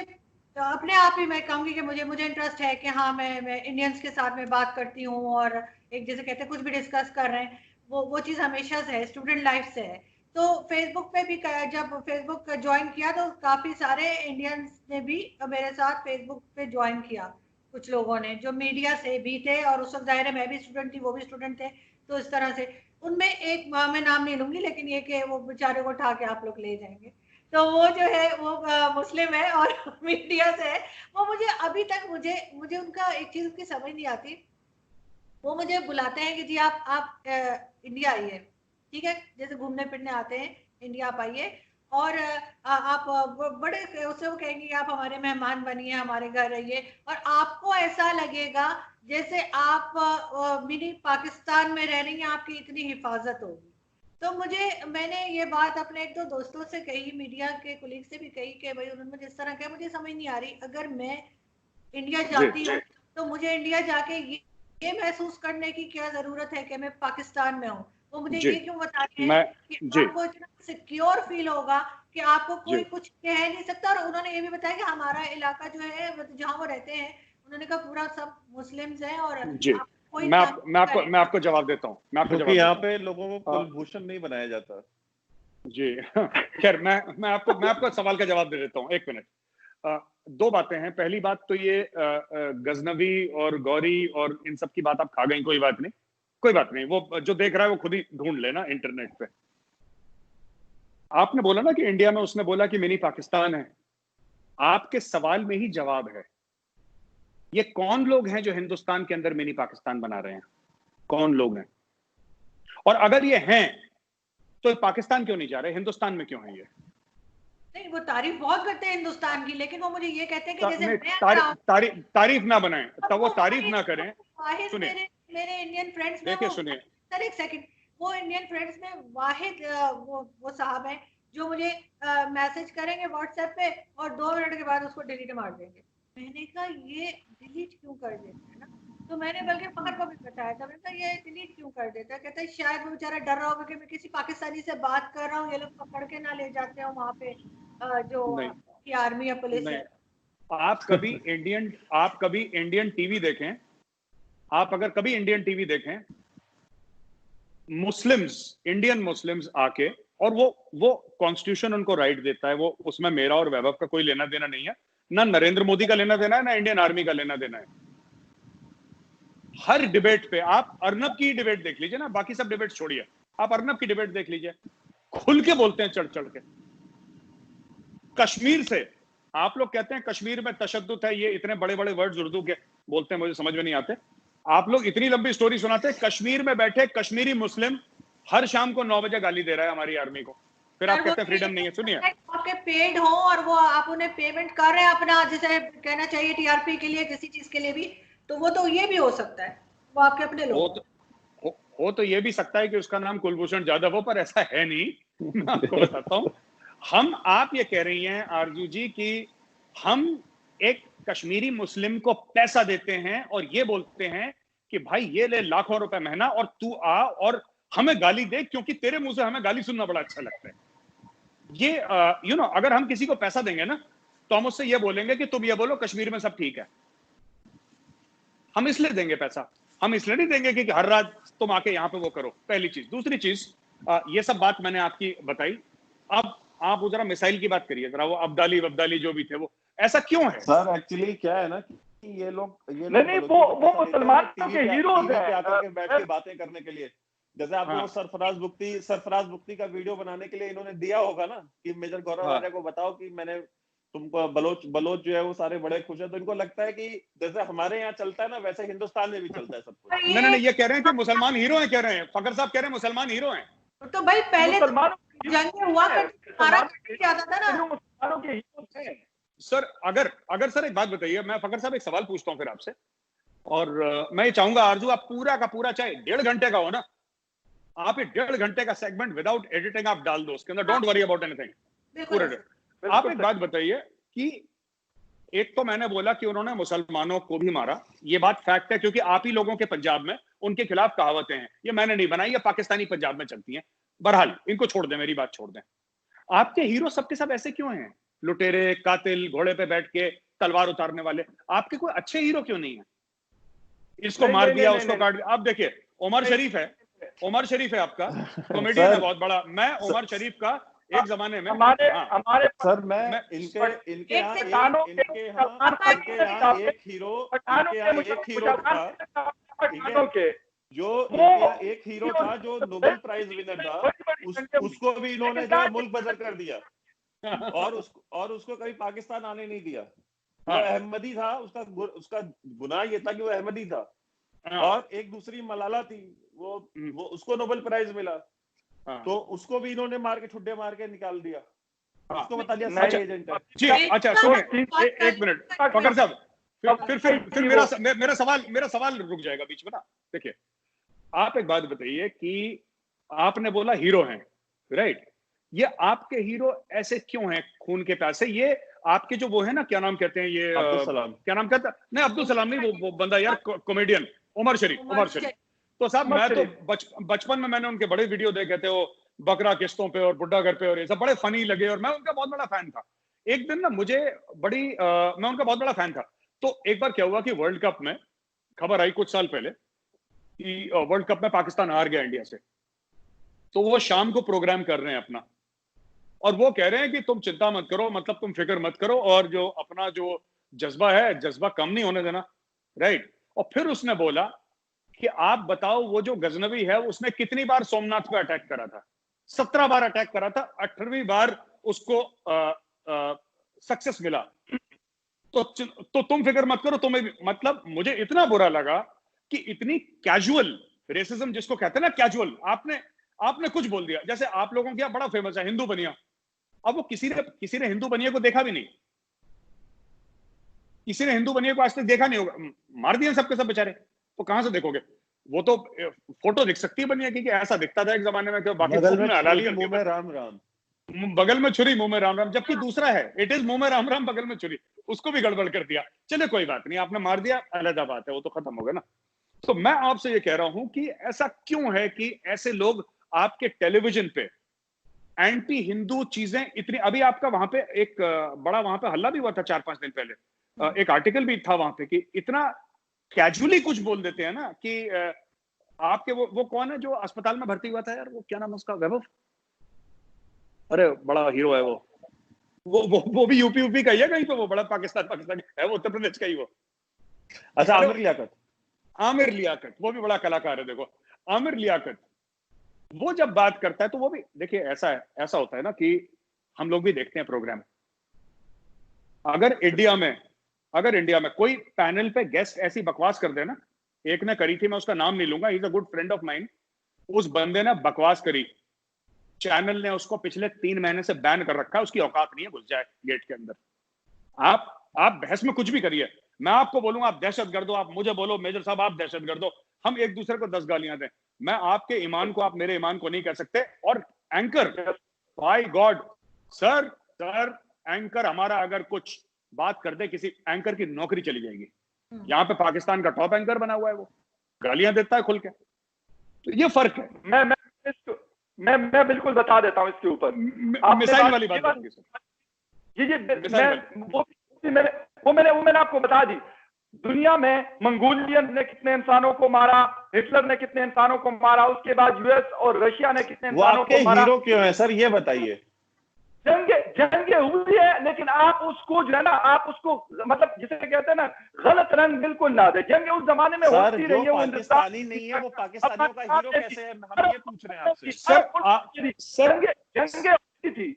अपने आप ही मैं कहूँगी कि मुझे इंटरेस्ट है कि हाँ मैं इंडियंस के साथ में बात करती हूँ, और एक जैसे कहते हैं कुछ भी डिस्कस कर रहे हैं, वो चीज़ हमेशा से है, स्टूडेंट लाइफ से है। तो फेसबुक पे भी जब फेसबुक ज्वाइन किया तो काफ़ी सारे इंडियंस ने भी मेरे साथ फेसबुक पे ज्वाइन किया, कुछ लोगों ने जो मीडिया से भी थे, और उस वक्त जाहिर है मैं भी स्टूडेंट थी, वो भी स्टूडेंट थे, तो इस तरह से उनमें एक मैं नाम नहीं लूंगी, लेकिन ये कि वो बेचारे को उठा के आप लोग ले जाएंगे, तो वो जो है वो मुस्लिम है और मीडिया से है। वो मुझे अभी तक मुझे उनका एक चीज की समझ नहीं आती। वो मुझे बुलाते हैं कि जी आप इंडिया आइए, ठीक है, जैसे घूमने फिरने आते हैं इंडिया आप आइए, और आप बड़े उससे वो कहेंगे आप हमारे मेहमान बनिए, हमारे घर रहिए, और आपको ऐसा लगेगा जैसे आप मिनी पाकिस्तान में रह रही हैं, आपकी इतनी हिफाजत होगी। तो मैंने ये बात अपने 1-2 दोस्तों से कही, मीडिया के कुलीग से भी कही कि भाई उन्होंने मुझे इस तरह कहा, मुझे समझ नहीं आ रही, अगर मैं इंडिया जाती हूँ तो मुझे इंडिया जाके ये महसूस करने की क्या जरूरत है कि मैं पाकिस्तान में हूँ। वो मुझे ये क्यों बता रहे हैं कि आपको इतना सिक्योर फील होगा कि आपको कोई जी कुछ कह नहीं सकता। और उन्होंने ये भी बताया कि हमारा इलाका जो है जहाँ वो रहते हैं, उन्होंने कहा पूरा सब मुस्लिम्स हैं और जी आप कोई मैं तंग नहीं करेगा। मैं आपको जवाब देता हूँ, मैं आपको क्योंकि जवाब यहाँ देता पे लोगों को हूँ। कुलभूषण नहीं बनाया जाता। जी खैर मैं आपको सवाल का जवाब दे देता हूँ, एक मिनट। दो बातें हैं। पहली बात तो ये गजनवी और गौरी और इन सब की बात आप खा गई, कोई बात नहीं, कोई बात नहीं, वो जो देख रहा है वो खुद ही ढूंढ लेना इंटरनेट पे। आपने बोला ना कि इंडिया में उसने बोला कि मिनी पाकिस्तान है, आपके सवाल में ही जवाब है। ये कौन लोग हैं जो हिंदुस्तान के अंदर मिनी पाकिस्तान बना रहे हैं? कौन लोग हैं? और अगर ये हैं तो पाकिस्तान क्यों नहीं जा रहे, हिंदुस्तान में क्यों है ये? नहीं, वो तारीफ बहुत करते हैं हिंदुस्तान की, लेकिन वो मुझे ये कहते हैं कि जैसे मैं तारीफ ना बनाएं, तब वो तारीफ वाहिद ना करें। वाहिद सुनिए, मेरे इंडियन फ्रेंड्स में देखिए वो, सुनिए, सर एक सेकंड, वो इंडियन फ्रेंड्स में वाहिद वो साहब हैं जो मुझे मैसेज करेंगे व्हाट्सएप पे और 2 मिनट के बाद उसको डिलीट मार देंगे। मैंने कहा ये डिलीट क्यों कर देते हैं ना, तो मैंने बल्कि फखर को भी बताया था, मैंने कहा ये डिलीट क्यों कर देता है। कहता है शायद वो बेचारा डर रहा होगा कि मैं किसी पाकिस्तानी से बात कर रहा हूँ, ये लोग पकड़ के ना ले जाते हो वहां पे जो नहीं की आर्मी या पुलिस नहीं, है। आप कभी इंडियन टीवी देखें, आप अगर कभी इंडियन टीवी देखें, मुस्लिम्स, इंडियन मुस्लिम्स आके, और वो कॉन्स्टिट्यूशन उनको राइट देता है, वो उसमें मेरा और वैभव का कोई लेना देना नहीं है, ना नरेंद्र मोदी का लेना देना है, ना इंडियन आर्मी का लेना देना है। हर डिबेट पे आप अर्नब की डिबेट देख लीजिए ना, बाकी सब डिबेट छोड़िए, आप अर्नब की डिबेट देख लीजिए, खुल के बोलते हैं चढ़ चढ़ के। कश्मीर से आप लोग कहते हैं कश्मीर में तशद्दुद है, ये इतने बड़े बड़े वर्ड्स उर्दू के बोलते हैं, मुझे समझ में नहीं आते। आप लोग इतनी लंबी स्टोरी सुनाते हैं, कश्मीर में बैठे कश्मीरी मुस्लिम हर शाम को 9 बजे गाली दे रहा है हमारी आर्मी को, फिर आप कहते हैं फ्रीडम नहीं है। सुनिए, आपके पेड हो और वो आप उन्हें पेमेंट कर रहे हैं अपना, जैसे कहना चाहिए टीआरपी के लिए, किसी चीज के लिए भी, तो वो तो ये भी हो सकता है, वो आपके अपने लोग हो तो ये भी सकता है कि उसका नाम कुलभूषण जाधव हो, पर ऐसा है नहीं। मैं आपको बताता हूं, आप ये कह रही हैं आरजू जी कि हम एक कश्मीरी मुस्लिम को पैसा देते हैं और ये बोलते हैं कि भाई ये ले लाखों रुपए महीना और तू आ और हमें गाली दे, क्योंकि तेरे मुंह से हमें गाली सुनना बड़ा अच्छा लगता है। ये अगर हम किसी को पैसा देंगे ना, तो हम उससे ये बोलेंगे कि तुम ये बोलो कश्मीर में सब ठीक है। हम इसलिए देंगे पैसा, हम इसलिए नहीं देंगे कि हर रात तुम आके यहाँ पे वो करो। पहली चीज। दूसरी चीज, ये सब बात मैंने आपकी बताई, अब आप जरा मिसाइल की बात करिए जरा, वो अब्दाली जो भी थे, वो ऐसा क्यों है? सर एक्चुअली क्या है ना कि ये लोग नहीं वो मुसलमानों के हीरोज हैं, आकर के बैठ के बातें करने के लिए। जैसे आपको वो सरफराज बुख्ती का वीडियो बनाने के लिए इन्होंने दिया होगा ना कि मेजर गौरव आर्या को बताओ कि मैंने तुमको बलोच जो है वो सारे बड़े खुश है, तो इनको लगता है कि जैसे हमारे यहाँ चलता है ना वैसे हिंदुस्तान में भी चलता है सब कुछ। नहीं, ये कह रहे हैं कि मुसलमान हीरो हैं, कह रहे हैं फखर साहब, कह रहे हैं मुसलमान हीरो हैं। तो भाई पहले जंग हुआ करती ज्यादा था ना मुसलमानों के हीरो थे। सर अगर सर एक बात बताइए, मैं फखर साहब एक सवाल पूछता हूं फिर आपसे, और मैं ये चाहूंगा आरजू आप पूरा का पूरा, चाहे 1.5 घंटे का हो ना, आप ये 1.5 घंटे का सेगमेंट विदाउट एडिटिंग आप डाल दो उसके अंदर, डोंट वरी अबाउट एनीथिंग पूरे। आप एक बात बताइए कि एक तो मैंने बोला कि उन्होंने मुसलमानों को भी मारा, ये बात फैक्ट है, क्योंकि आप ही लोगों के पंजाब में उनके खिलाफ कहावतें हैं, ये मैंने नहीं बनाई, ये पाकिस्तानी पंजाब में चलती हैं। बहरहाल इनको छोड़ दें, मेरी बात छोड़ दें। आपके हीरो सबके सब ऐसे क्यों हैं? लुटेरे, कातिल, घोड़े पे बैठ के तलवार उतारने वाले। आपके कोई अच्छे हीरो क्यों नहीं है? इसको मार दिया, उसको काट दिया। आप देखिए उमर शरीफ है आपका, कॉमेडियन है बहुत बड़ा। मैं उमर शरीफ का एक जमाने में हमारे सर मैं इनके यहाँ एक हीरो था जो नोबेल प्राइज विनर था, उसको भी इन्होंने जो मुल्क बदर कर दिया और उसको कभी पाकिस्तान आने नहीं दिया। वो अहमदी था, उसका गुनाह ये था कि वो अहमदी था। और एक दूसरी मलाला थी, वो उसको नोबेल प्राइज मिला, तो उसको भी इन्होंने मार के ठुड्डे मार के निकाल दिया, उसको बता दिया सारे एजेंट है। जी अच्छा सुनिए, एक मिनट फखर साहब, फिर मेरा सवाल रुक जाएगा बीच में ना। देखिए आप एक बात बताइए कि आपने बोला हीरो हैं, राइट? ये आपके हीरो ऐसे क्यों हैं खून के प्यासे? ये आपके जो वो है ना, क्या नाम कहते हैं, ये अब्दुल सलाम, क्या नाम कहता, नहीं अब्दुल सलाम नहीं, वो बंदा यार कॉमेडियन, उमर शरीफ। तो साहब मैं तो बचपन में मैंने उनके बड़े वीडियो देखे थे, वो बकरा किस्तों पे और बुड्ढा घर पे और ये सब बड़े फनी लगे और मैं उनका बहुत बड़ा फैन था। एक दिन ना मुझे मैं उनका बहुत बड़ा फैन था। तो एक बार क्या हुआ कि वर्ल्ड कप में खबर आई कुछ साल पहले कि वर्ल्ड कप में पाकिस्तान हार गया इंडिया से। तो वो शाम को प्रोग्राम कर रहे हैं अपना और वो कह रहे हैं कि तुम चिंता मत करो, मतलब तुम फिक्र मत करो और जो अपना जो जज्बा है, जज्बा कम नहीं होने देना, राइट। और फिर उसने बोला कि आप बताओ वो जो गजनवी है उसने कितनी बार सोमनाथ पे अटैक करा था? 17 बार अटैक करा था, 18वीं बार उसको सक्सेस मिला। तो तुम फिक्र मत करो, तुम्हें मतलब मुझे इतना बुरा लगा कि इतनी कैजुअल रेसिज्म जिसको कहते हैं ना, कैजुअल, आपने कुछ बोल दिया। जैसे आप लोगों के यहाँ बड़ा फेमस है हिंदू बनिया। अब वो किसी ने हिंदू बनिया को देखा भी नहीं, किसी ने हिंदू बनिया को आज तक देखा नहीं होगा, मार दिए सबके सब बेचारे, तो कहां से देखोगे? वो तो फोटो दिख सकती है बनिया की कि ऐसा दिखता था एक जमाने में कि बाकी बगल में हलाली मुंह में राम राम, बगल में छुरी मुंह में राम राम, जबकि दूसरा है इट इज मुंह में राम राम बगल में छुरी, उसको भी गड़बड़ कर दिया। चले कोई बात नहीं, आपने मार दिया, अलग बात है, वो तो खत्म हो गया ना। तो मैं आपसे ये कह रहा हूं कि ऐसा क्यों है कि ऐसे लोग आपके टेलीविजन पे एंटी हिंदू चीजें इतनी, अभी आपका वहां पे एक बड़ा वहां पे हल्ला भी हुआ था 4-5 दिन पहले, एक आर्टिकल भी था वहां पे कि इतना कैजुअली कुछ बोल देते हैं ना कि आपके वो कौन है जो अस्पताल में भर्ती हुआ था यार, वो क्या नाम है उसका, वैभव, अरे बड़ा हीरो है वो भी यूपी का ही है कहीं पे, वो बड़ा पाकिस्तान है, वो उत्तर प्रदेश का ही वो। अच्छा, आमिर लियाकत, वो भी बड़ा कलाकार है। देखो आमिर लियाकत, वो जब बात करता है तो वो भी देखिए ऐसा होता है ना कि हम लोग भी देखते हैं प्रोग्राम। अगर इंडिया में कोई पैनल पे गेस्ट ऐसी बकवास कर दे ना, एक ने करी थी, मैं उसका नाम नहीं लूंगा, he is a good friend of mine, उस बंदे ने बकवास करी, चैनल ने उसको पिछले 3 महीने से बैन कर रखा है, उसकी औकात नहीं है घुस जाए गेट के अंदर। आप बहस में कुछ भी करिए, मैं आपको बोलूंगा आप दहशतगर्द हो, आप मुझे बोलो मेजर साहब आप दहशतगर्द हो, हम एक दूसरे को 10 गालियां दें, मैं आपके ईमान को आप मेरे ईमान को नहीं कह सकते। और anchor, by God sir anchor हमारा अगर कुछ बात कर दे, किसी एंकर की नौकरी चली जाएगी। यहाँ पे पाकिस्तान का टॉप एंकर बना हुआ है, वो गालियां देता है खुल के, तो ये फर्क है। मैं बिल्कुल बता देता हूँ इसके ऊपर, मिसाइल वाली बात बताऊंगी सर। वो मैंने आपको बता दी। दुनिया में मंगोलियन ने कितने इंसानों को मारा, हिटलर ने कितने इंसानों को मारा, उसके बाद यूएस और रशिया ने कितने इंसानों को मारा। हीरो क्यों है सर, ये बताइए। जंगे हुई है, लेकिन आप उसको जो है ना, आप उसको मतलब जिसे कहते हैं ना, गलत रंग बिल्कुल ना दे। जंगे उस जमाने में होती रही है, वो पाकिस्तानी नहीं है, वो पाकिस्तानियों का हीरो कैसे है, हम ये पूछ रहे हैं आपसे। जंगे होती थी,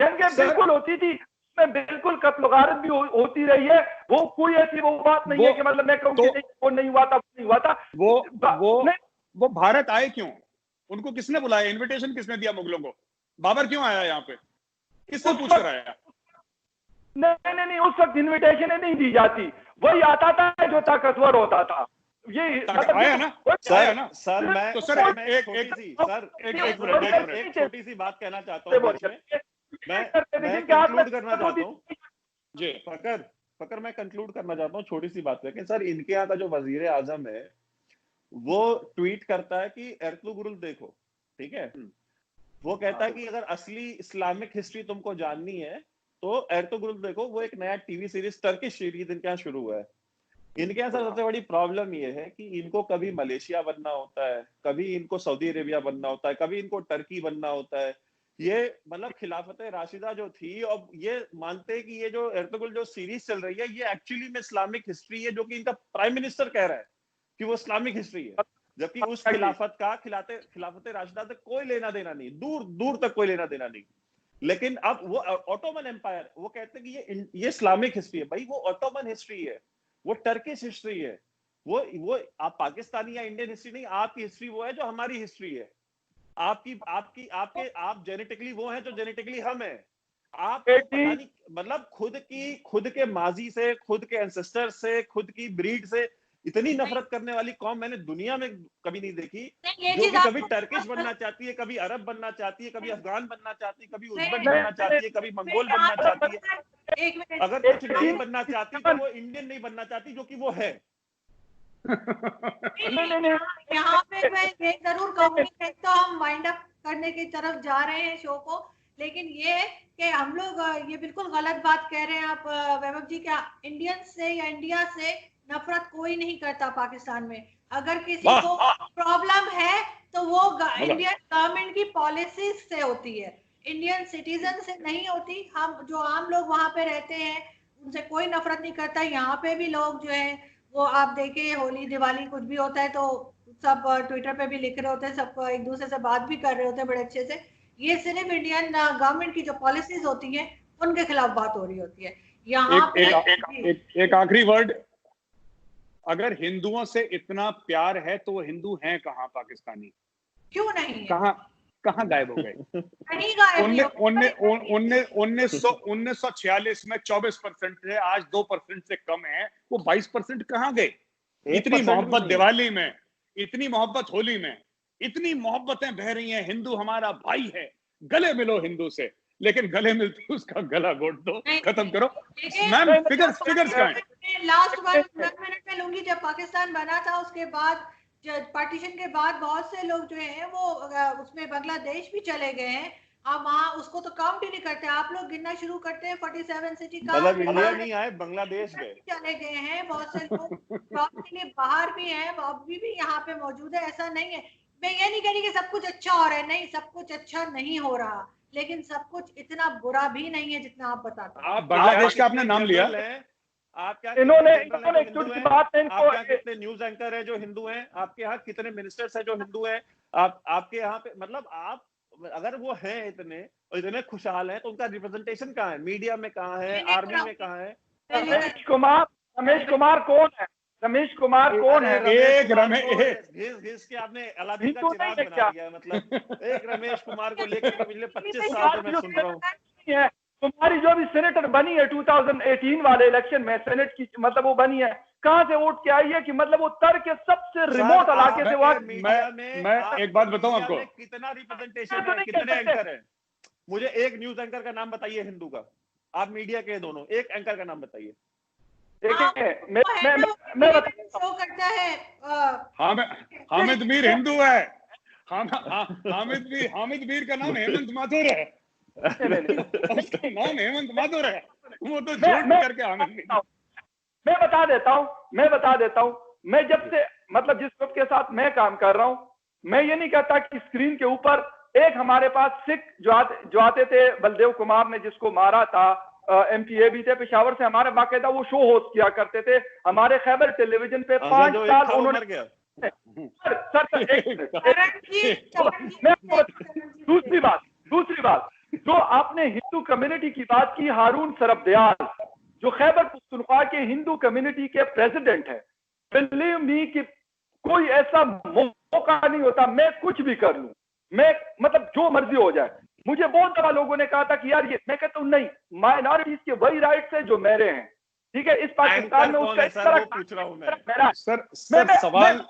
जंगे बिल्कुल होती थी, में बिल्कुल कत्ल गारत भी होती रही है। वो कोई ऐसी वो बात नहीं है कि मतलब मैं कहूँ कि वो नहीं हुआ था, नहीं हुआ था। वो भारत आए क्यों? उनको किसने बुलाया? इनविटेशन किसने दिया मुगलों को? बाबर क्यों आया यहाँ पे? किससे पूछ कर आया? नहीं, उस वक्त इन्विटेशन नहीं दी जाती, वही आता था जो ताकतवर होता था। ये आया ना सर मैं तो सर एक छोटी सी बात कहना चाहता हूँ, मैं कंक्लूड करना चाहता हूँ जी। फकर मैं कंक्लूड करना चाहता हूँ छोटी सी बात है। सर इनके यहाँ का जो वजीर आजम है वो ट्वीट करता है कि एर्तुगरुल देखो, ठीक है, वो कहता है कि अगर असली इस्लामिक हिस्ट्री तुमको जाननी है तो एर्तुगरुल देखो, वो एक नया टीवी सीरीज टर्किश सीरीज इनके यहाँ शुरू हुआ है। इनके यहाँ सबसे बड़ी प्रॉब्लम ये है कि इनको कभी मलेशिया बनना होता है, कभी इनको सऊदी अरेबिया बनना होता है, कभी इनको टर्की बनना होता है। ये मतलब खिलाफत राशिदा जो थी, और ये मानते हैं कि ये जो एर्तुगरुल जो सीरीज चल रही है ये एक्चुअली में इस्लामिक हिस्ट्री है, जो कि इनका प्राइम मिनिस्टर कह रहा है कि वो इस्लामिक हिस्ट्री है, जबकि उस खिलाफत का खिलाफत राशिदा तक कोई लेना देना नहीं, दूर दूर तक कोई लेना देना नहीं। लेकिन अब वो ऑटोमन एम्पायर, वो कहते हैं कि ये इस्लामिक हिस्ट्री है। भाई वो ऑटोमन हिस्ट्री है, वो टर्किश हिस्ट्री है, वो आप पाकिस्तानी या इंडियन हिस्ट्री नहीं, आपकी हिस्ट्री वो है जो हमारी हिस्ट्री है। आप जेनेटिकली वो हैं जो जेनेटिकली हम हैं। आप मतलब खुद के माजी से, खुद के एंसेस्टर से, खुद की ब्रीड से इतनी नफरत करने वाली कौम मैंने दुनिया में कभी नहीं देखी, जो कि कभी टर्किश बनना चाहती है, कभी अरब बनना चाहती है, कभी अफगान बनना चाहती है, कभी उज़्बेक बनना चाहती है, कभी मंगोल बनना चाहती है। अगर कुछ नहीं बनना चाहती तो वो इंडियन नहीं बनना चाहती, जो कि वो है। यहाँ पे मैं ये जरूर कहूंगी, तो हम वाइंड अप करने की तरफ जा रहे हैं शो को। लेकिन ये है कि हम लोग ये बिल्कुल गलत बात कह रहे हैं आप वैभव जी, क्या इंडियन से या इंडिया से नफरत कोई नहीं करता पाकिस्तान में। अगर किसी को प्रॉब्लम है तो वो इंडियन गवर्नमेंट की पॉलिसीज से होती है, इंडियन सिटीजन से नहीं होती। हम जो आम लोग वहां पे रहते हैं उनसे कोई नफरत नहीं करता। यहाँ पे भी लोग जो है वो आप देखे, होली दिवाली कुछ भी होता है तो सब ट्विटर पे भी लिख रहे होते हैं, सब एक दूसरे से बात भी कर रहे होते हैं बड़े अच्छे से। ये सिर्फ इंडियन गवर्नमेंट की जो पॉलिसीज होती हैं उनके खिलाफ बात हो रही होती है यहाँ पे। एक आखिरी वर्ड, अगर हिंदुओं से इतना प्यार है तो वो हिंदू हैं कहाँ पाकिस्तानी? क्यों नहीं है? कहाँ गायब हो गए? नहीं गायब। 1946 में 24% थे, आज 2% से कम है। वो 22% कहाँ गए? इतनी मोहब्बत दिवाली में, इतनी मोहब्बत होली में, इतनी मोहब्बतें बह रही हैं। हिंदू हमारा भाई है, गले मिलो हिंदू से, लेकिन गले मिलते उसका गला घोट दो, खत्म करो। मैम फिगर्स कहाँ हैं? लास्ट 1 मिनट में लूंगी। जब पाकिस्तान बना था उसके बाद, पार्टीशन के बाद बहुत से लोग जो हैं वो उसमें बांग्लादेश भी चले गए हैं। अब वहाँ उसको तो काउंट ही नहीं करते। आप लोग गिनना शुरू करते हैं 47 सिटी का, मतलब इंडिया नहीं आए, बांग्लादेश गए, चले गए हैं। बहुत से लोग जॉब के लिए बाहर भी हैं, अभी भी यहाँ पे मौजूद है। ऐसा नहीं है, मैं ये नहीं कह रही कि सब कुछ अच्छा हो रहा है, नहीं सब कुछ अच्छा नहीं हो रहा, लेकिन सब कुछ इतना बुरा भी नहीं है जितना आप बताते हैं। आप बांग्लादेश का आपने नाम लिया, आप क्या इन्होंने कितने न्यूज एंकर है जो हिंदू हैं? आपके यहाँ कितने मिनिस्टर्स हैं जो हिंदू हैं? आपके यहाँ पे मतलब आप अगर वो हैं इतने और इतने खुशहाल हैं तो उनका रिप्रेजेंटेशन कहाँ है? मीडिया में कहाँ है? आर्मी में कहाँ है? रमेश कुमार कौन है? रमेश कुमार कौन है? एक रमेश घिस के आपने अलादीन का चिराग बना दिया। मतलब एक रमेश कुमार को लेकर पिछले 25 साल से मैं सुन रहा हूँ। तुम्हारी जो भी सेनेटर बनी है 2018 वाले इलेक्शन में, सेनेट की मतलब वो बनी है, कहां से वोट के आई है कि मतलब वो तर के सबसे रिमोट इलाके से वहां। मैं एक बात बताऊं आपको, कितना रिप्रेजेंटेशन है, कितने एंकर है? मुझे एक न्यूज एंकर का नाम बताइए हिंदू का। आप मीडिया के दोनों एक एंकर का नाम बताइए। हामिद मीर हिंदू है। हामिद मीर का नाम हेमंत माथुर है। उसका नाम हेमंत माथुर है, वो तो झूठ करके हामिद मीर। मैं बता देता हूं। मैं जब से मतलब जिस ग्रुप के साथ मैं काम कर रहा हूं, मैं ये नहीं कहता कि स्क्रीन के ऊपर एक हमारे पास सिख जो आते थे, बलदेव कुमार ने जिसको मारा था, MPA भी थे पेशावर से, हमारे बाकायदा वो शो होस्ट किया करते थे हमारे खैबर टेलीविजन पे 5 साल उन्होंने। दूसरी बात जो आपने हिंदू कम्युनिटी की बात की, हारून सरबदयाल जो खैबर पख्तूनख्वा के हिंदू कम्युनिटी के प्रेसिडेंट है, बिलीव मी कि कोई ऐसा मौका नहीं होता मैं कुछ भी कर लूं, मैं मतलब जो मर्जी हो जाए। मुझे बहुत दफा लोगों ने कहा था कि यार ये, मैं कहता हूं नहीं, माइनॉरिटीज के वही राइट्स है जो मेरे हैं, ठीक है। इस पाकिस्तान में उसका इस तरह पूछ रहा हूं मैं। सर सवाल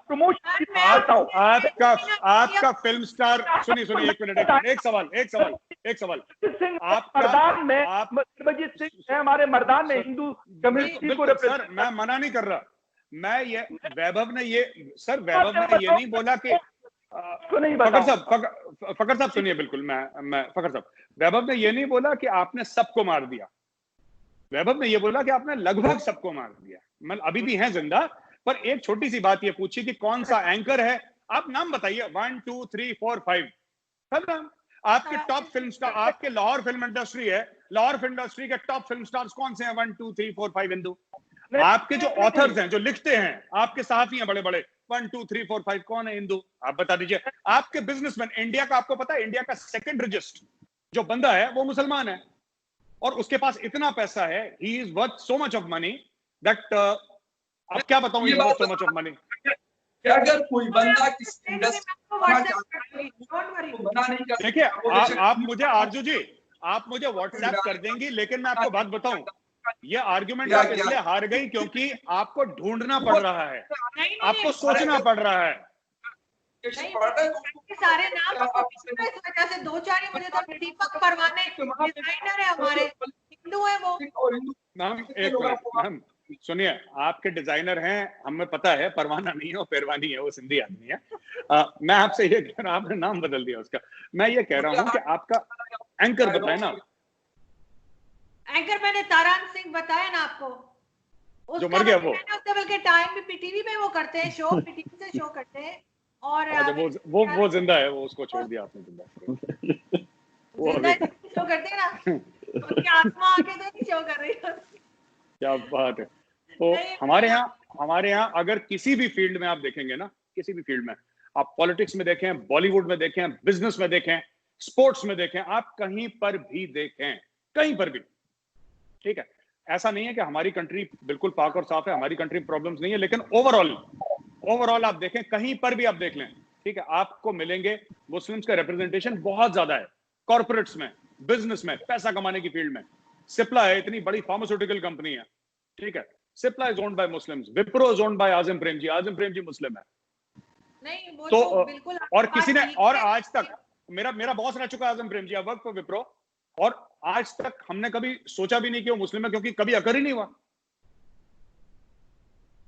आपका फिल्म स्टार, सुनिए एक मिनट, एक सवाल सरबजीत सिंह है हमारे मर्दान ने हिंदू कम्युनिटी को सर, मैं मना नहीं कर रहा। मैं ये वैभव ने ये नहीं बोला कि फकर साहब सुनिए, बिल्कुल मैं फकर साहब, वैभव ने ये नहीं बोला कि आपने सबको मार दिया। वैभव ने ये बोला कि आपने लगभग सबको मार दिया, मतलब अभी भी हैं जिंदा। पर एक छोटी सी बात ये पूछी कि कौन सा एंकर है, आप नाम बताइए, 1 2 3 4 5 खत्म। आपके टॉप फिल्म स्टार, आपके लाहौर फिल्म इंडस्ट्री है, लाहौर फिल्म इंडस्ट्री के टॉप फिल्म स्टार्स कौन से हैं? 1 2 3 4 5 हिंदू। आपके जो ऑथर्स हैं, जो लिखते हैं, आपके साथी हैं बड़े बड़े, 1 2 3 4 5 कौन है हिंदू? आप बता दीजिए। आपके बिजनेसमैन, इंडिया का, आपको पता है इंडिया का सेकंड रिचेस्ट जो बंदा है वो मुसलमान है, और उसके पास इतना पैसा है, he is worth so much of money that अब क्या बताऊं, is worth so much of money. अगर कोई बंदा किसी देखिए, आप मुझे आरजू जी, आप मुझे व्हाट्सएप कर देंगी, लेकिन मैं आपको बात बताऊं, ये आर्गुमेंट आप इसलिए हार गई क्योंकि आपको ढूंढना पड़ रहा है, आपको सोचना पड़ रहा है। सारे नाम इस वजह से 2-4 ही मुझे तो दीपक परवाने डिजाइनर है हमारे, हिंदू है वो। मैम एक मिनट, मैम सुनिए, आपके डिजाइनर हैं, हमें पता है, परवाना नहीं है, वो पेरवानी है, वो सिंधी आदमी है। मैं आपसे ये कह रहा हूँ, आपने नाम बदल दिया उसका। मैं ये कह रहा हूँ कि आपका एंकर बताए ना। एंकर मैंने तारान सिंह बताया ना आपको, जो मर गया वो। उसका बल्कि टाइम भी पीटीवी में वो करते हैं शो, पीटीवी से शो करते हैं। और वो जिंदा है, वो उसको छोड़ दिया आपने जिंदा। जिंदा शो करते हैं ना, उनकी आत्मा आके तो नहीं शो कर रही होती। क्या बात है। तो हमारे यहाँ अगर किसी भी फील्ड में आप देखेंगे ना, किसी भी फील्ड में, आप पॉलिटिक्स में देखें, बॉलीवुड में देखें, बिजनेस में देखें, स्पोर्ट्स में देखें, आप कहीं पर भी देखें, कहीं पर भी, ठीक है, ऐसा नहीं है कि हमारी कंट्री बिल्कुल पाक और साफ है, हमारी कंट्री में प्रॉब्लम्स नहीं है, लेकिन ओवरऑल आप देखें, कहीं पर भी आप देख लें, ठीक है, आपको मिलेंगे मुस्लिम्स का रिप्रेजेंटेशन बहुत ज्यादा है, कॉर्पोरेट्स में, बिजनेस में, पैसा कमाने की फील्ड में। सिप्ला है, इतनी बड़ी फार्मास्यूटिकल कंपनी है, ठीक है, Cipla is owned by Muslims, Wipro is owned by Azim Premji Muslim है। नहीं वो तो बिल्कुल, और किसी ने, और आज तक मेरा बॉस रह चुका है आजम प्रेम जी, वर्क फॉर विप्रो, और आज तक हमने कभी सोचा भी नहीं कि वो मुस्लिम है, क्योंकि कभी अकर ही नहीं हुआ।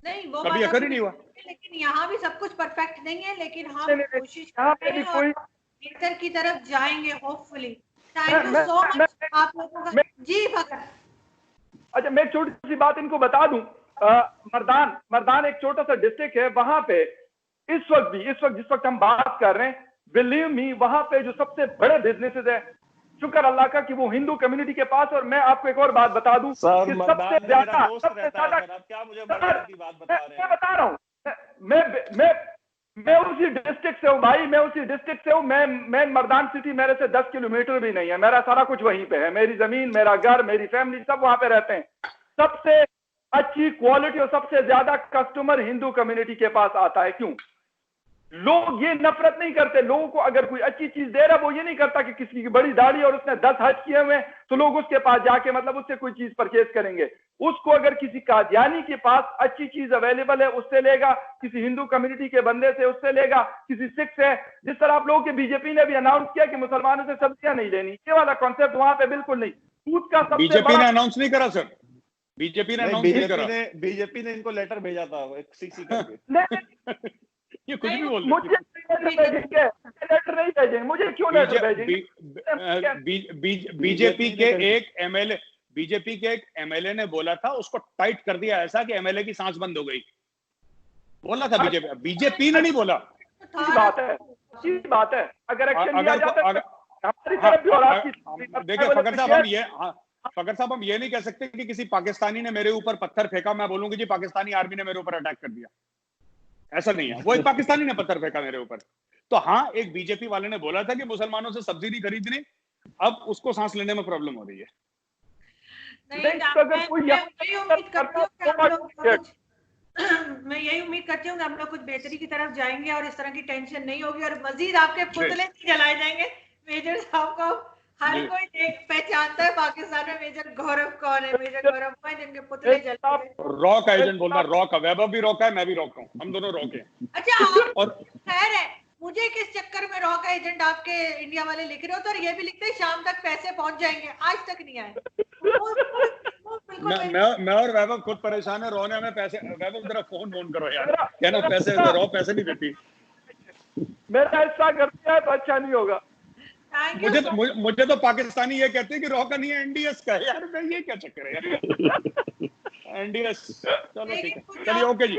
नहीं वो कभी अकर ही नहीं हुआ। लेकिन यहाँ भी सब कुछ परफेक्ट नहीं है, लेकिन हम कोशिश कर रहे हैं और बेहतर की तरफ जाएंगे hopefully. Thank you so much आप लोगों का। जी भगत। अच्छा, मैं छोटी सी बात इनको बता दूं, मर्दान एक छोटा सा डिस्ट्रिक्ट है, वहां पे इस वक्त जिस वक्त हम बात कर रहे हैं, बिलीव मी, वहां पे जो सबसे बड़े बिजनेसेस है, शुक्र अल्लाह का कि वो हिंदू कम्युनिटी के पास। और मैं आपको एक और बात बता दूं कि सबसे ज्यादा, मैं बता रहा हूं, मैं उसी डिस्ट्रिक्ट से हूँ भाई, मैं उसी डिस्ट्रिक्ट से हूँ। मैं मर्दान सिटी मेरे से 10 किलोमीटर भी नहीं है, मेरा सारा कुछ वहीं पे है, मेरी जमीन, मेरा घर, मेरी फैमिली, सब वहां पे रहते हैं। सबसे अच्छी क्वालिटी और सबसे ज्यादा कस्टमर हिंदू कम्युनिटी के पास आता है। क्यों? लोग ये नफरत नहीं करते, लोगों को अगर कोई अच्छी चीज दे रहा है, वो ये नहीं करता कि किसी की बड़ी दाढ़ी और उसने 10 हज किए हुए तो लोग उसके पास जाके मतलब उससे कोई चीज परचेज करेंगे। उसको अगर किसी कादियानी के पास अच्छी चीज अवेलेबल है उससे लेगा, किसी हिंदू कम्युनिटी के बंदे से उससे लेगा, किसी सिख से। जिस तरह आप लोगों के बीजेपी ने भी अनाउंस किया कि मुसलमानों से सब्जियां नहीं लेनी, ये वाला कॉन्सेप्ट वहां पे बिल्कुल नहीं। दूध का सबसे बीजेपी ने अनाउंस नहीं करा सर, बीजेपी ने इनको लेटर भेजा था एक सीसी करके। ये कुछ भी बोल मुझे लेटर नहीं भेजेंगे, मुझे क्यों लेटर भेजेंगे? बीजेपी के एक एमएलए ने बोला था, उसको टाइट कर दिया ऐसा कि एमएलए की सांस बंद हो गई, बोला था बीजेपी ने नहीं बोला। अच्छी बात है अगर एक्शन लिया जाता है हमारी तरफ भी। और आपकी देखिए फकर साहब हम ये नहीं कह सकते कि किसी पाकिस्तानी ने मेरे ऊपर पत्थर फेंका, मैं बोलूंगी जी पाकिस्तानी आर्मी ने मेरे ऊपर अटैक कर दिया, ऐसा नहीं है। वो एक पाकिस्तानी ने पत्थर फेंका मेरे ऊपर। तो हाँ, एक बीजेपी वाले ने बोला था कि मुसलमानों से सब्जी नहीं खरीदनी, अब उसको सांस लेने में प्रॉब्लम हो रही है। मैं यही उम्मीद करती हूँ कि हम लोग कुछ बेहतरी की तरफ जाएंगे और इस तरह की टेंशन नहीं होगी और मजीद आपके पुतले नहीं जलाए जाएंगे। मेजर साहब को हर कोई पहचानता है पाकिस्तान में मेजर गौरव कौन है। मेजर गौरव कौन है जिनके पुतले जलते हैं। रॉ का एजेंट बोलना, रॉ का, वैभव भी रॉ का है, मैं भी रॉ का हूँ, हम दोनों रॉ के। अच्छा और खैर है, मुझे किस चक्कर में रॉ का एजेंट आपके इंडिया वाले लिख रहे हो, तो ये भी लिखते हैं शाम तक पैसे पहुंच जाएंगे, आज तक नहीं आए। मैं और वैभव खुद परेशान है, रॉ ने हमें पैसे, वैभव जरा फोन करो यार, कहना पैसे, रॉ पैसे नहीं देती। मेरा ऐसा करते हैं तो अच्छा नहीं होगा। मुझे तो पाकिस्तानी ये कहते हैं कि रॉ का नहीं है, एनडीएस का है यार, मैं ये क्या चक्कर है यार। एनडीएस, चलो ठीक है, चलिए ओके जी।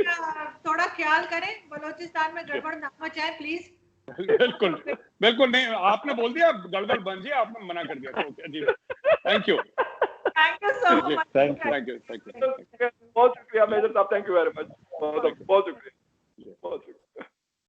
थोड़ा ख्याल करें, बलोचिस्तान में गड़बड़ ना मचाएं प्लीज। बिल्कुल नहीं, आपने बोल दिया गड़बड़ बन जाए, आपने मना कर दिया, okay ji, thank you so much, thank you. बहुत शुक्रिया मेजर साहब, थैंक यू वेरी मच, बहुत शुक्रिया।